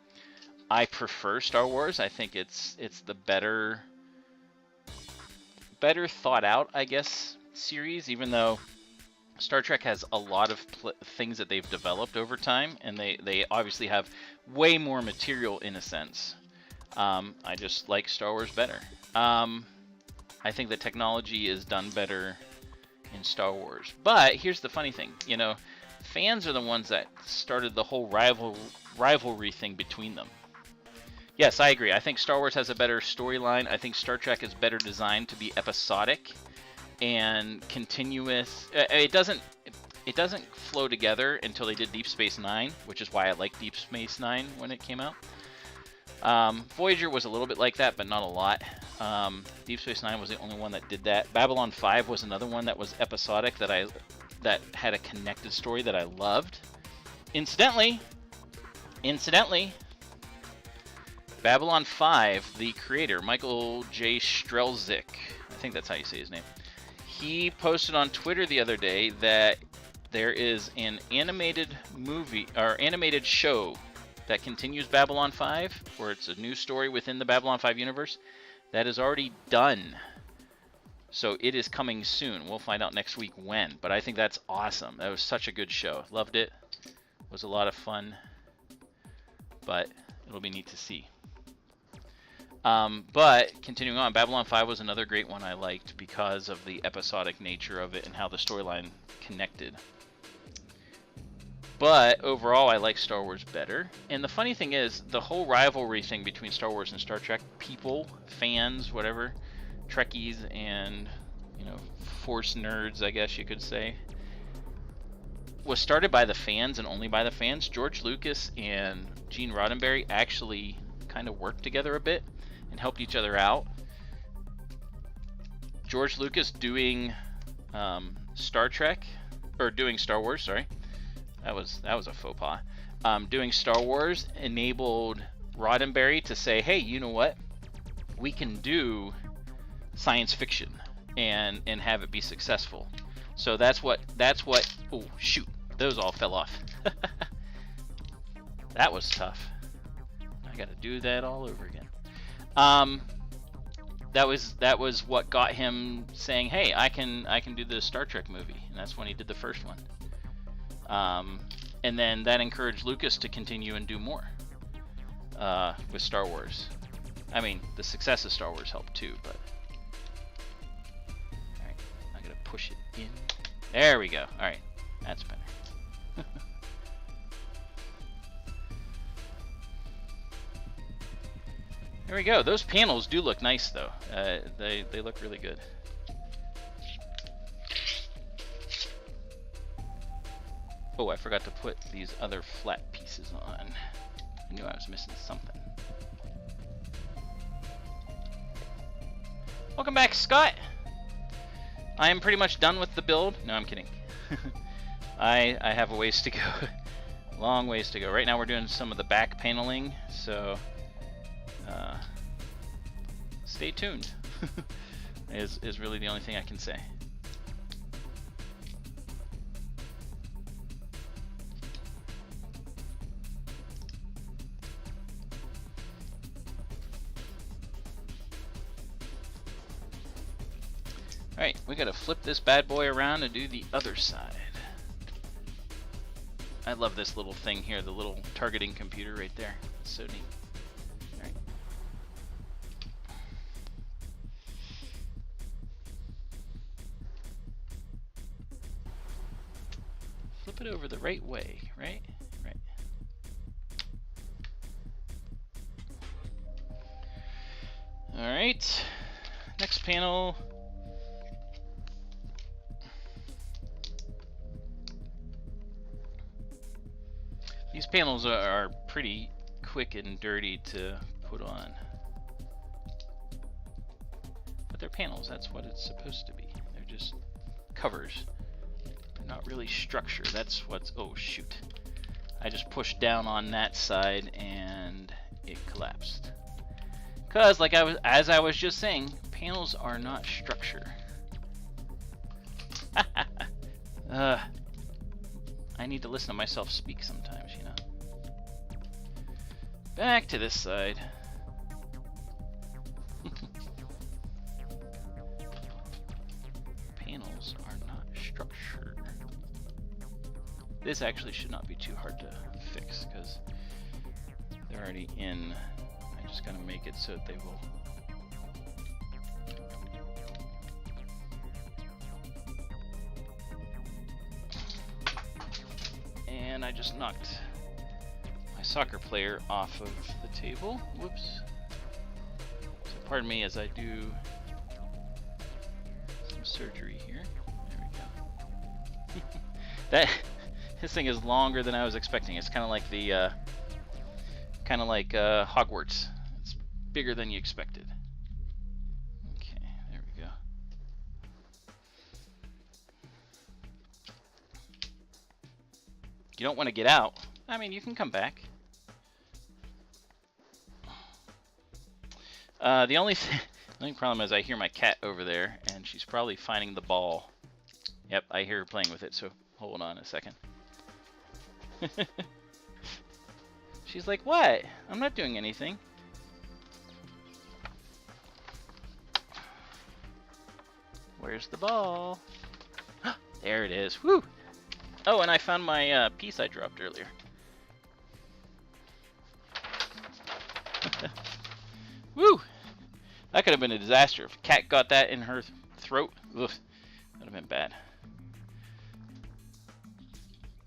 I prefer Star Wars. I think it's the better thought out, I guess, series, even though Star Trek has a lot of things that they've developed over time, and they obviously have way more material in a sense. I just like Star Wars better. I think the technology is done better in Star Wars. But here's the funny thing, you know, fans are the ones that started the whole rivalry thing between them. Yes, I agree. I think Star Wars has a better storyline. I think Star Trek is better designed to be episodic and continuous. It doesn't flow together until they did Deep Space Nine, which is why I liked Deep Space Nine when it came out. Voyager was a little bit like that, but not a lot. Deep Space Nine was the only one that did that. Babylon 5 was another one that was episodic that had a connected story that I loved. Incidentally, Babylon 5, the creator, Michael J. Strelzik, I think that's how you say his name, he posted on Twitter the other day that there is an animated movie, or animated show, that continues Babylon 5, where it's a new story within the Babylon 5 universe, that is already done. So it is coming soon. We'll find out next week when, but I think that's awesome. That was such a good show. Loved it. It was a lot of fun, but it'll be neat to see. But continuing on, Babylon 5 was another great one I liked because of the episodic nature of it and how the storyline connected. But overall, I like Star Wars better. And the funny thing is, the whole rivalry thing between Star Wars and Star Trek, people, fans, whatever, Trekkies and, you know, Force nerds, I guess you could say, was started by the fans and only by the fans. George Lucas and Gene Roddenberry actually kind of worked together a bit and helped each other out. George Lucas doing Star Trek, or doing Star Wars, sorry. That was a faux pas. Doing Star Wars enabled Roddenberry to say, hey, you know what? We can do science fiction and have it be successful. So that's what, oh shoot, those all fell off. That was tough. I gotta do that all over again. That was what got him saying, hey, I can do the Star Trek movie, and that's when he did the first one. And then that encouraged Lucas to continue and do more with Star Wars. I mean, the success of Star Wars helped too, but... Alright, I'm gonna push it in. There we go. Alright, that's better. There we go. Those panels do look nice, though. They look really good. Oh, I forgot to put these other flat pieces on. I knew I was missing something. Welcome back, Scott. I am pretty much done with the build. No, I'm kidding. I have a ways to go. Long ways to go. Right now we're doing some of the back paneling, so stay tuned. is really the only thing I can say. Alright, we gotta flip this bad boy around and do the other side. I love this little thing here, the little targeting computer right there. It's so neat. Alright. it over the right way, right? Right. Alright. Next panel. These panels are pretty quick and dirty to put on. But they're panels, that's what it's supposed to be. They're just covers. They're not really structure. That's what's, oh shoot. I just pushed down on that side and it collapsed. Cause like as I was just saying, panels are not structure. I need to listen to myself speak sometimes, you know. Back to this side. Panels are not structure. This actually should not be too hard to fix because they're already in. I just gotta make it so that they will. And I just knocked my soccer player off of the table. Whoops. So pardon me as I do some surgery here. There we go. This thing is longer than I was expecting. It's kind of like the Hogwarts. It's bigger than you expected. Okay, there we go. You don't want to get out. I mean, you can come back. The only problem is I hear my cat over there, and she's probably finding the ball. Yep, I hear her playing with it, so hold on a second. She's like, what? I'm not doing anything. Where's the ball? There it is. Woo! Oh, and I found my piece I dropped earlier. Woo! That could have been a disaster. If a cat got that in her throat, ugh, that would have been bad.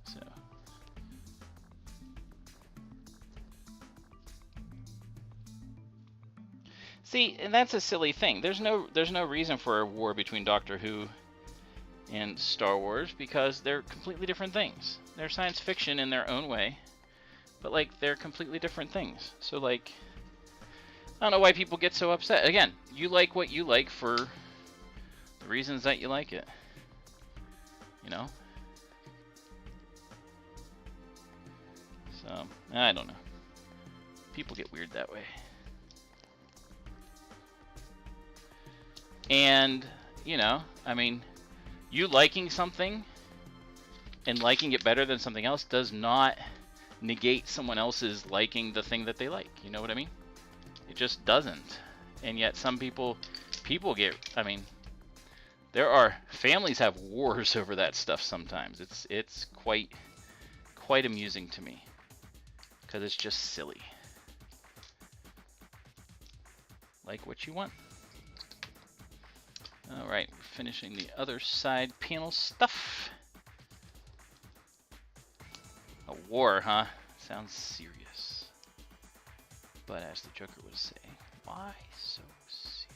So. See, and that's a silly thing. There's no reason for a war between Doctor Who and Star Wars because they're completely different things. They're science fiction in their own way, but like they're completely different things. So like, I don't know why people get so upset. Again, you like what you like for the reasons that you like it. You know? So, I don't know. People get weird that way. And, you know, I mean, you liking something and liking it better than something else does not negate someone else's liking the thing that they like. You know what I mean? It just doesn't. And yet some people get, I mean, there are, families have wars over that stuff sometimes. It's quite amusing to me because it's just silly. Like what you want. Alright, we're finishing the other side panel stuff. A war, huh? Sounds serious. But as the Joker would say, why so serious?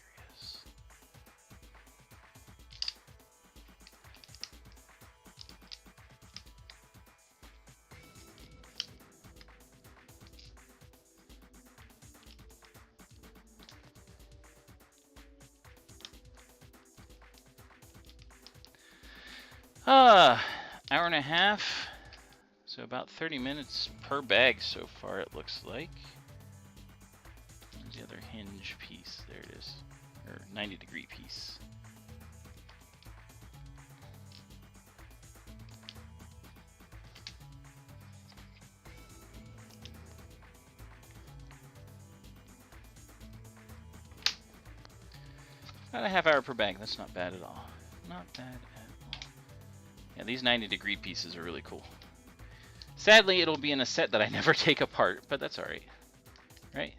Hour and a half. So about 30 minutes per bag so far, it looks like. There's the other hinge piece. There it is. Or 90-degree piece. About a half hour per bag. That's not bad at all. Not bad at all. Yeah, these 90-degree pieces are really cool. Sadly, it'll be in a set that I never take apart, but that's alright. Right?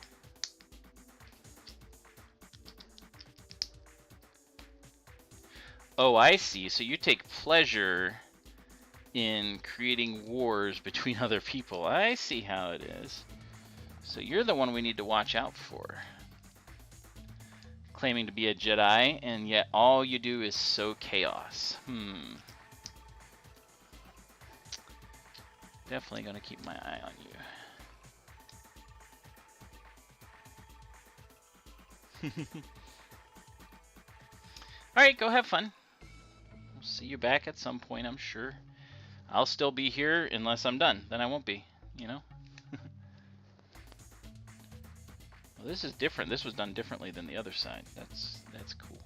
Oh, I see. So you take pleasure in creating wars between other people. I see how it is. So you're the one we need to watch out for. Claiming to be a Jedi, and yet all you do is sow chaos. Definitely gonna keep my eye on you. Alright, go have fun. We'll see you back at some point, I'm sure. I'll still be here unless I'm done. Then I won't be, you know? Well, this is different. This was done differently than the other side. That's cool.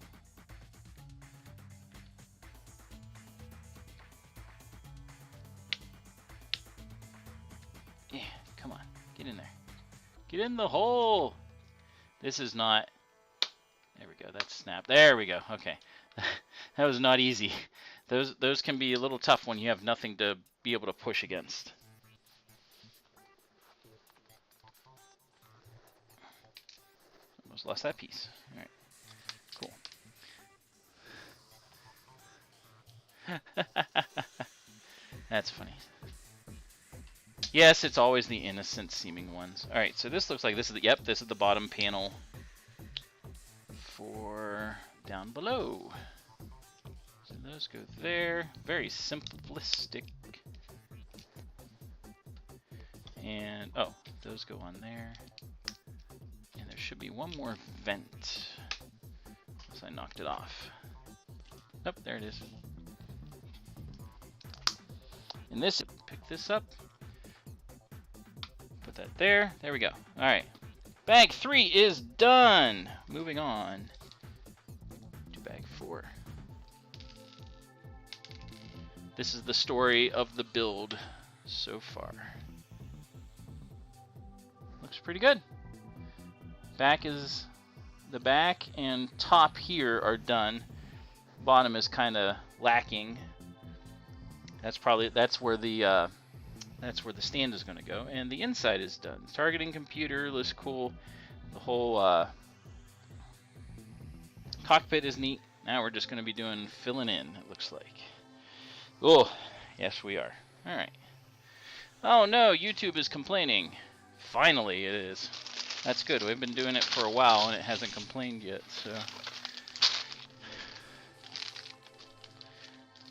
Yeah, come on. Get in there. Get in the hole! This is not... There we go. That's snap. There we go. Okay. That was not easy. Those can be a little tough when you have nothing to be able to push against. Almost lost that piece. All right. Cool. That's funny. Yes, it's always the innocent seeming ones. All right, so this looks like this is the, yep, this is the bottom panel for down below. So those go there. Very simplistic. And, oh, those go on there. And there should be one more vent. Unless I knocked it off. Nope, there it is. And this, pick this up. Put that there. There we go. All right. Bag 3 is done. Moving on to bag 4. This is the story of the build so far. Looks pretty good. The back and top here are done. Bottom is kind of lacking. That's where the stand is going to go, and the inside is done. Targeting computer looks cool. The whole cockpit is neat. Now we're just going to be doing filling in, it looks like. Oh, yes we are. All right. Oh no, YouTube is complaining. Finally it is. That's good. We've been doing it for a while and it hasn't complained yet, so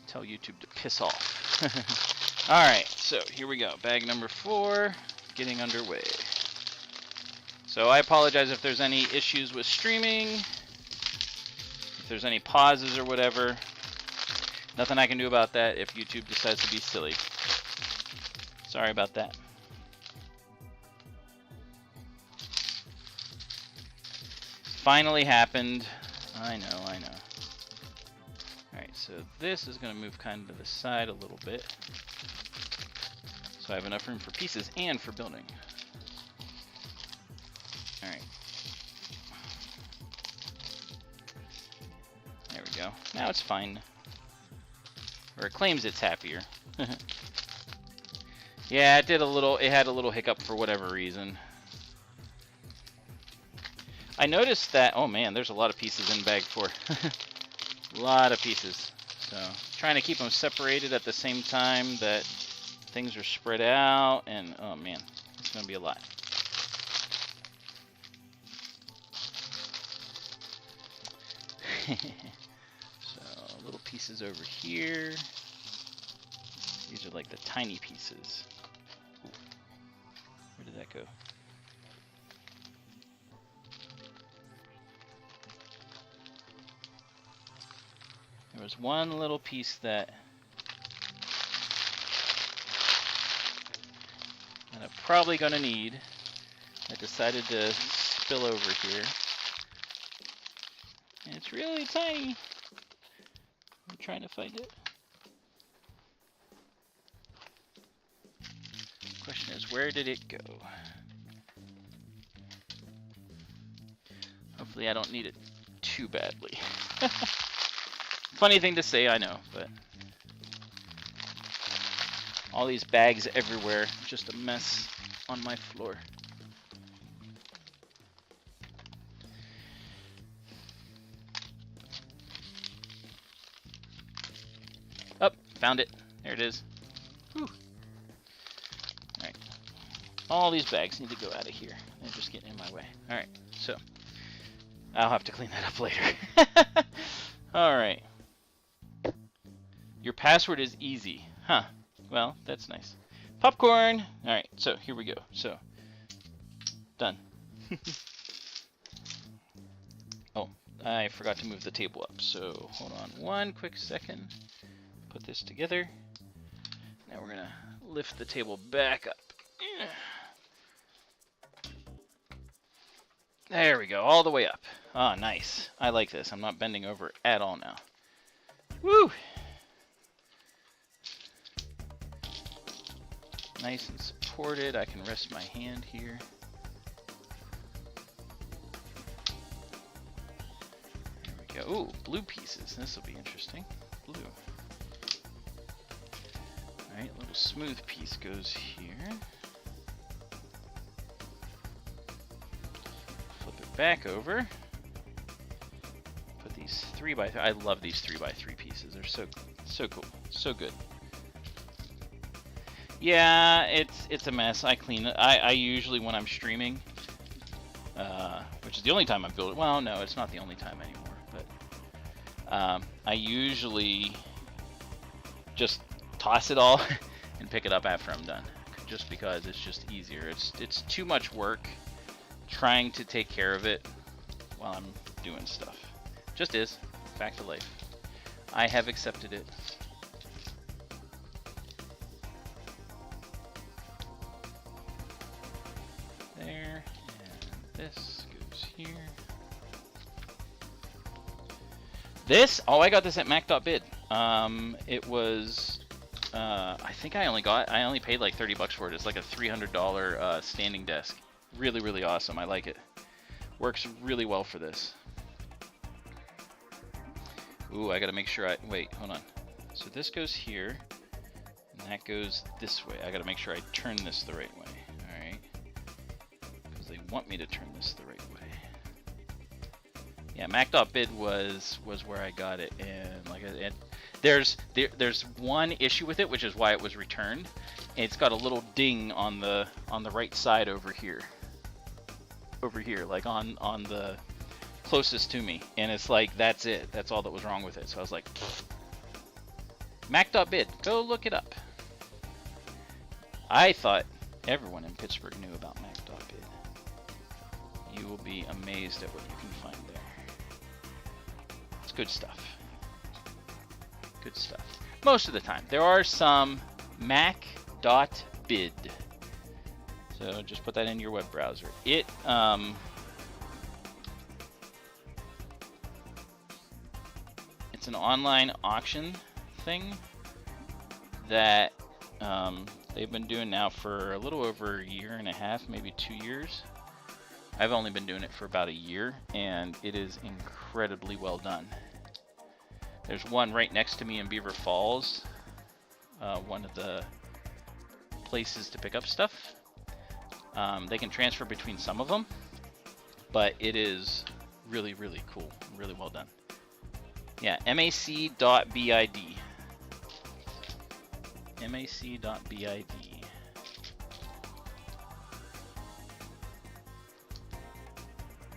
tell YouTube to piss off. Alright, so here we go. Bag number 4, getting underway. So I apologize if there's any issues with streaming, if there's any pauses or whatever. Nothing I can do about that if YouTube decides to be silly. Sorry about that. Finally happened. I know. Alright, so this is going to move kind of to the side a little bit. So I have enough room for pieces and for building. Alright. There we go. Now it's fine. Or it claims it's happier. Yeah, it had a little hiccup for whatever reason. I noticed that, oh man, there's a lot of pieces in bag 4. A lot of pieces. So, trying to keep them separated at the same time that things are spread out, and oh man, it's going to be a lot. So, little pieces over here. These are like the tiny pieces. Ooh. Where did that go? There was one little piece that I'm probably going to need. I decided to spill over here. And it's really tiny. I'm trying to find it. The question is, where did it go? Hopefully I don't need it too badly. Funny thing to say, I know, but all these bags everywhere, just a mess on my floor. Oh, found it. There it is. Whew. Alright. All these bags need to go out of here. They're just getting in my way. Alright, so I'll have to clean that up later. Alright. Your password is easy. Huh. Well, that's nice. Popcorn! Alright, so here we go. So, done. Oh, I forgot to move the table up. So, hold on one quick second. Put this together. Now we're going to lift the table back up. There we go, all the way up. Ah, nice. I like this. I'm not bending over at all now. Woo! Nice and supported. I can rest my hand here. There we go. Ooh, blue pieces. This will be interesting. Blue. Alright, a little smooth piece goes here. Flip it back over. Put these 3x3. I love these 3x3 pieces. They're so cool. So good. Yeah, it's a mess. I clean it. I usually, when I'm streaming, which is the only time I build it. Well, no, it's not the only time anymore. But I usually just toss it all and pick it up after I'm done, just because it's just easier. It's too much work trying to take care of it while I'm doing stuff. Just is. Back to life. I have accepted it. There, and this goes here. This, oh, I got this at mac.bid. It was, I think I only paid like 30 bucks for it. It's like a $300 standing desk. Really, really awesome. I like it. Works really well for this. Ooh, I gotta make sure wait, hold on. So this goes here, and that goes this way. I gotta make sure I turn this the right way, alright? Because they want me to turn this the right way. Yeah, mac.bid was where I got it, and like there's one issue with it, which is why it was returned. It's got a little ding on the right side over here. Over here, like on the closest to me, and it's like, that's it. That's all that was wrong with it. So I was like, mac.bid, go look it up. I thought everyone in Pittsburgh knew about mac.bid. You will be amazed at what you can find there. It's good stuff. Good stuff. Most of the time. There are some mac.bid. So just put that in your web browser. It's an online auction thing that they've been doing now for a little over a year and a half, maybe 2 years. I've only been doing it for about a year, and it is incredibly well done. There's one right next to me in Beaver Falls, one of the places to pick up stuff. They can transfer between some of them, but it is really, really cool, really well done. Yeah, mac.bid. mac.bid.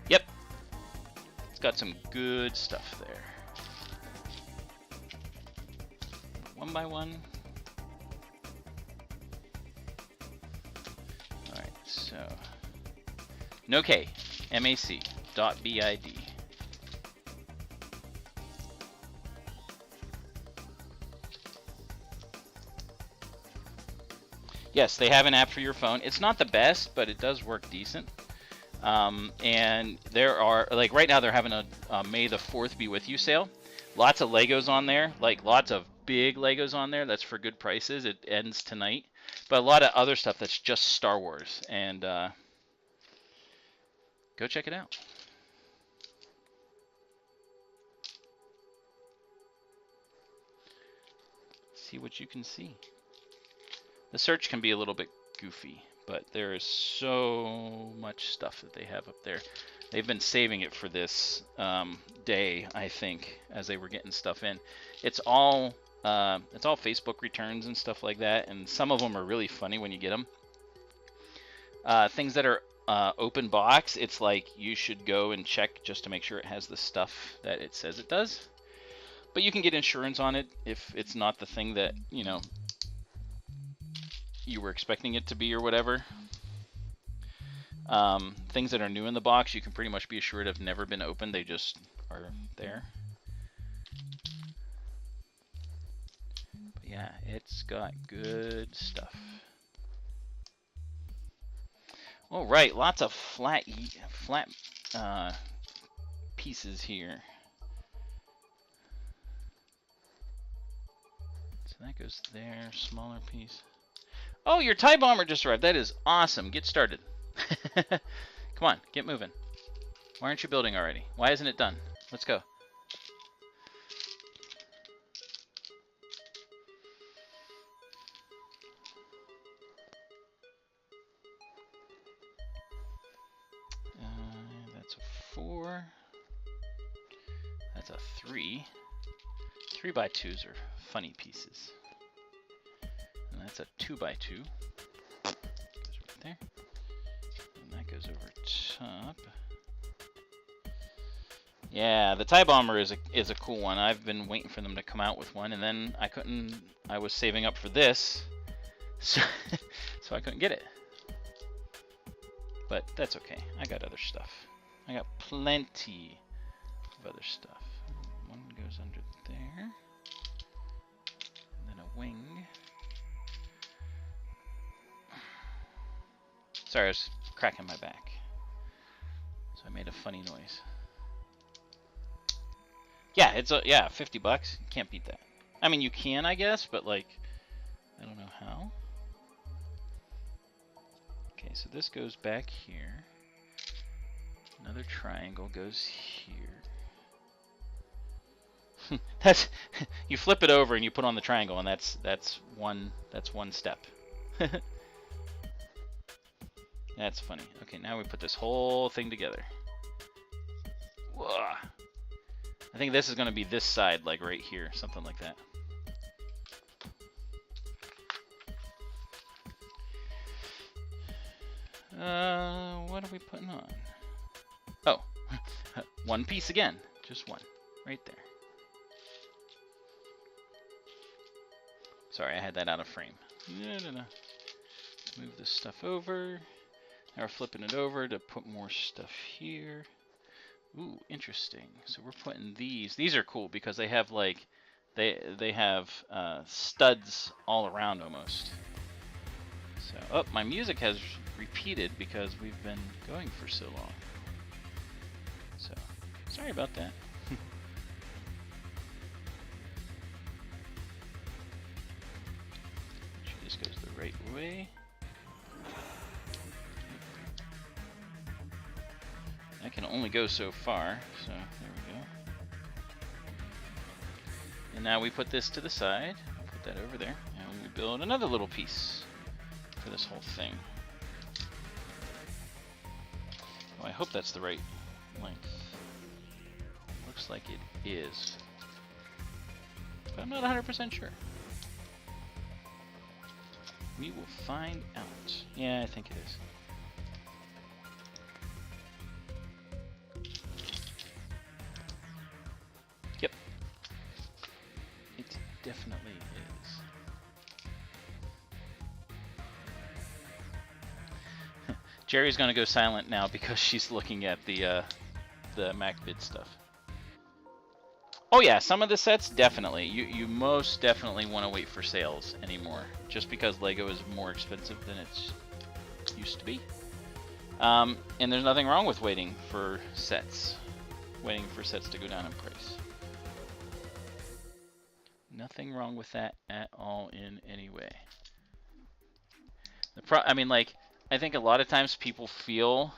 Yep. It's got some good stuff there. One by one. Alright, so no K. mac.bid. Yes, they have an app for your phone. It's not the best, but it does work decent. And there are, like right now they're having a May the 4th be with you sale. Lots of Legos on there, like lots of big Legos on there. That's for good prices. It ends tonight. But a lot of other stuff that's just Star Wars. And go check it out. See what you can see. The search can be a little bit goofy, but there is so much stuff that they have up there. They've been saving it for this day, I think, as they were getting stuff in. It's all it's all Facebook returns and stuff like that, and some of them are really funny when you get them. Things that are open box, it's like you should go and check just to make sure it has the stuff that it says it does. But you can get insurance on it if it's not the thing that, you know, you were expecting it to be or whatever. Things that are new in the box, you can pretty much be assured have never been opened. They just are there. But yeah, it's got good stuff. All right, lots of flat pieces here. So that goes there, smaller piece. Oh, your TIE bomber just arrived. That is awesome. Get started. Come on, get moving. Why aren't you building already? Why isn't it done? Let's go. That's a 4. That's a 3. 3x2s are funny pieces. And that's a 2x2. Goes right there. And that goes over top. Yeah, the TIE bomber is a cool one. I've been waiting for them to come out with one, and then I was saving up for this, so I couldn't get it. But that's okay. I got other stuff. I got plenty of other stuff. One goes under there. And then a wing. Sorry, I was cracking my back. So I made a funny noise. Yeah, it's yeah, $50. You can't beat that. I mean, you can, I guess, but like, I don't know how. Okay, so this goes back here. Another triangle goes here. That's you flip it over and you put on the triangle, and that's one step. That's funny. Okay, now we put this whole thing together. Whoa. I think this is going to be this side, like right here, something like that. What are we putting on? Oh, one piece again. Just one. Right there. Sorry, I had that out of frame. Let's move this stuff over. Now we're flipping it over to put more stuff here. Ooh, interesting. So we're putting these. These are cool because they have like, they have studs all around almost. So, oh, my music has repeated because we've been going for so long. So, sorry about that. Make sure this goes the right way. I can only go so far, so there we go. And now we put this to the side, put that over there, and we build another little piece for this whole thing. Oh, I hope that's the right length. Looks like it is, but I'm not 100% sure. We will find out. Yeah, I think it is. Yep. It definitely is. Jerry's gonna go silent now because she's looking at the MacBid stuff. Oh yeah, some of the sets definitely. You most definitely want to wait for sales anymore, just because Lego is more expensive than it used to be. And there's nothing wrong with waiting for sets to go down in price. Nothing wrong with that at all in any way. I mean, like, I think a lot of times people feel,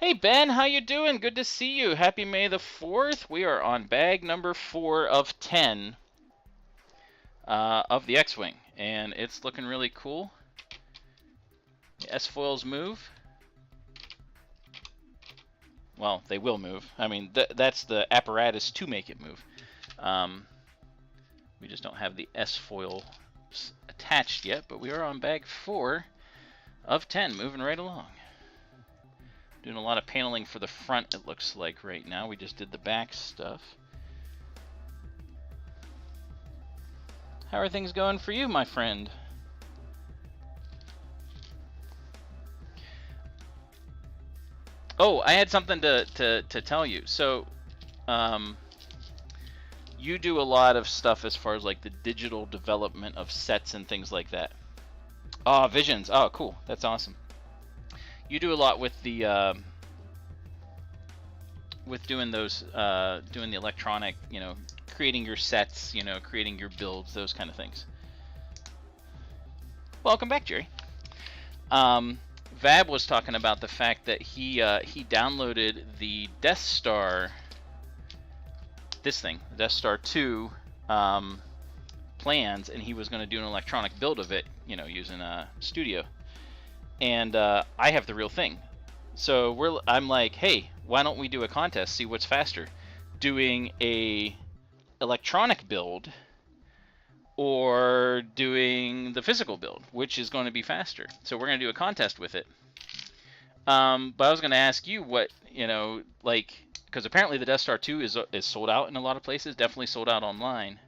hey Ben, how you doing? Good to see you. Happy May the 4th. We are on bag number 4 of 10 of the X-Wing, and it's looking really cool. The S-foils move. Well, they will move. I mean, that's the apparatus to make it move. We just don't have the S-foil attached yet, but we are on bag 4 of 10, moving right along. Doing a lot of paneling for the front, it looks like right now. We just did the back stuff. How are things going for you, my friend? Oh, I had something to tell you. So, you do a lot of stuff as far as like the digital development of sets and things like that. Oh, visions. Oh, cool. That's awesome. You do a lot with the doing those doing the electronic, you know, creating your sets, you know, creating your builds, those kind of things. Welcome back, Jerry. Vab was talking about the fact that he downloaded the Death Star, this thing, the Death Star 2 plans, and he was going to do an electronic build of it, you know, using a studio. And I have the real thing. So I'm like, hey, why don't we do a contest, see what's faster, doing a electronic build or doing the physical build, which is going to be faster. So we're going to do a contest with it. But I was going to ask you what, you know, like, because apparently the Death Star 2 is sold out in a lot of places, definitely sold out online.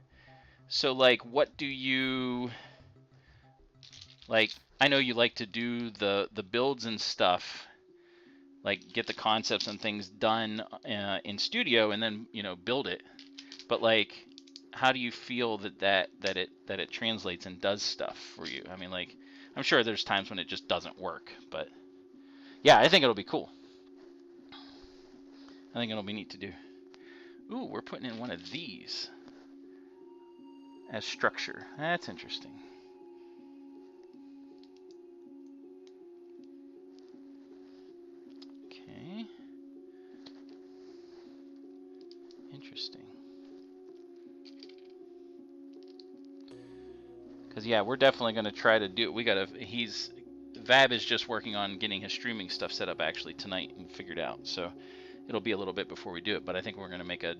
So, like, what do you, like, I know you like to do the builds and stuff, like get the concepts and things done in studio and then, you know, build it. But like, how do you feel that it translates and does stuff for you? I mean, like, I'm sure there's times when it just doesn't work, but yeah, I think it'll be cool. I think it'll be neat to do. Ooh, we're putting in one of these as structure. That's interesting. Okay. Interesting. Because yeah, we're definitely going to try to do it. Vab is just working on getting his streaming stuff set up actually tonight and figured out. So it'll be a little bit before we do it, but I think we're going to make a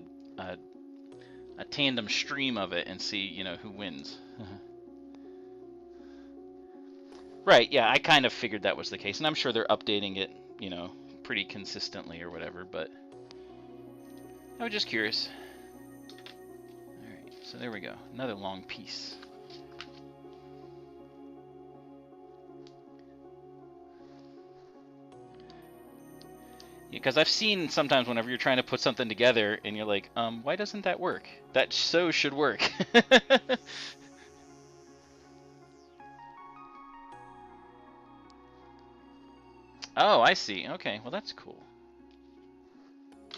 tandem stream of it and see, you know, who wins. Right, yeah, I kind of figured that was the case, and I'm sure they're updating it, you know, pretty consistently or whatever, but I was just curious. Alright, so there we go. Another long piece. Because I've seen sometimes whenever you're trying to put something together and you're like, why doesn't that work? That so should work. Oh, I see. Okay, well that's cool.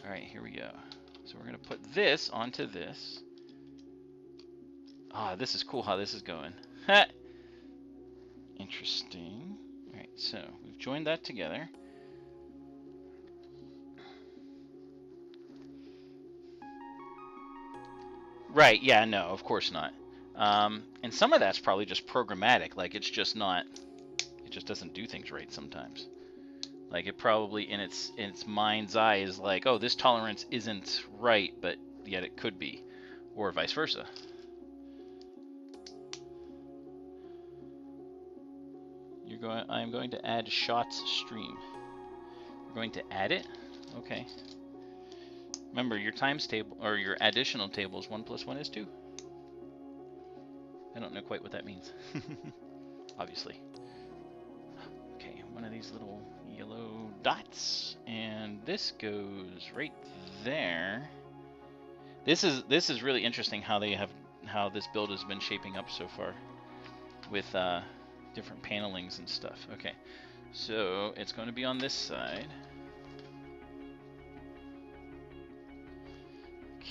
Alright, here we go. So we're going to put this onto this. Ah, this is cool how this is going. Interesting. Alright, so we've joined that together. Right, yeah, no, of course not. And some of that's probably just programmatic, like it's just not, it just doesn't do things right sometimes. Like it probably in its mind's eye is like, oh, this tolerance isn't right, but yet it could be, or vice versa. I'm going to add shots stream. We're going to add it? Okay. Remember, your times table, or your additional table is 1 + 1 is 2. I don't know quite what that means. Obviously. Okay, one of these little yellow dots, and this goes right there. This is really interesting how this build has been shaping up so far with different panelings and stuff. Okay, so it's going to be on this side.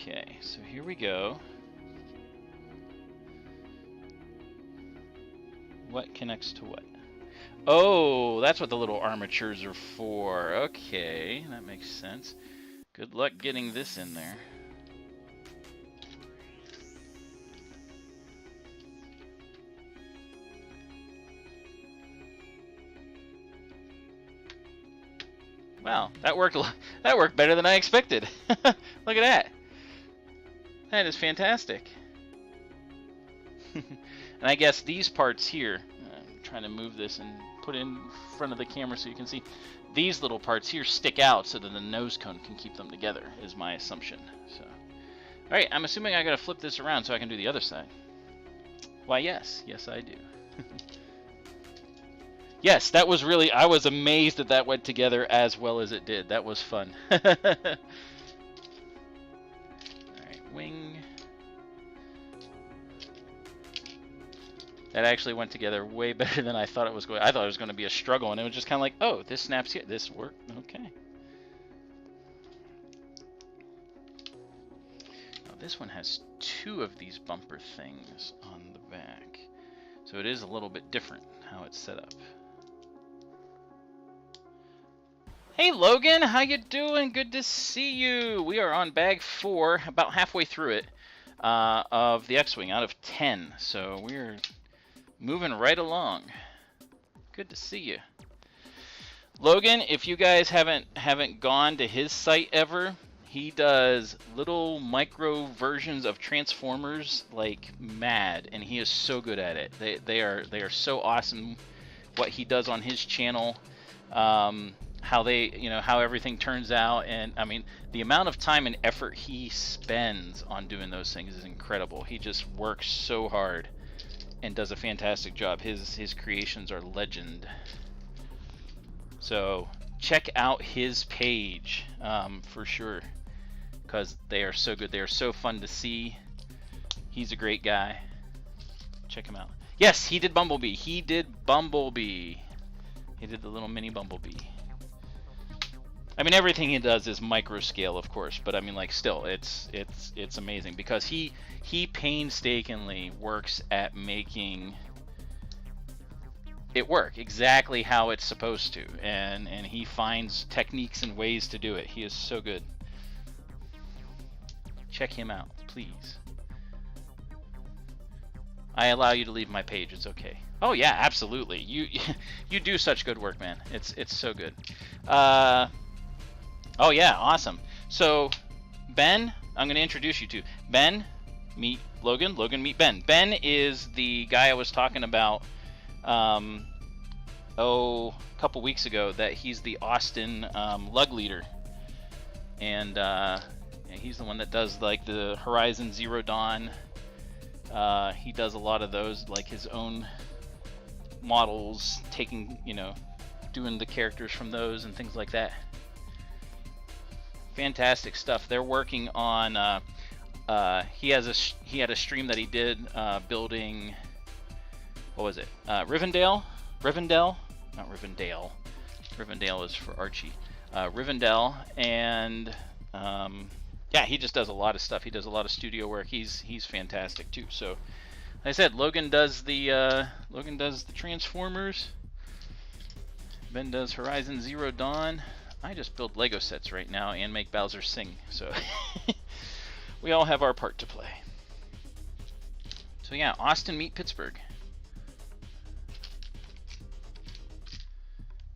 Okay, so here we go. What connects to what? Oh, that's what the little armatures are for. Okay, that makes sense. Good luck getting this in there. Wow, that worked better than I expected. Look at that. That is fantastic. And I guess these parts here, I'm trying to move this and put it in front of the camera so you can see, these little parts here stick out so that the nose cone can keep them together, is my assumption. So, all right, I'm assuming I gotta flip this around so I can do the other side. Why, yes, I do. Yes, that was really, I was amazed that that went together as well as it did. That was fun. Alright, wing. That actually went together way better than I thought it was going. I thought it was going to be a struggle, and it was just kind of like, oh, this snaps here. This worked. Okay. Now, this one has two of these bumper things on the back. So it is a little bit different how it's set up. Hey Logan, how you doing? Good to see you. We are on bag 4, about halfway through it, of the X-Wing out of 10. So we're moving right along. Good to see you. Logan, if you guys haven't gone to his site ever, he does little micro versions of Transformers like mad, and he is so good at it. They are so awesome what he does on his channel. How they, how everything turns out, and I mean, the amount of time and effort he spends on doing those things is incredible. He just works so hard and does a fantastic job. His creations are legend. So check out his page for sure, because they are so good. They are so fun to see. He's a great guy. Check him out. Yes, he did Bumblebee. He did Bumblebee. He did the little mini Bumblebee. I mean, everything he does is micro scale, of course, but I mean, like, still, it's amazing because he painstakingly works at making it work exactly how it's supposed to, and he finds techniques and ways to do it. He is so good. Check him out, please. I allow you to leave my page. It's okay. Oh yeah, absolutely. You do such good work, man. It's so good. Oh yeah, awesome. So, Ben, I'm going to introduce you to. Ben, meet Logan. Logan, meet Ben. Ben is the guy I was talking about, a couple weeks ago, that he's the Austin lug leader. And he's the one that does like the Horizon Zero Dawn. He does a lot of those, like his own models, taking, doing the characters from those and things like that. Fantastic stuff. They're working on he had a stream that he did building, what was it, Rivendell, not Rivendell. Rivendell is for Archie. Rivendell, and yeah, he just does a lot of stuff. He does a lot of studio work. He's fantastic too. So, like I said, Logan does the Transformers. Ben does Horizon Zero Dawn. I just build Lego sets right now and make Bowser sing. So we all have our part to play. So yeah, Austin meet Pittsburgh.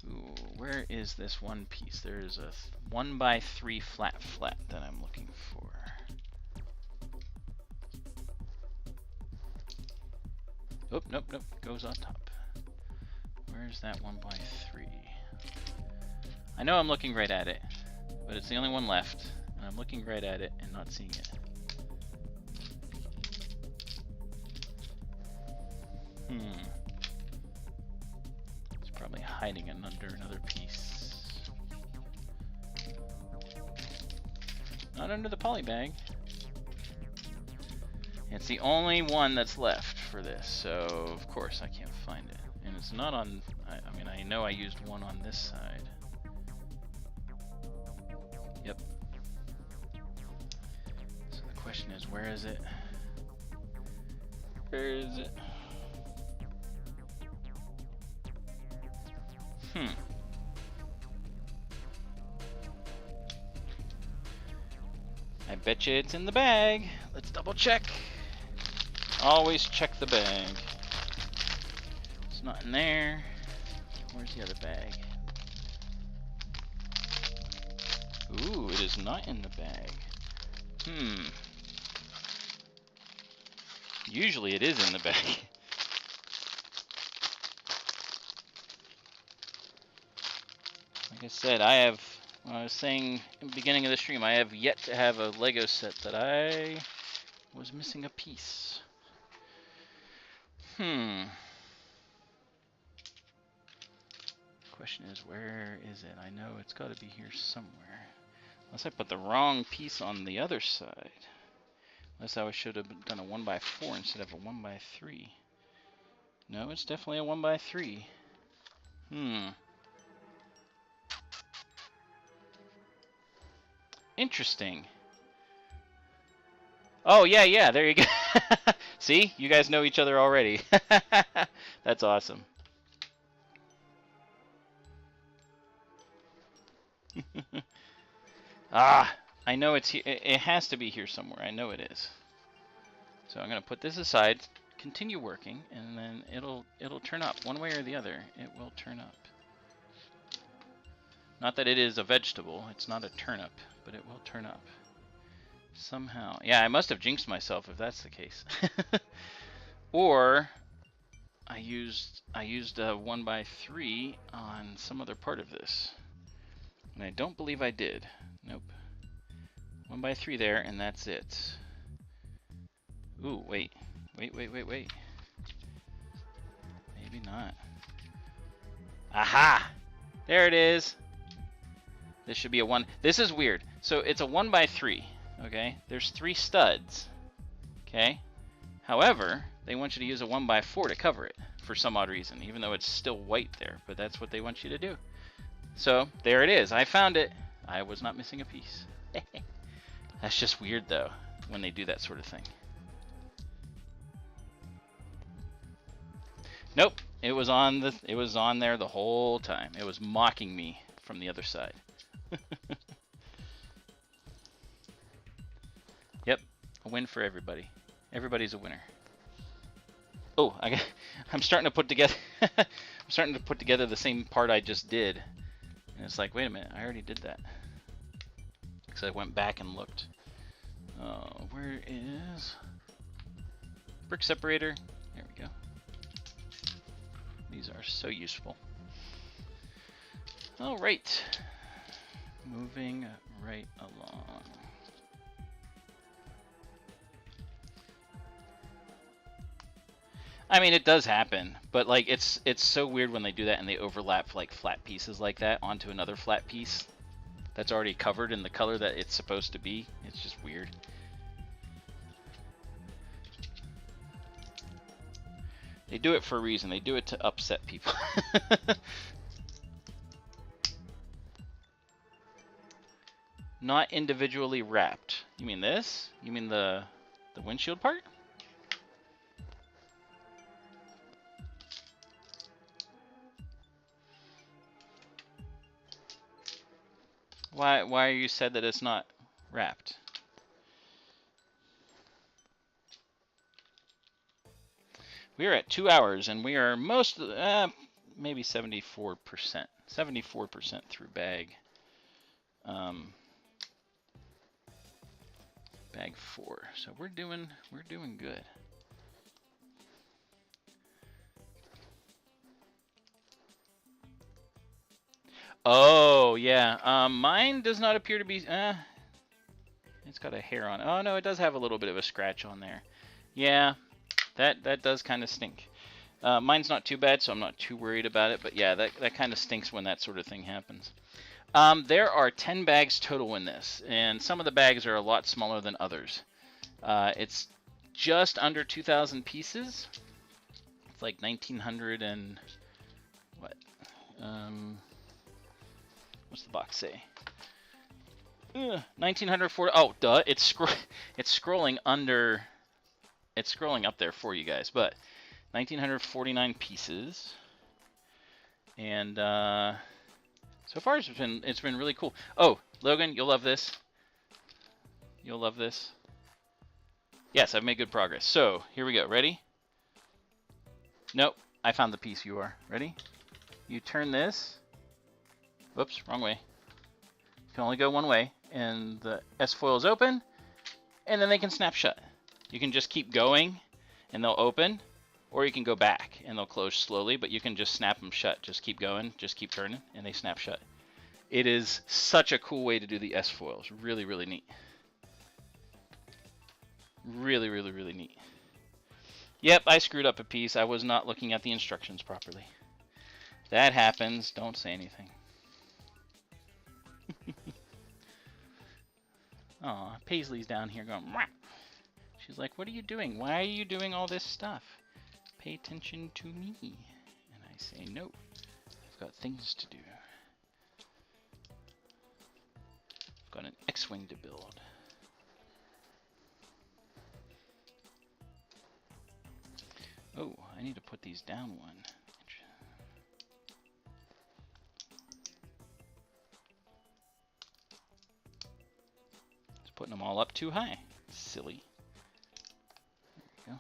Ooh, where is this one piece? There is a 1x3 flat that I'm looking for. Oh, nope, goes on top. Where's that 1x3? I know I'm looking right at it, but it's the only one left, and I'm looking right at it and not seeing it. It's probably hiding under another piece. Not under the poly bag. It's the only one that's left for this, so of course I can't find it. And it's not on, I mean, I know I used one on this side. Yep. So the question is, where is it? Where is it? I bet you it's in the bag. Let's double check. Always check the bag. It's not in there. Where's the other bag? Ooh, it is not in the bag. Usually it is in the bag. Like I said, I have, when I was saying in the beginning of the stream, I have yet to have a Lego set that I was missing a piece. Question is, where is it? I know it's got to be here somewhere. Unless I put the wrong piece on the other side. Unless I should have done a 1x4 instead of a 1x3. No, it's definitely a 1x3. Interesting. Oh, yeah, there you go. See? You guys know each other already. That's awesome. I know it's here. It has to be here somewhere. I know it is. So I'm going to put this aside, continue working, and then it'll turn up one way or the other. It will turn up. Not that it is a vegetable. It's not a turnip, but it will turn up. Somehow. Yeah, I must have jinxed myself if that's the case. Or I used a 1x3 on some other part of this. And I don't believe I did. Nope. 1x3 there, and that's it. Ooh, wait. Wait. Maybe not. Aha! There it is. This should be a 1. This is weird. So it's a 1x3. Okay? There's 3 studs. Okay? However, they want you to use a 1x4 to cover it for some odd reason, even though it's still white there. But that's what they want you to do. So, there it is. I found it. I was not missing a piece. That's just weird, though, when they do that sort of thing. Nope. It was on there the whole time. It was mocking me from the other side. Yep. A win for everybody. Everybody's a winner. Oh, I'm starting to put together the same part I just did. And it's like, wait a minute, I already did that. Because I went back and looked. Where is brick separator? There we go. These are so useful. All right. Moving right along. I mean, it does happen, but like it's so weird when they do that and they overlap like flat pieces like that onto another flat piece that's already covered in the color that it's supposed to be. It's just weird. They do it for a reason. They do it to upset people. Not individually wrapped. You mean this? You mean the windshield part? Why you said that it's not wrapped? We are at 2 hours, and we are maybe 74%. 74% through bag. Bag 4. So we're doing good. Oh, yeah. Mine does not appear to be... it's got a hair on it. Oh, no, it does have a little bit of a scratch on there. Yeah, that does kind of stink. Mine's not too bad, so I'm not too worried about it. But yeah, that kind of stinks when that sort of thing happens. There are 10 bags total in this, and some of the bags are a lot smaller than others. It's just under 2,000 pieces. It's like 1,900 and... what? What's the box say? 1,940. Oh, duh! It's scrolling under. It's scrolling up there for you guys, but 1,949 pieces, and so far it's been really cool. Oh, Logan, you'll love this. You'll love this. Yes, I've made good progress. So here we go. Ready? Nope, I found the piece. You are ready? You turn this. Whoops, wrong way. You can only go one way, and the S-foil is open, and then they can snap shut. You can just keep going, and they'll open, or you can go back, and they'll close slowly, but you can just snap them shut. Just keep going, just keep turning, and they snap shut. It is such a cool way to do the S-foils. Really, really neat. Really, really, really neat. Yep, I screwed up a piece. I was not looking at the instructions properly. That happens. Don't say anything. Aw, Paisley's down here going, Mwah. She's like, what are you doing? Why are you doing all this stuff? Pay attention to me. And I say, no, I've got things to do. I've got an X-Wing to build. Oh, I need to put these down one. Just putting them all up too high. Silly. There we go.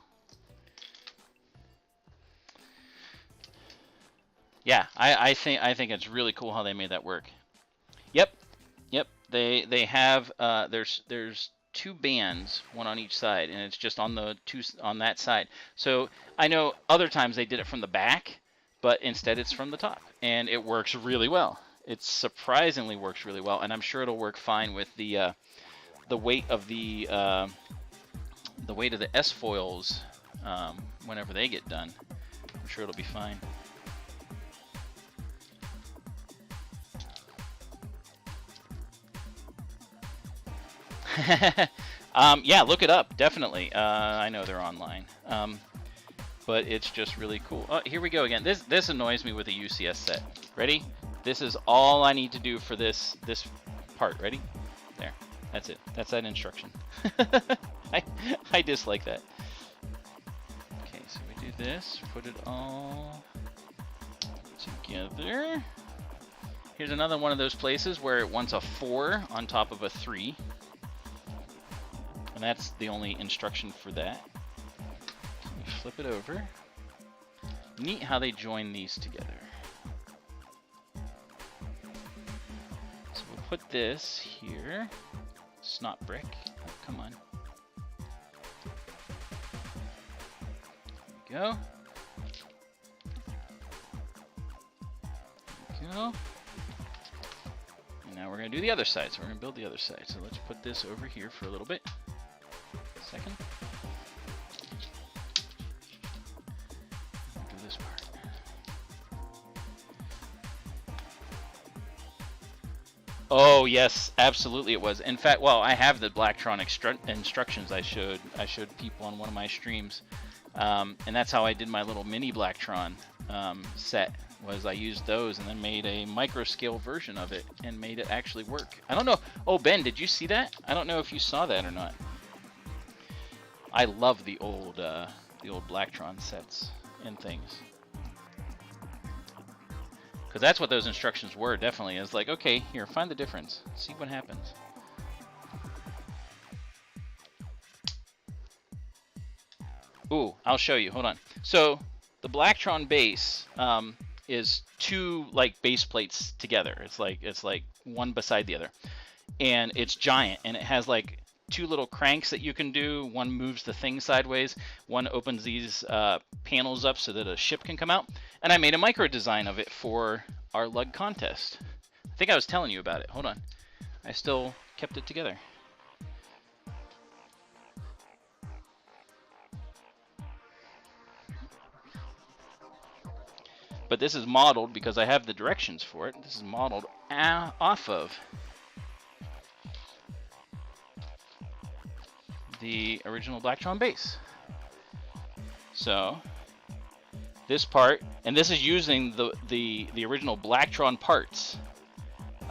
Yeah, I think it's really cool how they made that work. Yep. They have there's two bands, one on each side, and it's just on the on that side. So I know other times they did it from the back, but instead it's from the top, and it works really well. It surprisingly works really well, and I'm sure it'll work fine with the weight of the S-foils whenever they get done. I'm sure it'll be fine. Yeah, look it up, definitely. I know they're online, but it's just really cool. Oh, here we go again. This annoys me with a UCS set. Ready? This is all I need to do for this part. Ready? There. That's it. That's that instruction. I dislike that. Okay, so we do this. Put it all together. Here's another one of those places where it wants a 4 on top of a 3. And that's the only instruction for that. So we flip it over. Neat how they join these together. So we'll put this here. Snot brick. Oh, come on. There we go. There we go. And now we're going to do the other side. So we're going to build the other side. So let's put this over here for a little bit. Second. We'll do this part. Oh yes, absolutely it was. In fact, well, I have the Blacktron instructions I showed people on one of my streams, and that's how I did my little mini Blacktron set. Was I used those and then made a micro scale version of it and made it actually work. I don't know. Oh Ben, did you see that? I don't know if you saw that or not. I love the old Blacktron sets and things, because that's what those instructions were. Definitely, it's like, okay, here, find the difference, see what happens. Ooh, I'll show you. Hold on. So the Blacktron base is two like base plates together. It's like one beside the other, and it's giant, and it has like two little cranks that you can do. One moves the thing sideways, one opens these panels up so that a ship can come out. And I made a micro design of it for our lug contest. I think I was telling you about it. Hold on. I still kept it together. But this is modeled, because I have the directions for it, this is modeled off of the original Blacktron base. So this part, and this is using the original Blacktron parts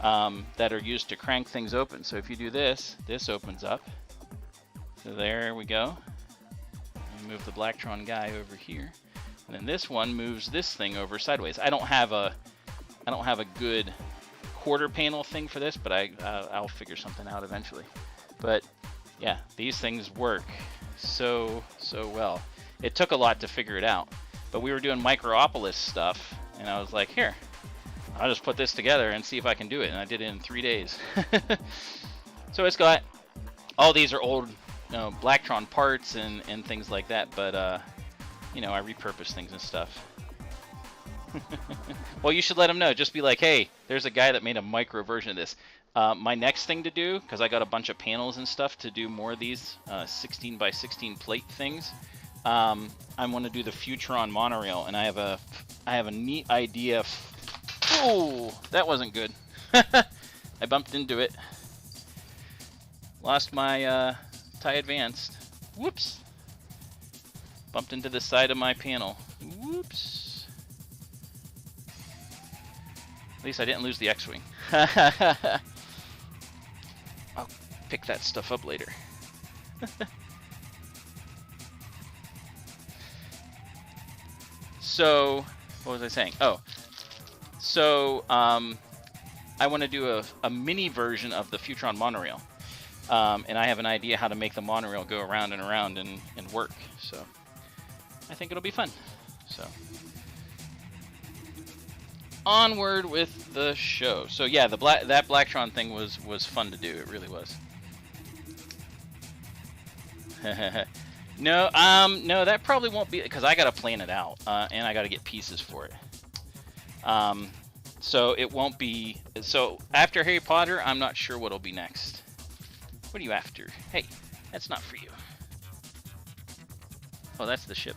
that are used to crank things open. So if you do this, this opens up. So there we go. We move the Blacktron guy over here, and then this one moves this thing over sideways. I don't have a good quarter panel thing for this, but I'll figure something out eventually. But yeah, these things work so well. It took a lot to figure it out, but we were doing Microopolis stuff, and I was like, here, I'll just put this together and see if I can do it, and I did it in 3 days. So it's got, all these are old Blacktron parts and things like that, but you know, I repurpose things and stuff. Well, you should let him know. Just be like, hey, there's a guy that made a micro version of this. My next thing to do, because I got a bunch of panels and stuff to do more of these 16 by 16 plate things, I want to do the Futron monorail, and I have a neat idea. Oh, that wasn't good. I bumped into it. Lost my tie advanced. Whoops. Bumped into the side of my panel. Whoops. At least I didn't lose the X-Wing. I'll pick that stuff up later. So, what was I saying? Oh, so I want to do a mini version of the Futron monorail. And I have an idea how to make the monorail go around and around and work. So I think it'll be fun. So onward with the show. So yeah, that Blacktron thing was fun to do. It really was. No, that probably won't be, because I gotta plan it out, and I gotta get pieces for it. So it won't be. So after Harry Potter, I'm not sure what'll be next. What are you after? Hey, that's not for you. Oh, that's the ship.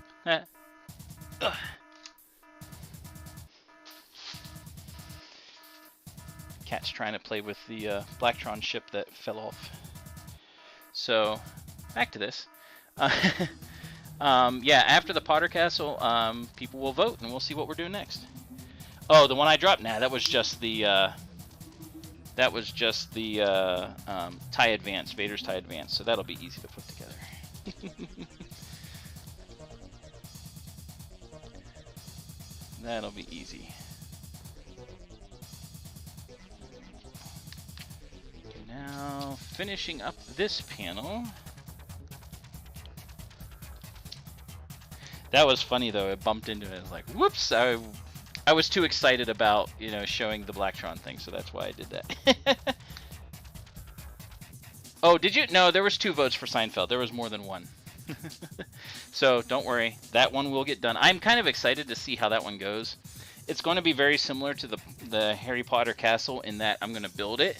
Cat's trying to play with the Blacktron ship that fell off. So, back to this. Yeah, after the Potter Castle, people will vote, and we'll see what we're doing next. Oh, the one I dropped? Nah, that was just the tie advance, Vader's tie advance. So that'll be easy to put together. That'll be easy. Now, finishing up this panel. That was funny though. It bumped into it. I was like, whoops! I was too excited about, you know, showing the Blacktron thing, so that's why I did that. Oh, did you? No, there was 2 votes for Seinfeld. There was more than 1. So don't worry, that one will get done. I'm kind of excited to see how that one goes. It's going to be very similar to the Harry Potter castle in that I'm going to build it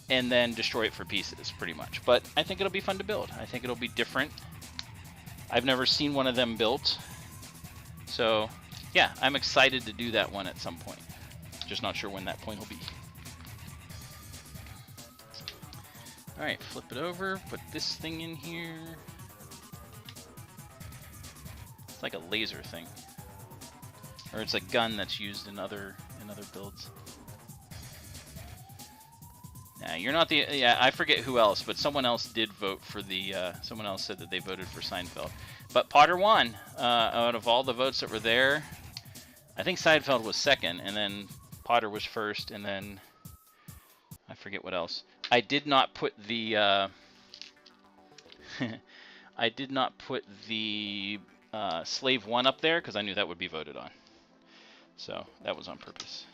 and then destroy it for pieces, pretty much. But I think it'll be fun to build. I think it'll be different. I've never seen one of them built. So, yeah, I'm excited to do that one at some point. Just not sure when that point will be. Alright, flip it over, put this thing in here. It's like a laser thing. Or it's a gun that's used in other builds. Nah, you're not the... Yeah, I forget who else, but someone else did vote for the... someone else said that they voted for Seinfeld. But Potter won. Out of all the votes that were there, I think Seinfeld was second, and then Potter was first, and then... I forget what else. I did not put the... I did not put the Slave 1 up there, because I knew that would be voted on. So, that was on purpose.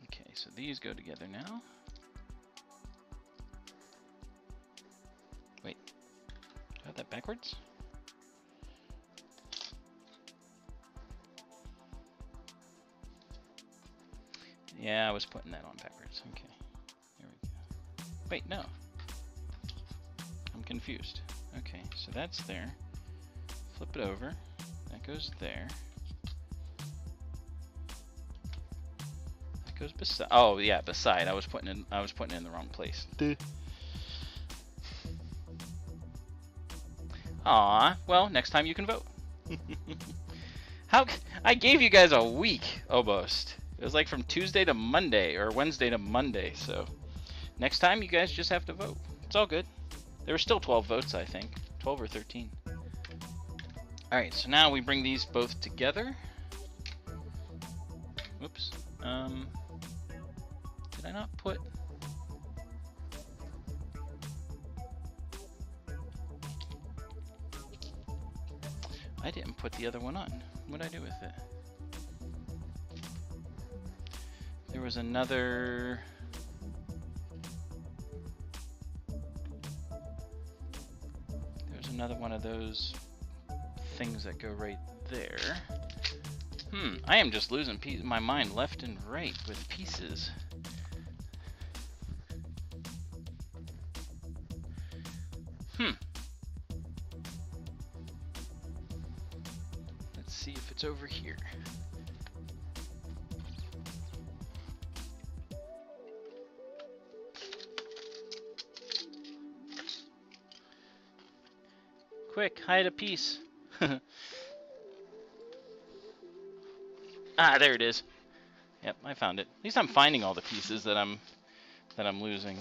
Okay, so these go together now. Wait, do I have that backwards? Yeah, I was putting that on backwards. Okay, there we go. Wait, no. I'm confused. Okay, so that's there. Flip it over. That goes there. That goes beside. Oh yeah, beside. I was putting it in the wrong place. Aw, well, next time you can vote. How? I gave you guys a week almost. It was like from Tuesday to Monday or Wednesday to Monday. So next time you guys just have to vote. It's all good. There were still 12 votes, I think. 12 or 13. Alright, so now we bring these both together. Whoops. Did I not put... I didn't put the other one on. What did I do with it? There was another... There's another one of those things that go right there. I am just losing my mind left and right with pieces. Let's see if it's over here. Quick, hide a piece. Ah, there it is. Yep, I found it. At least I'm finding all the pieces that I'm losing.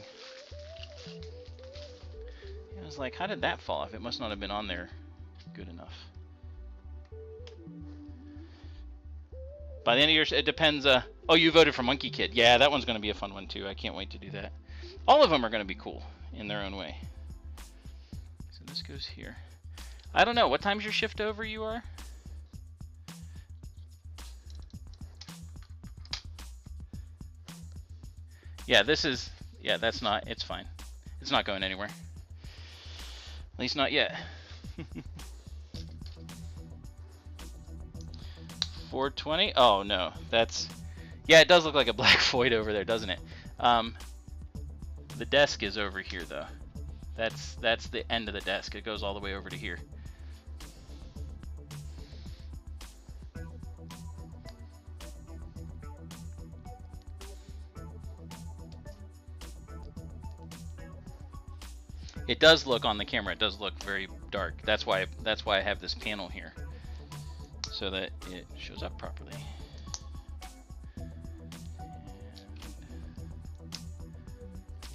I was like, how did that fall off? It must not have been on there good enough. By the end of your, it depends. Oh, you voted for Monkey Kid. Yeah, that one's going to be a fun one too. I can't wait to do that. All of them are going to be cool in their own way. So this goes here. I don't know. What time's your shift over you are? Yeah, this is, yeah, that's not, it's fine. It's not going anywhere. At least not yet. 420? Oh no, that's, yeah, it does look like a black void over there, doesn't it? The desk is over here though. That's the end of the desk. It goes all the way over to here. It does look on the camera. It does look very dark. That's why I have this panel here, so that it shows up properly. And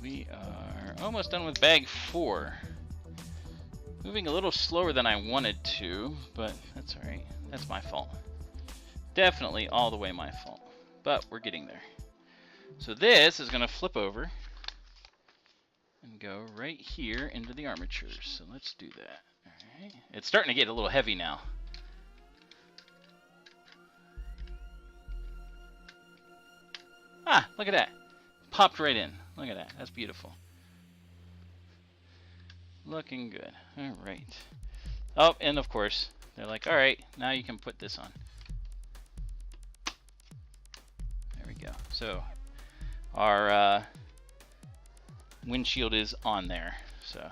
we are almost done with bag 4. Moving a little slower than I wanted to, but that's all right. That's my fault. Definitely all the way my fault. But we're getting there. So this is going to flip over and go right here into the armatures. So let's do that. All right. It's starting to get a little heavy now. Ah, look at that. Popped right in. Look at that. That's beautiful. Looking good. All right. Oh, and of course, they're like, all right, now you can put this on. There we go. So our windshield is on there. So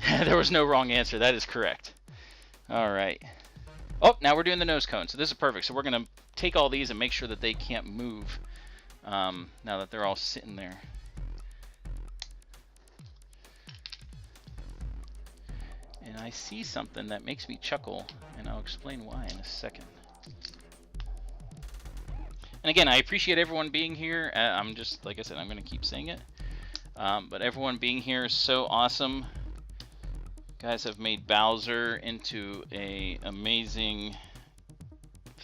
there was no wrong answer. That is correct. All right. Oh, now we're doing the nose cone. So this is perfect. So we're going to take all these and make sure that they can't move now that they're all sitting there. And I see something that makes me chuckle, and I'll explain why in a second. And again, I appreciate everyone being here. I'm just, like I said, I'm going to keep saying it. But everyone being here is so awesome. You guys have made Bowser into an amazing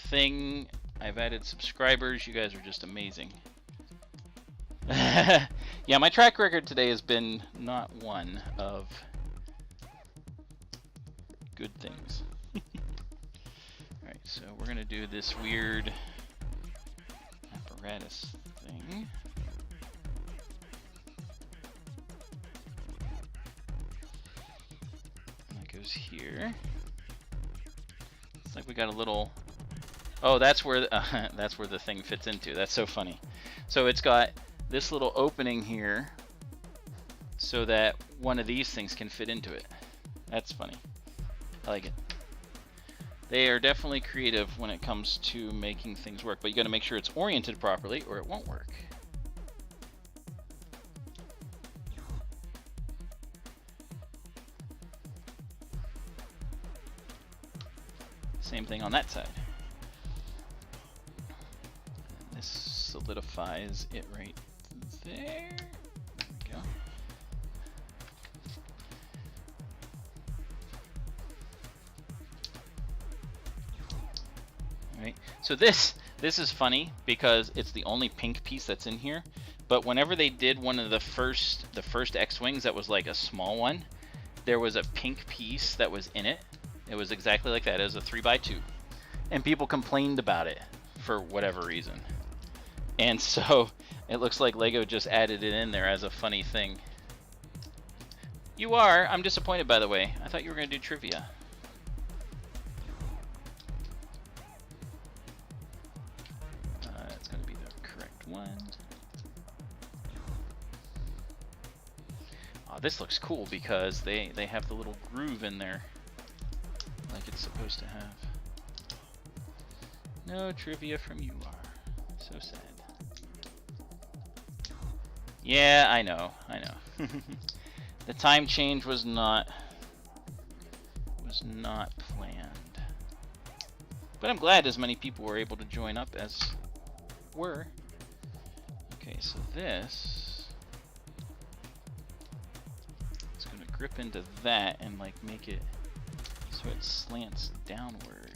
thing. I've added subscribers. You guys are just amazing. Yeah, my track record today has been not one of good things. Alright, so we're going to do this weird apparatus thing. And that goes here. It's like we got a little... Oh, that's where the thing fits into. That's so funny. So it's got this little opening here so that one of these things can fit into it. That's funny. I like it. They are definitely creative when it comes to making things work, but you got to make sure it's oriented properly or it won't work. Same thing on that side. And this solidifies it right there. There we go. Right. So this is funny because it's the only pink piece that's in here. But whenever they did one of the first X-Wings that was like a small one, there was a pink piece that was in it. It was exactly like that. It was a 3x2. And people complained about it for whatever reason. And so it looks like Lego just added it in there as a funny thing. You are? I'm disappointed, by the way. I thought you were going to do trivia. Oh, this looks cool because they have the little groove in there, like it's supposed to have. No trivia from you are. So sad. Yeah, I know. The time change was not planned. But I'm glad as many people were able to join up as were. Okay, so this is going to grip into that and like make it so it slants downward.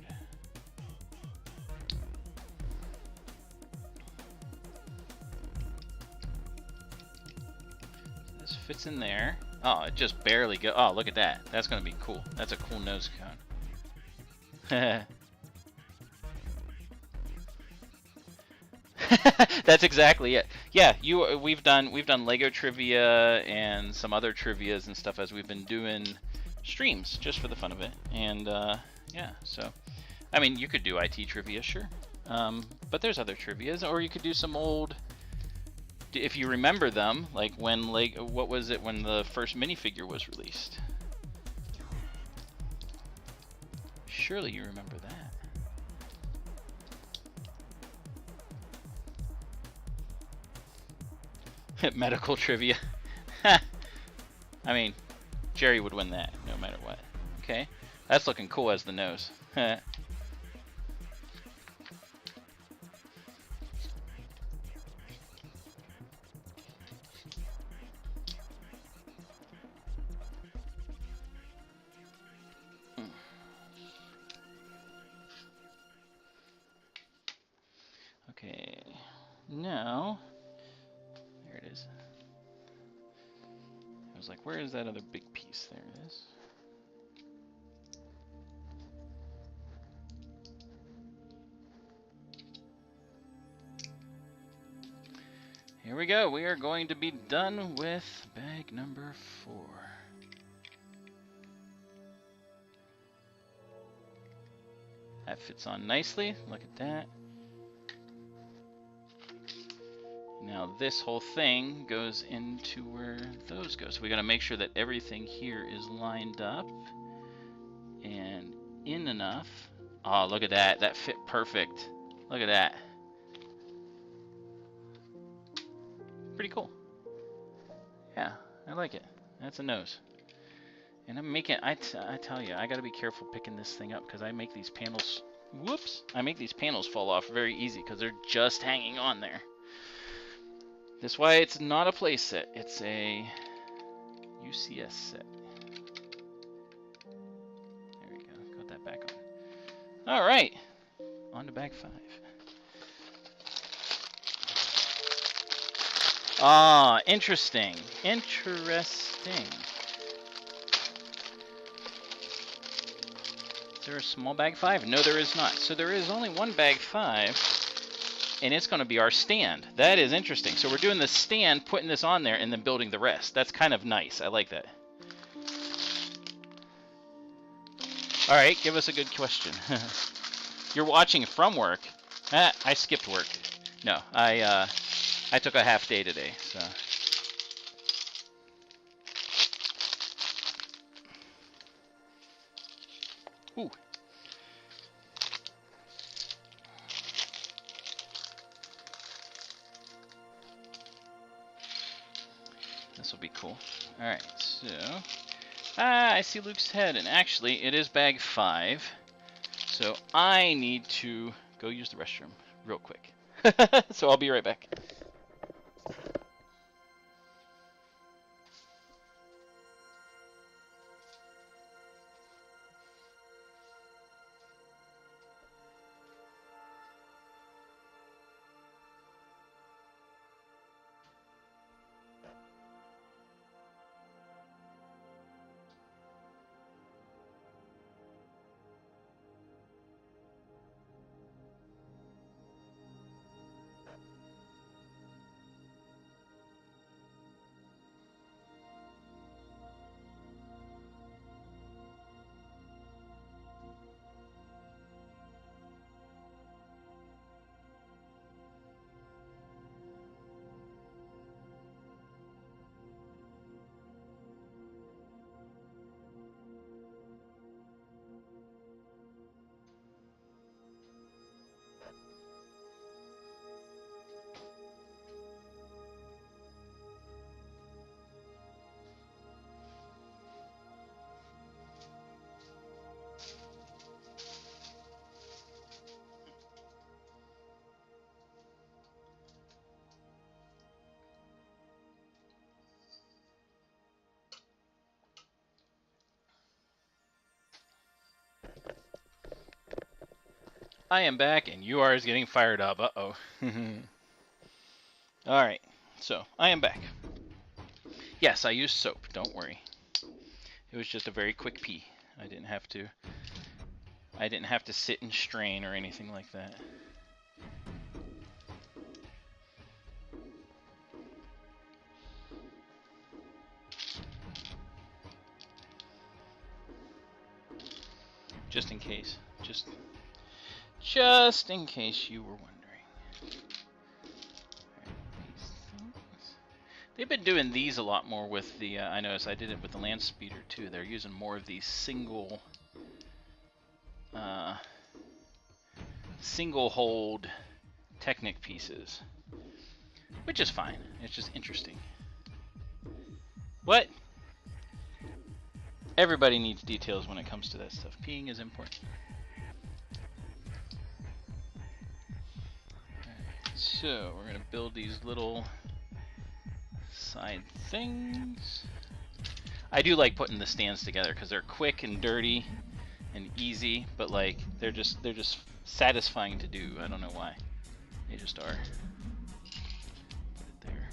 This fits in there. Oh, it just barely go. Oh, look at that. That's going to be cool. That's a cool nose cone. That's exactly it. Yeah, we've done Lego trivia and some other trivias and stuff as we've been doing streams just for the fun of it. And yeah, so I mean, you could do IT trivia, sure. But there's other trivias, or you could do some old, if you remember them, like when what was it when the first minifigure was released? Surely you remember that. Medical trivia. I mean, Jerry would win that no matter what. Okay, that's looking cool as the nose. Okay, now there it is. I was like, where is that other big piece? There it is. Here we go. We are going to be done with bag number 4. That fits on nicely. Look at that. Now this whole thing goes into where those go. So we got to make sure that everything here is lined up and in enough. Oh, look at that. That fit perfect. Look at that. Pretty cool. Yeah, I like it. That's a nose. And I'm making, I tell you, I got to be careful picking this thing up because I make these panels, whoops, I make these panels fall off very easy because they're just hanging on there. That's why it's not a play set. It's a UCS set. There we go. Got that back on. All right. On to bag 5. Ah, interesting. Interesting. Is there a small bag 5? No, there is not. So there is only one bag 5. And it's going to be our stand. That is interesting. So we're doing the stand, putting this on there, and then building the rest. That's kind of nice. I like that. All right, give us a good question. You're watching from work. I skipped work. No, I took a half day today. So. Ooh. This will be cool. Alright, so... I see Luke's head, and actually, it is bag 5. So I need to go use the restroom real quick. So I'll be right back. I am back, and UR is getting fired up. Uh-oh. Alright, so I am back. Yes, I used soap, don't worry. It was just a very quick pee. I didn't have to sit and strain or anything like that. Just in case. Just in case you were wondering. They've been doing these a lot more with the, I noticed I did it with the land speeder too. They're using more of these single hold Technic pieces, which is fine. It's just interesting. What? Everybody needs details when it comes to that stuff. Peeing is important. Alright, so we're gonna build these little side things. I do like putting the stands together because they're quick and dirty and easy, but like they're just satisfying to do. I don't know why. They just are. Put it there.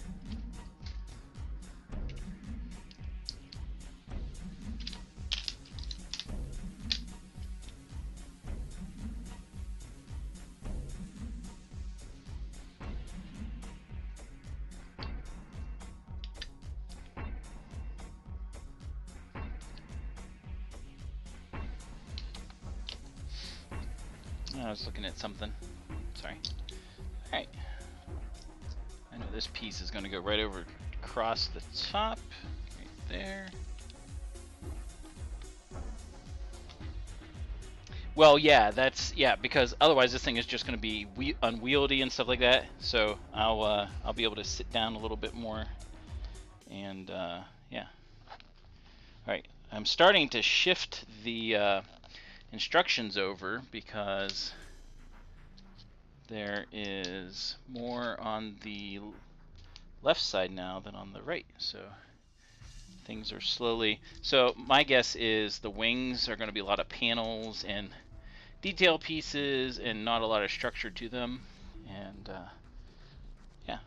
I was looking at something. Sorry. Alright. I know this piece is going to go right over across the top. Right there. Well, yeah, because otherwise this thing is just going to be unwieldy and stuff like that. So I'll be able to sit down a little bit more. And yeah. Alright. I'm starting to shift the instructions over because there is more on the left side now than on the right, so things are slowly. So my guess is the wings are going to be a lot of panels and detail pieces and not a lot of structure to them, and yeah.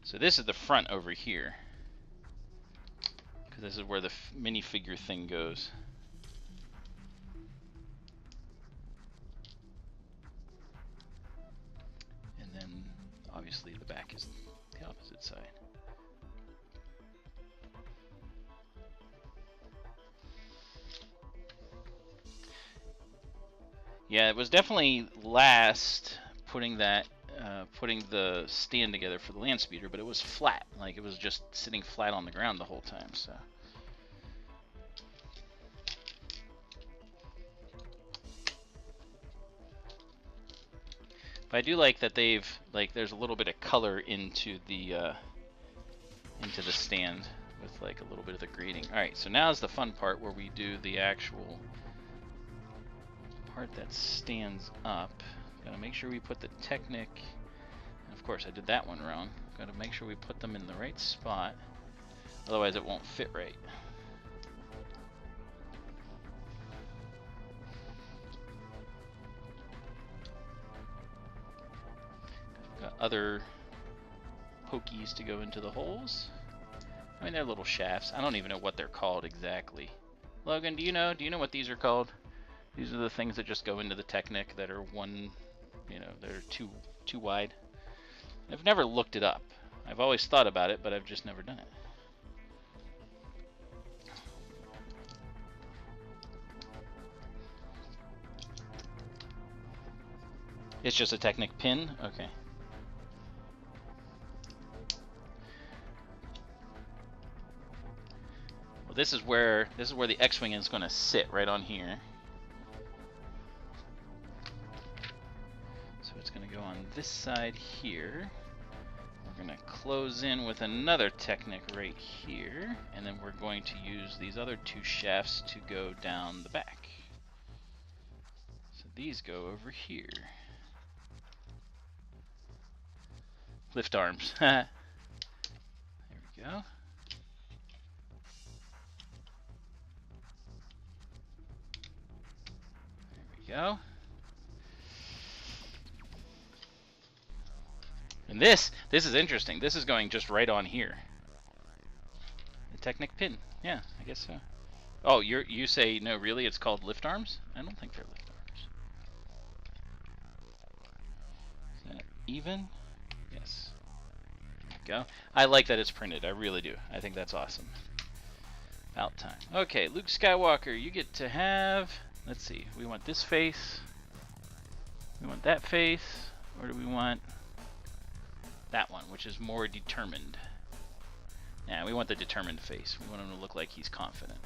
So this is the front over here. This is where the minifigure thing goes. And then, obviously, the back is the opposite side. Yeah, it was definitely last putting the stand together for the land speeder, but it was flat. Like, it was just sitting flat on the ground the whole time, so. But I do like that there's a little bit of color into the stand with like a little bit of the grading. Alright, so now is the fun part where we do the actual part that stands up. Gotta make sure we put the Technic, and of course I did that one wrong. Gotta make sure we put them in the right spot, otherwise it won't fit right. Got other pokies to go into the holes. I mean, they're little shafts. I don't even know what they're called exactly. Logan, do you know? Do you know what these are called? These are the things that just go into the Technic that are they're too wide. I've never looked it up. I've always thought about it, but I've just never done it. It's just a Technic pin? Okay. Well, this is where the X-Wing is going to sit, right on here. So it's going to go on this side here. We're going to close in with another Technic right here, and then we're going to use these other two shafts to go down the back. So these go over here. Lift arms. There we go. we go. And this is interesting. This is going just right on here. The Technic pin. Yeah, I guess so. Oh, you say no, really? It's called lift arms? I don't think they're lift arms. Is that even? Yes. There we go. I like that it's printed. I really do. I think that's awesome. About time. Okay, Luke Skywalker, you get to have... Let's see. We want this face. We want that face. Or do we want that one, which is more determined? Yeah, we want the determined face. We want him to look like he's confident.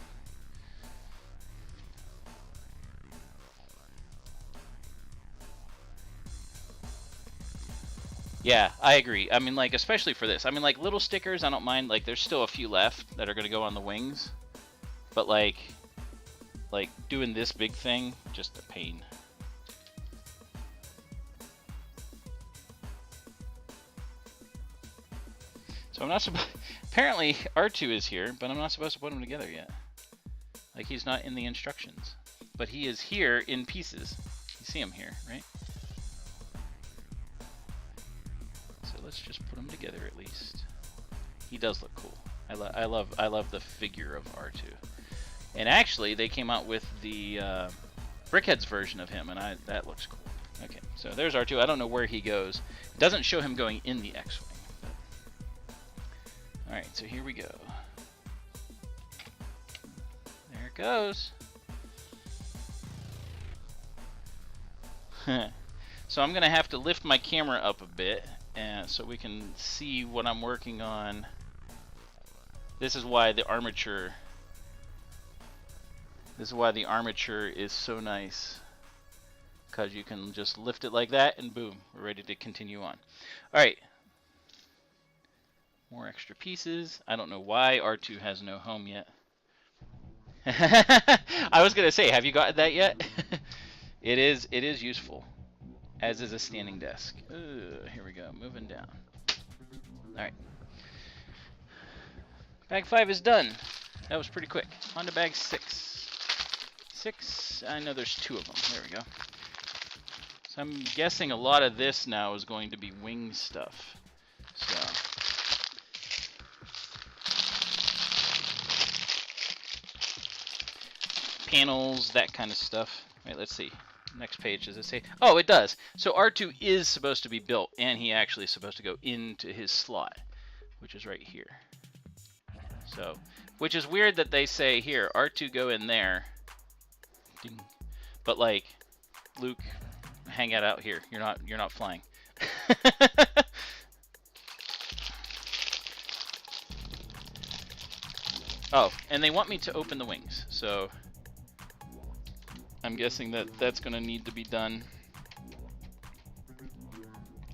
Yeah, I agree. I mean, like, especially for this. I mean, like, little stickers, I don't mind. Like, there's still a few left that are going to go on the wings. But, like, doing this big thing, just a pain. So I'm not supposed... Apparently, R2 is here, but I'm not supposed to put them together yet. Like, he's not in the instructions. But he is here in pieces. You see him here, right? Let's just put them together at least. He does look cool. I love the figure of R2. And actually, they came out with the Brickhead's version of him, and that looks cool. Okay, so there's R2. I don't know where he goes. It doesn't show him going in the X-Wing. All right, so here we go. There it goes. So I'm gonna have to lift my camera up a bit. And so we can see what I'm working on. This is why the armature is so nice, because you can just lift it like that and boom, we're ready to continue on. Alright, more extra pieces. I don't know why R2 has no home yet. I was gonna say, have you gotten that yet? It is useful, as is a standing desk. Here we go, moving down. Alright. Bag 5 is done. That was pretty quick. On to bag 6. 6, I know there's 2 of them. There we go. So I'm guessing a lot of this now is going to be wing stuff. So. Panels, that kind of stuff. Right, let's see. Next page, does it say? Oh, it does. So R2 is supposed to be built, and he actually is supposed to go into his slot, which is right here. So, which is weird that they say here, R2 go in there, ding. But like, Luke, hang out here. You're not flying. Oh, and they want me to open the wings, so. I'm guessing that that's going to need to be done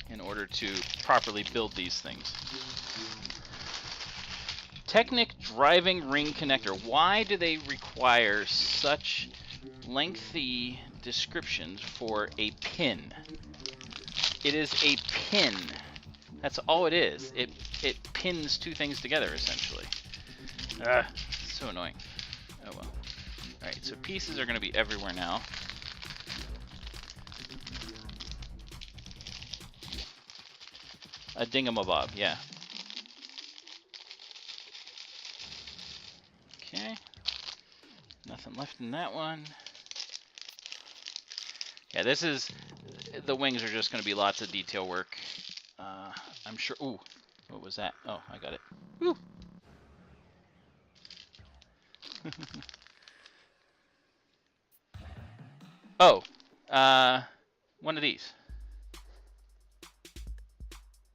in order to properly build these things. Technic driving ring connector. Why do they require such lengthy descriptions for a pin? It is a pin. That's all it is. It pins 2 things together, essentially. So annoying. Oh well. Alright, so pieces are going to be everywhere now. A dingamabob, yeah. Okay. Nothing left in that one. Yeah, this is... The wings are just going to be lots of detail work. I'm sure... Ooh, what was that? Oh, I got it. Woo! Oh, one of these.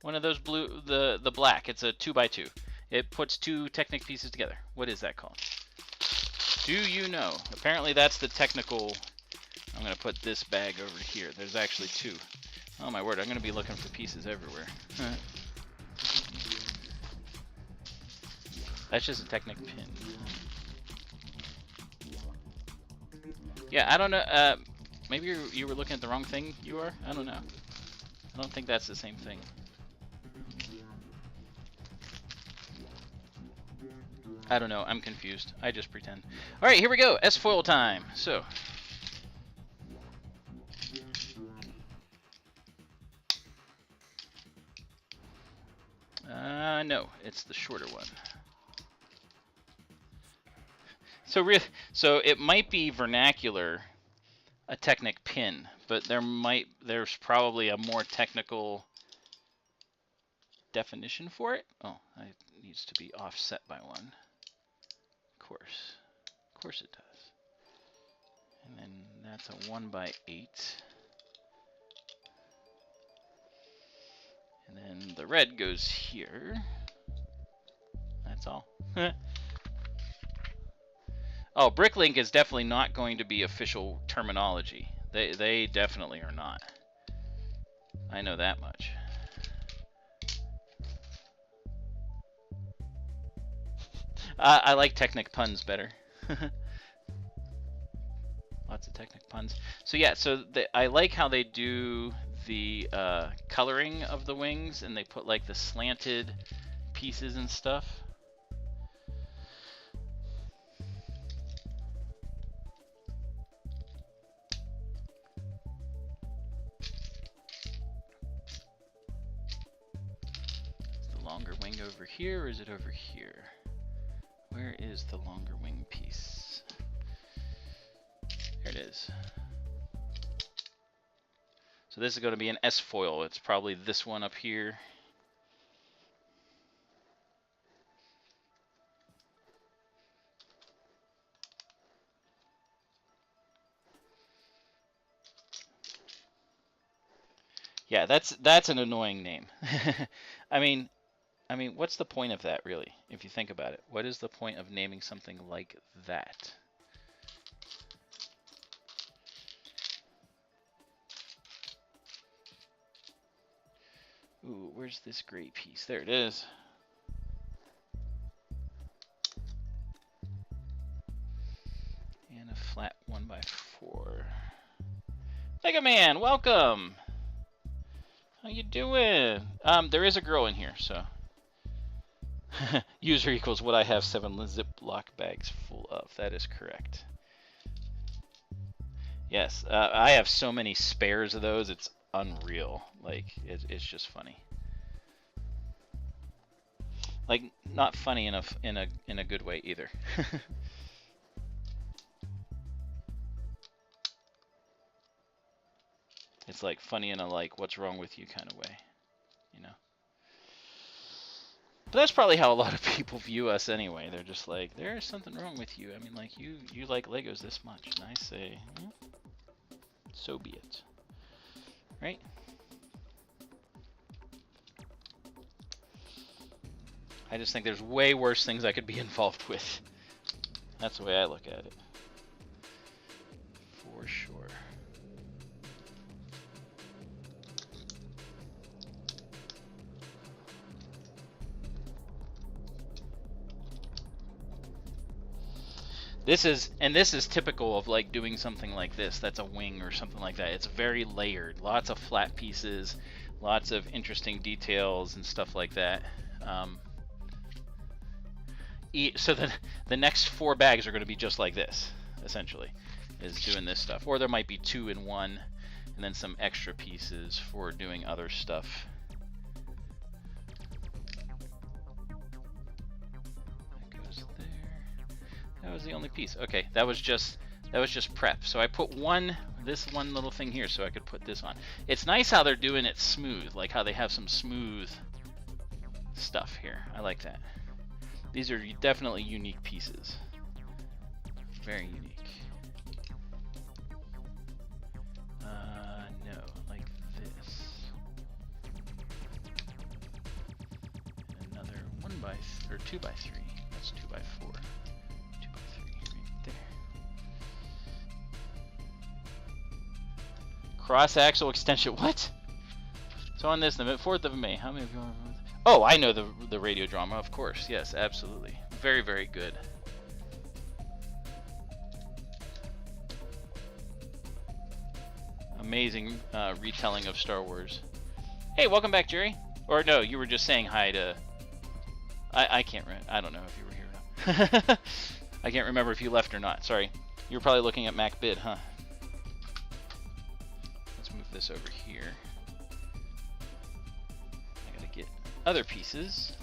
One of those blue, the black. It's a 2x2. It puts 2 Technic pieces together. What is that called? Do you know? Apparently that's the technical... I'm going to put this bag over here. There's actually 2. Oh my word, I'm going to be looking for pieces everywhere. That's just a Technic pin. Yeah, I don't know. Maybe you were looking at the wrong thing, you are? I don't know. I don't think that's the same thing. I don't know. I'm confused. I just pretend. Alright, here we go. S-foil time. So, No, it's the shorter one. So it might be vernacular, a Technic pin, but there's probably a more technical definition for it. Oh, it needs to be offset by 1. Of course it does. And then that's a 1/8. And then the red goes here. That's all. Oh, Bricklink is definitely not going to be official terminology. They definitely are not. I know that much. I like Technic puns better. Lots of Technic puns. So yeah, I like how they do the coloring of the wings, and they put like the slanted pieces and stuff. Is the longer wing over here, or is it over here? Where is the longer wing piece? There it is. So this is going to be an S-foil. It's probably this one up here. Yeah, that's an annoying name. I mean, what's the point of that, really, if you think about it? What is the point of naming something like that? Ooh, where's this gray piece? There it is. And a flat 1/4. Mega Man, welcome! How you doing? There is a girl in here, so. User equals what I have 7 Ziploc bags full of. That is correct. Yes, I have so many spares of those, it's unreal. Like, it's just funny. Like, not funny enough in a good way either. It's like funny in a like, what's wrong with you kind of way, you know? But that's probably how a lot of people view us anyway. They're just like, there's something wrong with you. I mean, like, you like Legos this much. And I say, well, so be it. Right? I just think there's way worse things I could be involved with. That's the way I look at it. For sure. This is typical of like doing something like this. That's a wing or something like that. It's very layered. Lots of flat pieces, lots of interesting details and stuff like that. So the next 4 bags are going to be just like this, essentially, is doing this stuff. Or there might be 2 in 1, and then some extra pieces for doing other stuff. That goes there. That was the only piece. Okay, that was just prep. So I put this one little thing here so I could put this on. It's nice how they're doing it smooth, like how they have some smooth stuff here. I like that. These are definitely unique pieces. Very unique. No, like this. And another 2 by 3. That's 2 by 4. 2 by 3 right there. Cross axle extension. What? So on this, the 4th of May. How many of you are? Oh, I know the radio drama, of course. Yes, absolutely. Very, very good. Amazing retelling of Star Wars. Hey, welcome back, Jerry. Or no, you were just saying hi to... I can't remember. I don't know if you were here or not. I can't remember if you left or not. Sorry. You were probably looking at MacBid, huh? Let's move this over here. Other pieces.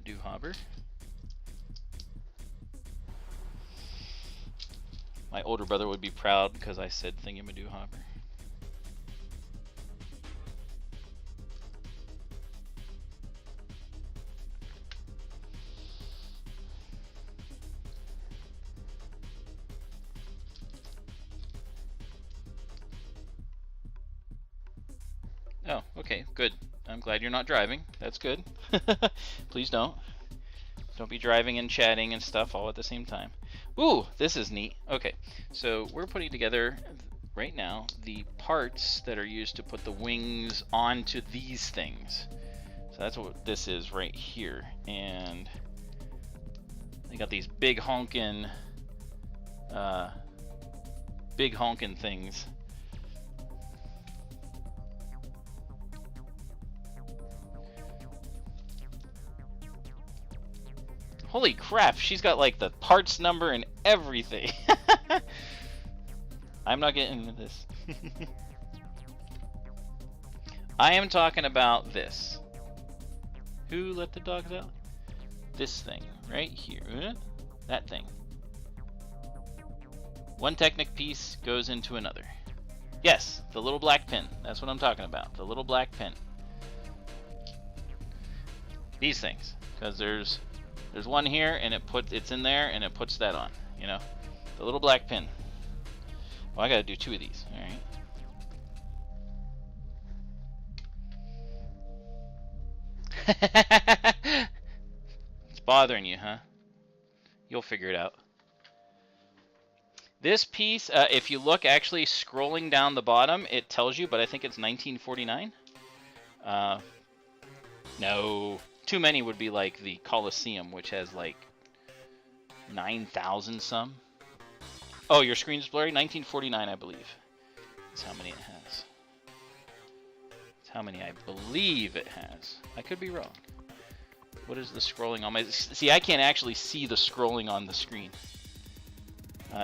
thingamadoo-hobber. My older brother would be proud because I said thingamadoo-hobber. Oh, okay, good. I'm glad you're not driving. That's good. Please don't. Don't be driving and chatting and stuff all at the same time. Ooh, this is neat. Okay, so we're putting together right now the parts that are used to put the wings onto these things. So that's what this is right here. And they got these big honkin' things. Holy crap, she's got like the parts number and everything. I'm not getting into this. I am talking about this. Who let the dogs out? This thing right here. That thing. One Technic piece goes into another. Yes, the little black pin. That's what I'm talking about. The little black pin. These things. Because there's one here, and it's in there, and it puts that on. You know, the little black pin. Well, I gotta do 2 of these. All right. It's bothering you, huh? You'll figure it out. This piece, if you look actually scrolling down the bottom, it tells you, but I think it's 1949. No. Too many would be like the Coliseum, which has like 9,000 some. Oh, your screen's blurry? 1949, I believe. That's how many it has. That's how many I believe it has. I could be wrong. What is the scrolling on my... See, I can't actually see the scrolling on the screen.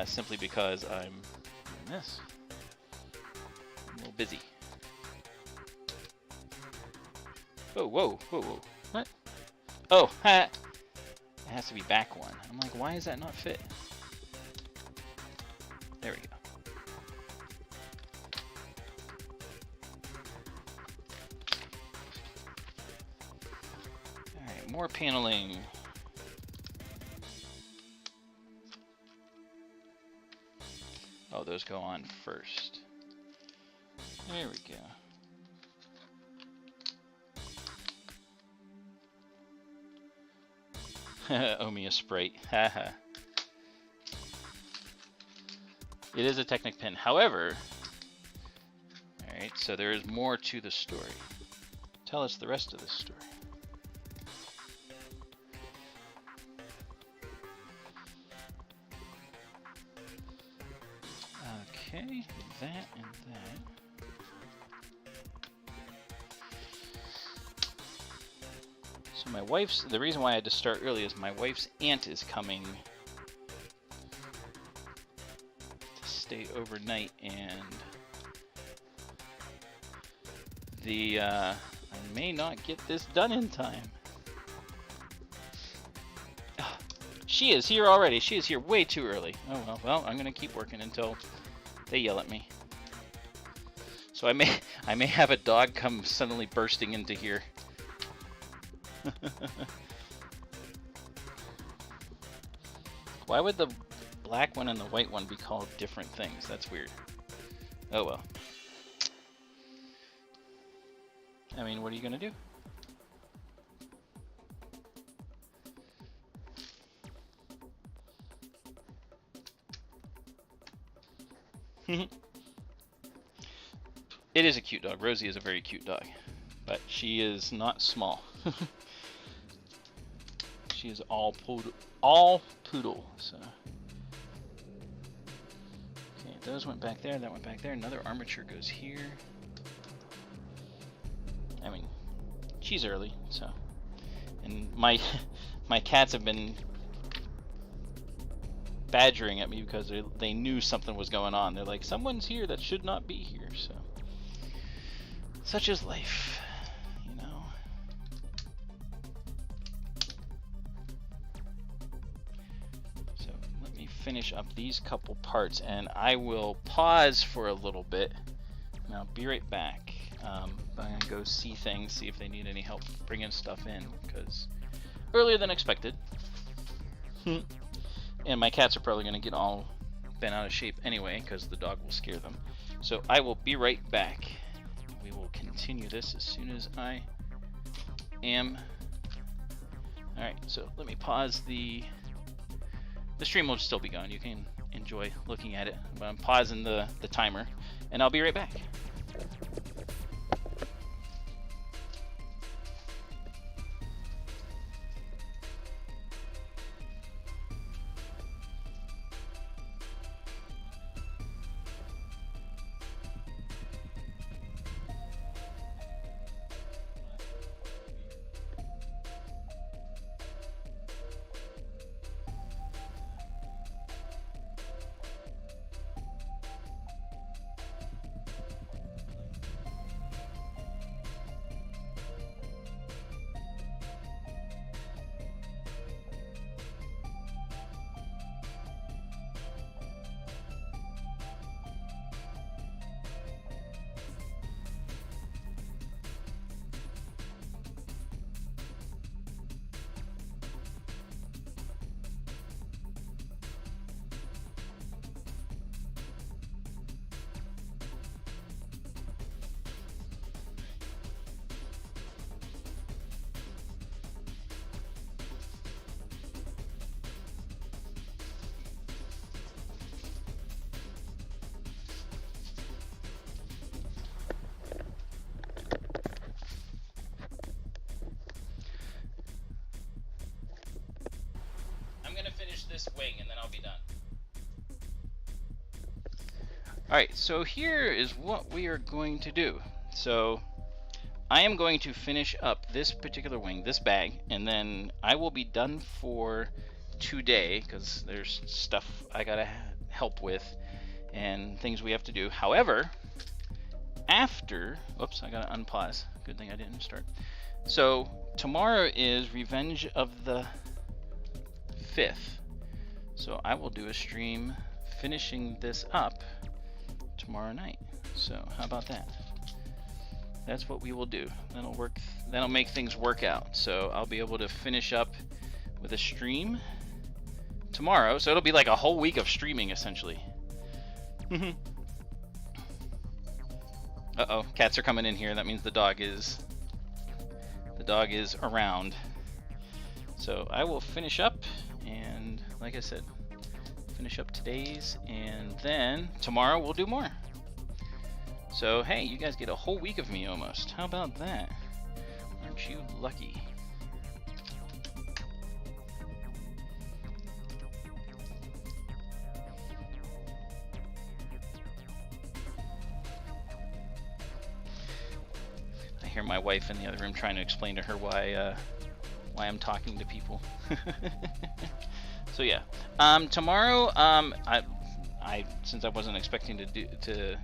Simply because I'm doing this. I'm a little busy. Whoa, whoa, whoa, whoa. What? Oh, ha! It has to be back one. I'm like, why does that not fit? There we go. Alright, more paneling. Oh, those go on first. There we go. Owe me a Sprite. Haha. It is a Technic pin. However, alright, so there is more to the story. Tell us the rest of the story. Okay, that and that. So my wife's, the reason why I had to start early is my wife's aunt is coming to stay overnight, and I may not get this done in time. She is here already. She is here way too early. Oh well, I'm gonna keep working until they yell at me. So I may have a dog come suddenly bursting into here. Why would the black one and the white one be called different things? That's weird. Oh well. I mean, what are you gonna do? It is a cute dog. Rosie is a very cute dog, but she is not small. She is all poodle. So, okay, those went back there. That went back there. Another armature goes here. I mean, she's early, so, and my cats have been badgering at me because they knew something was going on. They're like, someone's here that should not be here. So, such is life, you know. finish up these couple parts, and I will pause for a little bit, and I'll be right back. I'm gonna go see things, see if they need any help bringing stuff in, because earlier than expected. And my cats are probably gonna get all bent out of shape anyway, because the dog will scare them. So I will be right back. We will continue this as soon as I am. Alright, so let me pause the stream. Will still be going. You can enjoy looking at it, but I'm pausing the timer, and I'll be right back. This wing, and then I'll be done. Alright, so here is what we are going to do. So I am going to finish up this particular wing, this bag, and then I will be done for today, because there's stuff I gotta help with and things we have to do. However, after, oops, I gotta unpause. Good thing I didn't start. So tomorrow is Revenge of the 5th. So I will do a stream finishing this up tomorrow night. So how about that? That's what we will do. That'll work. That'll make things work out. So I'll be able to finish up with a stream tomorrow. So it'll be like a whole week of streaming essentially. Uh-oh, cats are coming in here. That means the dog is around. So I will finish up, and like I said, finish up today's, and then tomorrow we'll do more. So hey, you guys get a whole week of me almost. How about that? Aren't you lucky? I hear my wife in the other room trying to explain to her why I'm talking to people. So yeah, tomorrow, I since I wasn't expecting to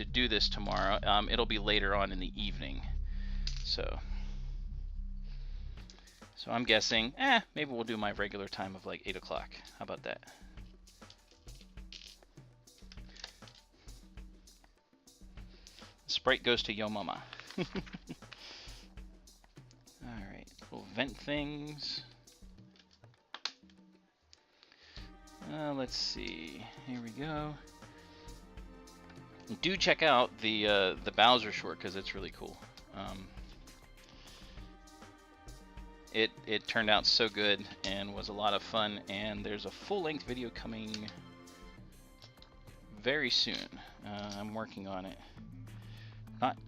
do this tomorrow, it'll be later on in the evening. So I'm guessing, maybe we'll do my regular time of like 8 o'clock. How about that? Sprite goes to Yo Mama. Alright, we'll vent things. Let's see. Here we go. Do check out the Bowser short, because it's really cool. It turned out so good and was a lot of fun, and there's a full-length video coming very soon. I'm working on it.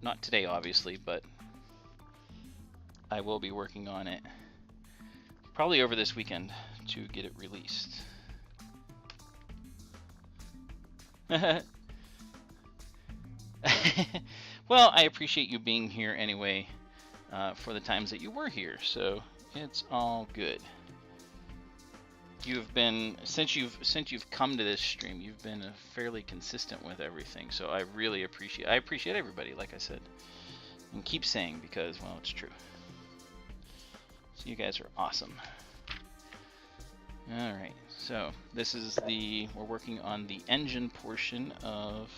Not today, obviously, but I will be working on it probably over this weekend to get it released. Well, I appreciate you being here anyway, for the times that you were here, so it's all good. You've been, since you've come to this stream, you've been fairly consistent with everything, so I really appreciate everybody, like I said, and keep saying, because, well, it's true. So you guys are awesome. Alright, So this is we're working on the engine portion of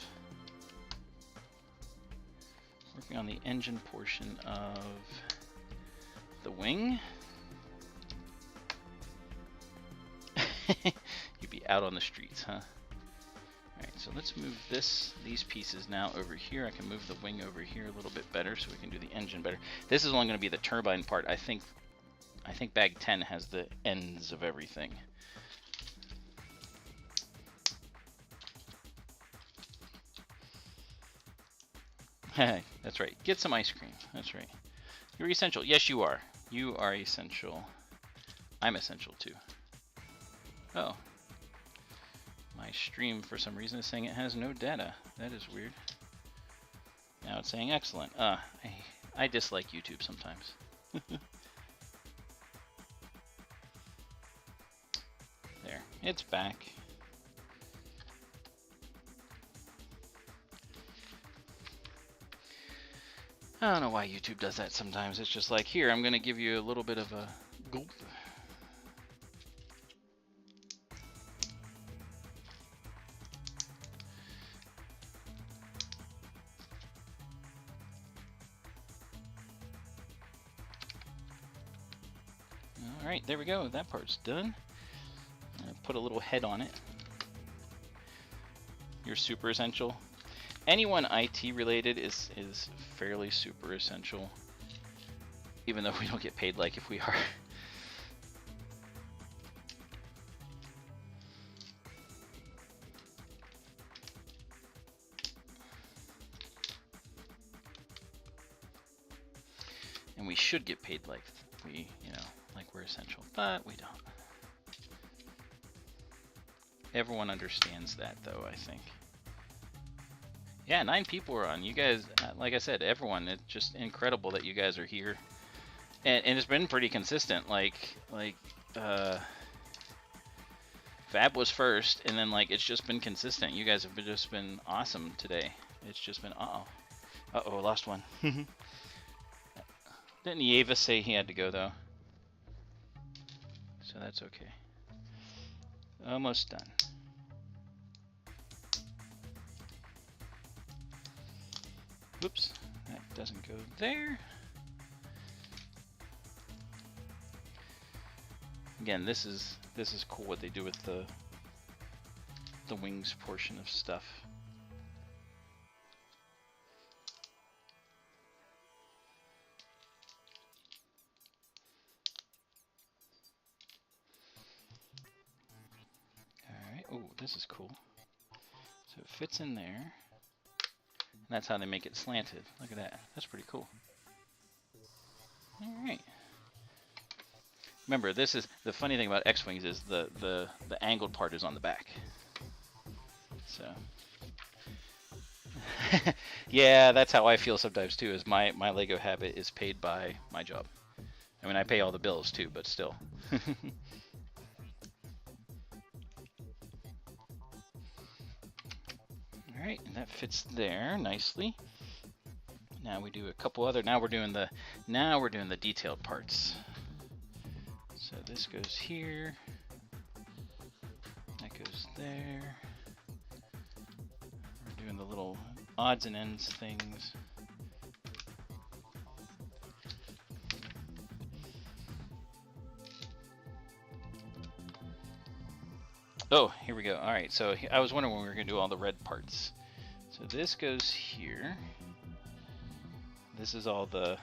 the wing. You'd be out on the streets, huh? Alright, so let's move these pieces now over here. I can move the wing over here a little bit better so we can do the engine better. This is only going to be the turbine part. I think bag 10 has the ends of everything. That's right. Get some ice cream. That's right. You're essential. Yes, you are. You are essential. I'm essential too. Oh. My stream, for some reason, is saying it has no data. That is weird. Now it's saying excellent. I dislike YouTube sometimes. There. It's back. I don't know why YouTube does that sometimes. It's just like, here, I'm going to give you a little bit of a gulp. Alright, there we go. That part's done. Put a little head on it. You're super essential. Anyone IT related is fairly super essential, even though we don't get paid like if we are. And we should get paid like like we're essential, but we don't. Everyone understands that though, I think. Yeah, 9 people are on. You guys, like I said, everyone, it's just incredible that you guys are here. And it's been pretty consistent. Fab was first, and then it's just been consistent. You guys have just been awesome today. It's just been, uh-oh, lost one. Didn't Yeva say he had to go, though? So that's okay. Almost done. Whoops, that doesn't go there. Again, this is cool what they do with the wings portion of stuff. Alright, oh, this is cool. So it fits in there. And that's how they make it slanted. Look at that. That's pretty cool. Alright. Remember, this is the funny thing about X-Wings is the angled part is on the back. So yeah, that's how I feel sometimes too, is my Lego habit is paid by my job. I mean, I pay all the bills too, but still. Alright, and that fits there nicely. Now we do a couple other, now we're doing the detailed parts. So this goes here, that goes there. We're doing the little odds and ends things. Oh, here we go. All right, so I was wondering when we were going to do all the red parts. So this goes here. This is all the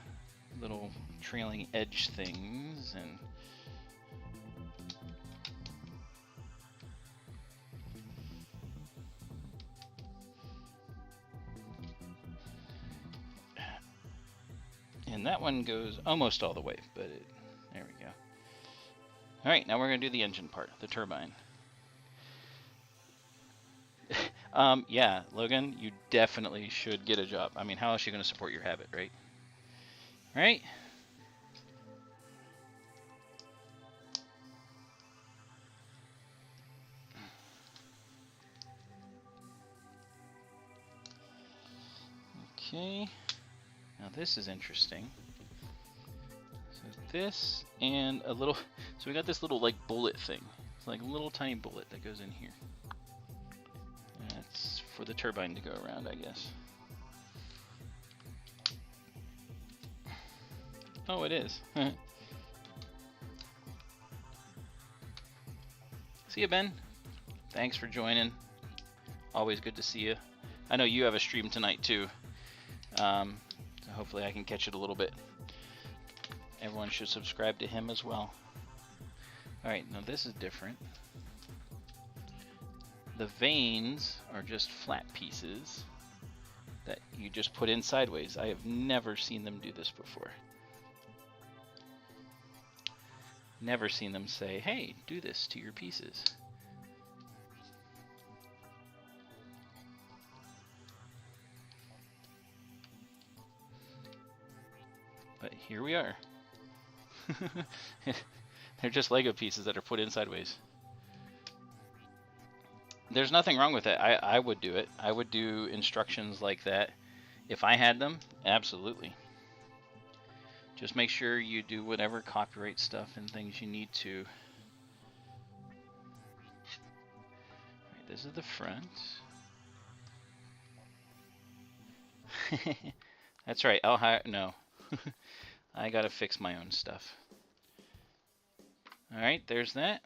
little trailing edge things and that one goes almost all the way, but there we go. All right, now we're going to do the engine part, the turbine. Yeah, Logan, you definitely should get a job. I mean, how else are you going to support your habit, right? Right? Okay. Now this is interesting. So this and a little, so we got this little like bullet thing. It's like a little tiny bullet that goes in here. That's for the turbine to go around, I guess. Oh, it is. See you, Ben. Thanks for joining. Always good to see you. I know you have a stream tonight too. So hopefully I can catch it a little bit. Everyone should subscribe to him as well. Alright, now this is different. The vanes are just flat pieces that you just put in sideways. I have never seen them do this before. Never seen them say, hey, do this to your pieces. But here we are. They're just Lego pieces that are put in sideways. There's nothing wrong with it. I would do it. I would do instructions like that if I had them. Absolutely. Just make sure you do whatever copyright stuff and things you need to. Right, this is the front. That's right. I'll hire. No. I gotta fix my own stuff. Alright, there's that.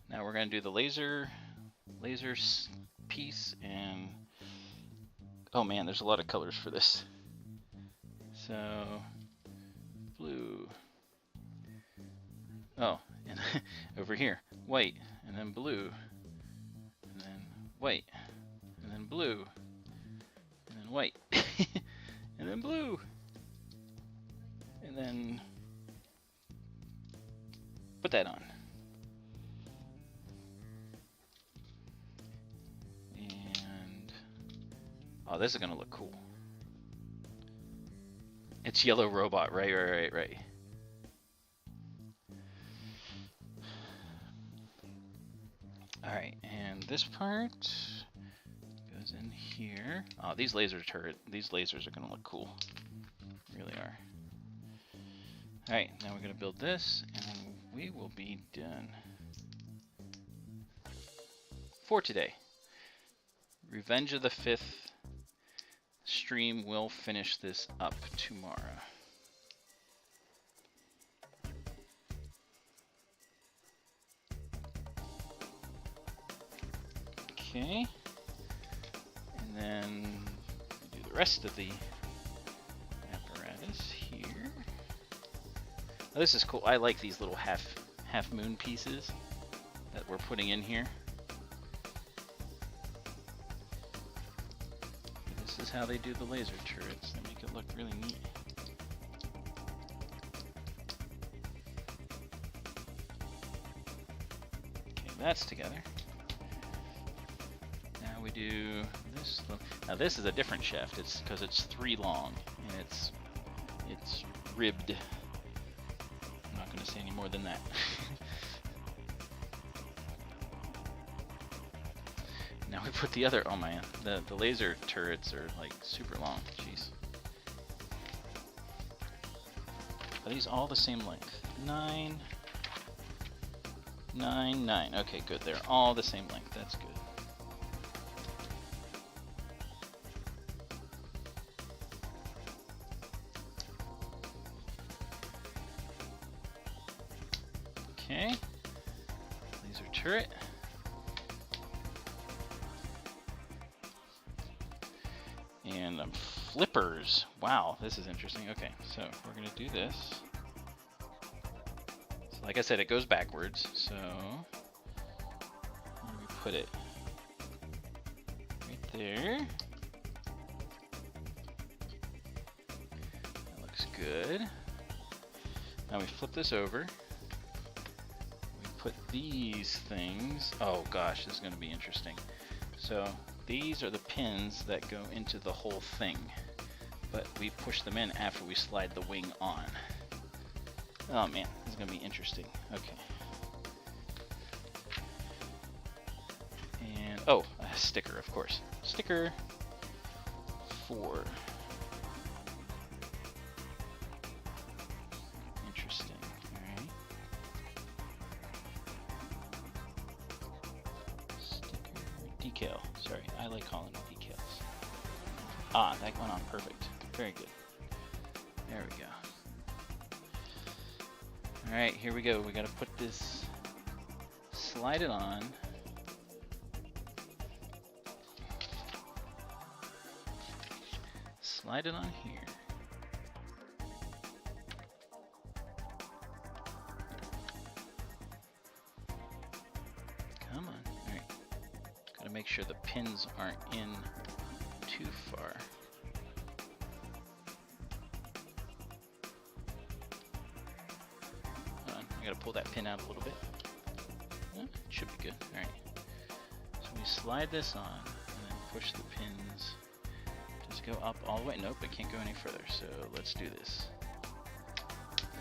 Now we're gonna do the laser piece, and oh man, there's a lot of colors for this. So blue. Oh, and over here, white, and then blue, and then white, and then blue, and then white, and then blue, and then put that on. And oh, this is gonna look cool. It's yellow robot, right. Alright, and this part goes in here. Oh, these lasers are gonna look cool. Really are. Alright, now we're gonna build this, and we will be done for today. Revenge of the Fifth stream will finish this up tomorrow. Okay, and then do the rest of the apparatus here. Oh, this is cool. I like these little half moon pieces that we're putting in here. This is how they do the laser turrets. They make it look really neat. Okay, that's together. Now we do this. Now this is a different shaft. It's because it's 3 long and it's ribbed. I'm not going to say any more than that. Now we put the other. Oh man, the laser turrets are like super long. Jeez. Are these all the same length? 9, 9, 9. Okay, good. They're all the same length. That's good. Okay. Laser turret. And flippers. Wow, this is interesting. Okay, so we're gonna do this. So like I said, it goes backwards. So where do we put it? Right there. That looks good. Now we flip this over. We put these things. Oh gosh, this is gonna be interesting. So these are the pins that go into the whole thing, but we push them in after we slide the wing on. Oh man, this is gonna be interesting. Okay. And oh, a sticker, of course. Sticker 4. Interesting. All right. decal. Sorry, I like calling them decals. Ah, that went on perfect. Very good. There we go. Alright, here we go. We gotta put this, slide it on. Slide it on here. Come on. Alright. Gotta make sure the pins aren't in too far. Hold on. I gotta pull that pin out a little bit. It should be good. Alright. So we slide this on and then push the pins. Just go up all the way. Nope, it can't go any further. So let's do this.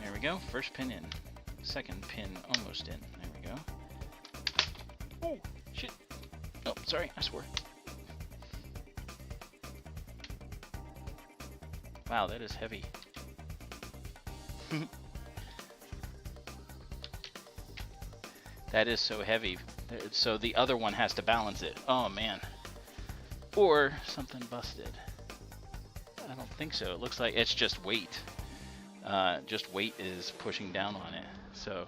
There we go. First pin in. Second pin almost in. There we go. Oh, shit. Oh, sorry, I swore. Wow, that is heavy. That is so heavy. So the other one has to balance it. Oh, man. Or something busted. I don't think so. It looks like it's just weight. Just weight is pushing down on it. So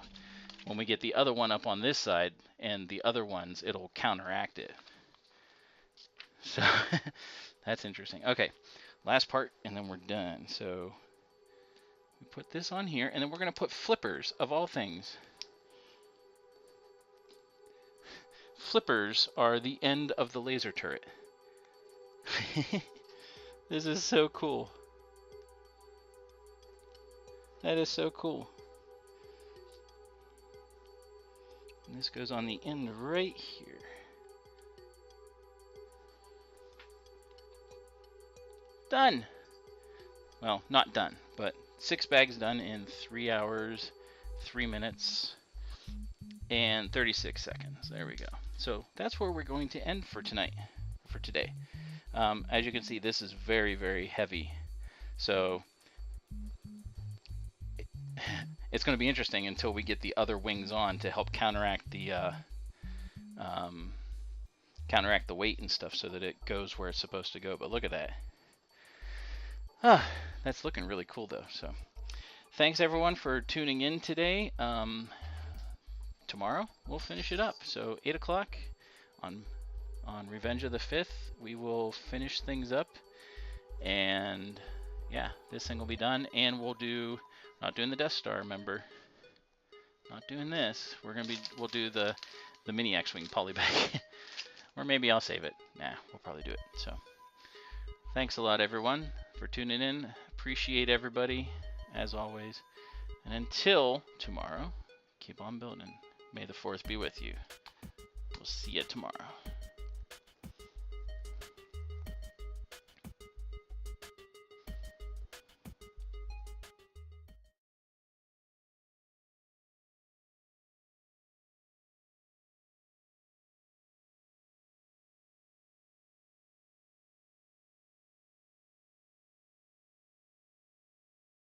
when we get the other one up on this side and the other ones, it'll counteract it. So that's interesting. Okay, last part and then we're done. So we put this on here and then we're going to put flippers of all things. Flippers are the end of the laser turret. This is so cool. That is so cool. And this goes on the end right here. Done! Well, not done, but 6 bags done in 3 hours, 3 minutes, and 36 seconds. There we go. So that's where we're going to end for tonight, for today. As you can see, this is very, very heavy. So it's going to be interesting until we get the other wings on to help counteract the weight and stuff so that it goes where it's supposed to go. But look at that. That's looking really cool though. So thanks everyone for tuning in today. Tomorrow we'll finish it up. So 8 o'clock on Revenge of the 5th, we will finish things up. And yeah, this thing will be done. And we'll do, not doing the Death Star, remember. Not doing this. We'll do the mini X-Wing polybag. Or maybe I'll save it. Nah, we'll probably do it. So thanks a lot everyone for tuning in. Appreciate everybody as always. And until tomorrow, keep on building. May the 4th be with you. We'll see you tomorrow.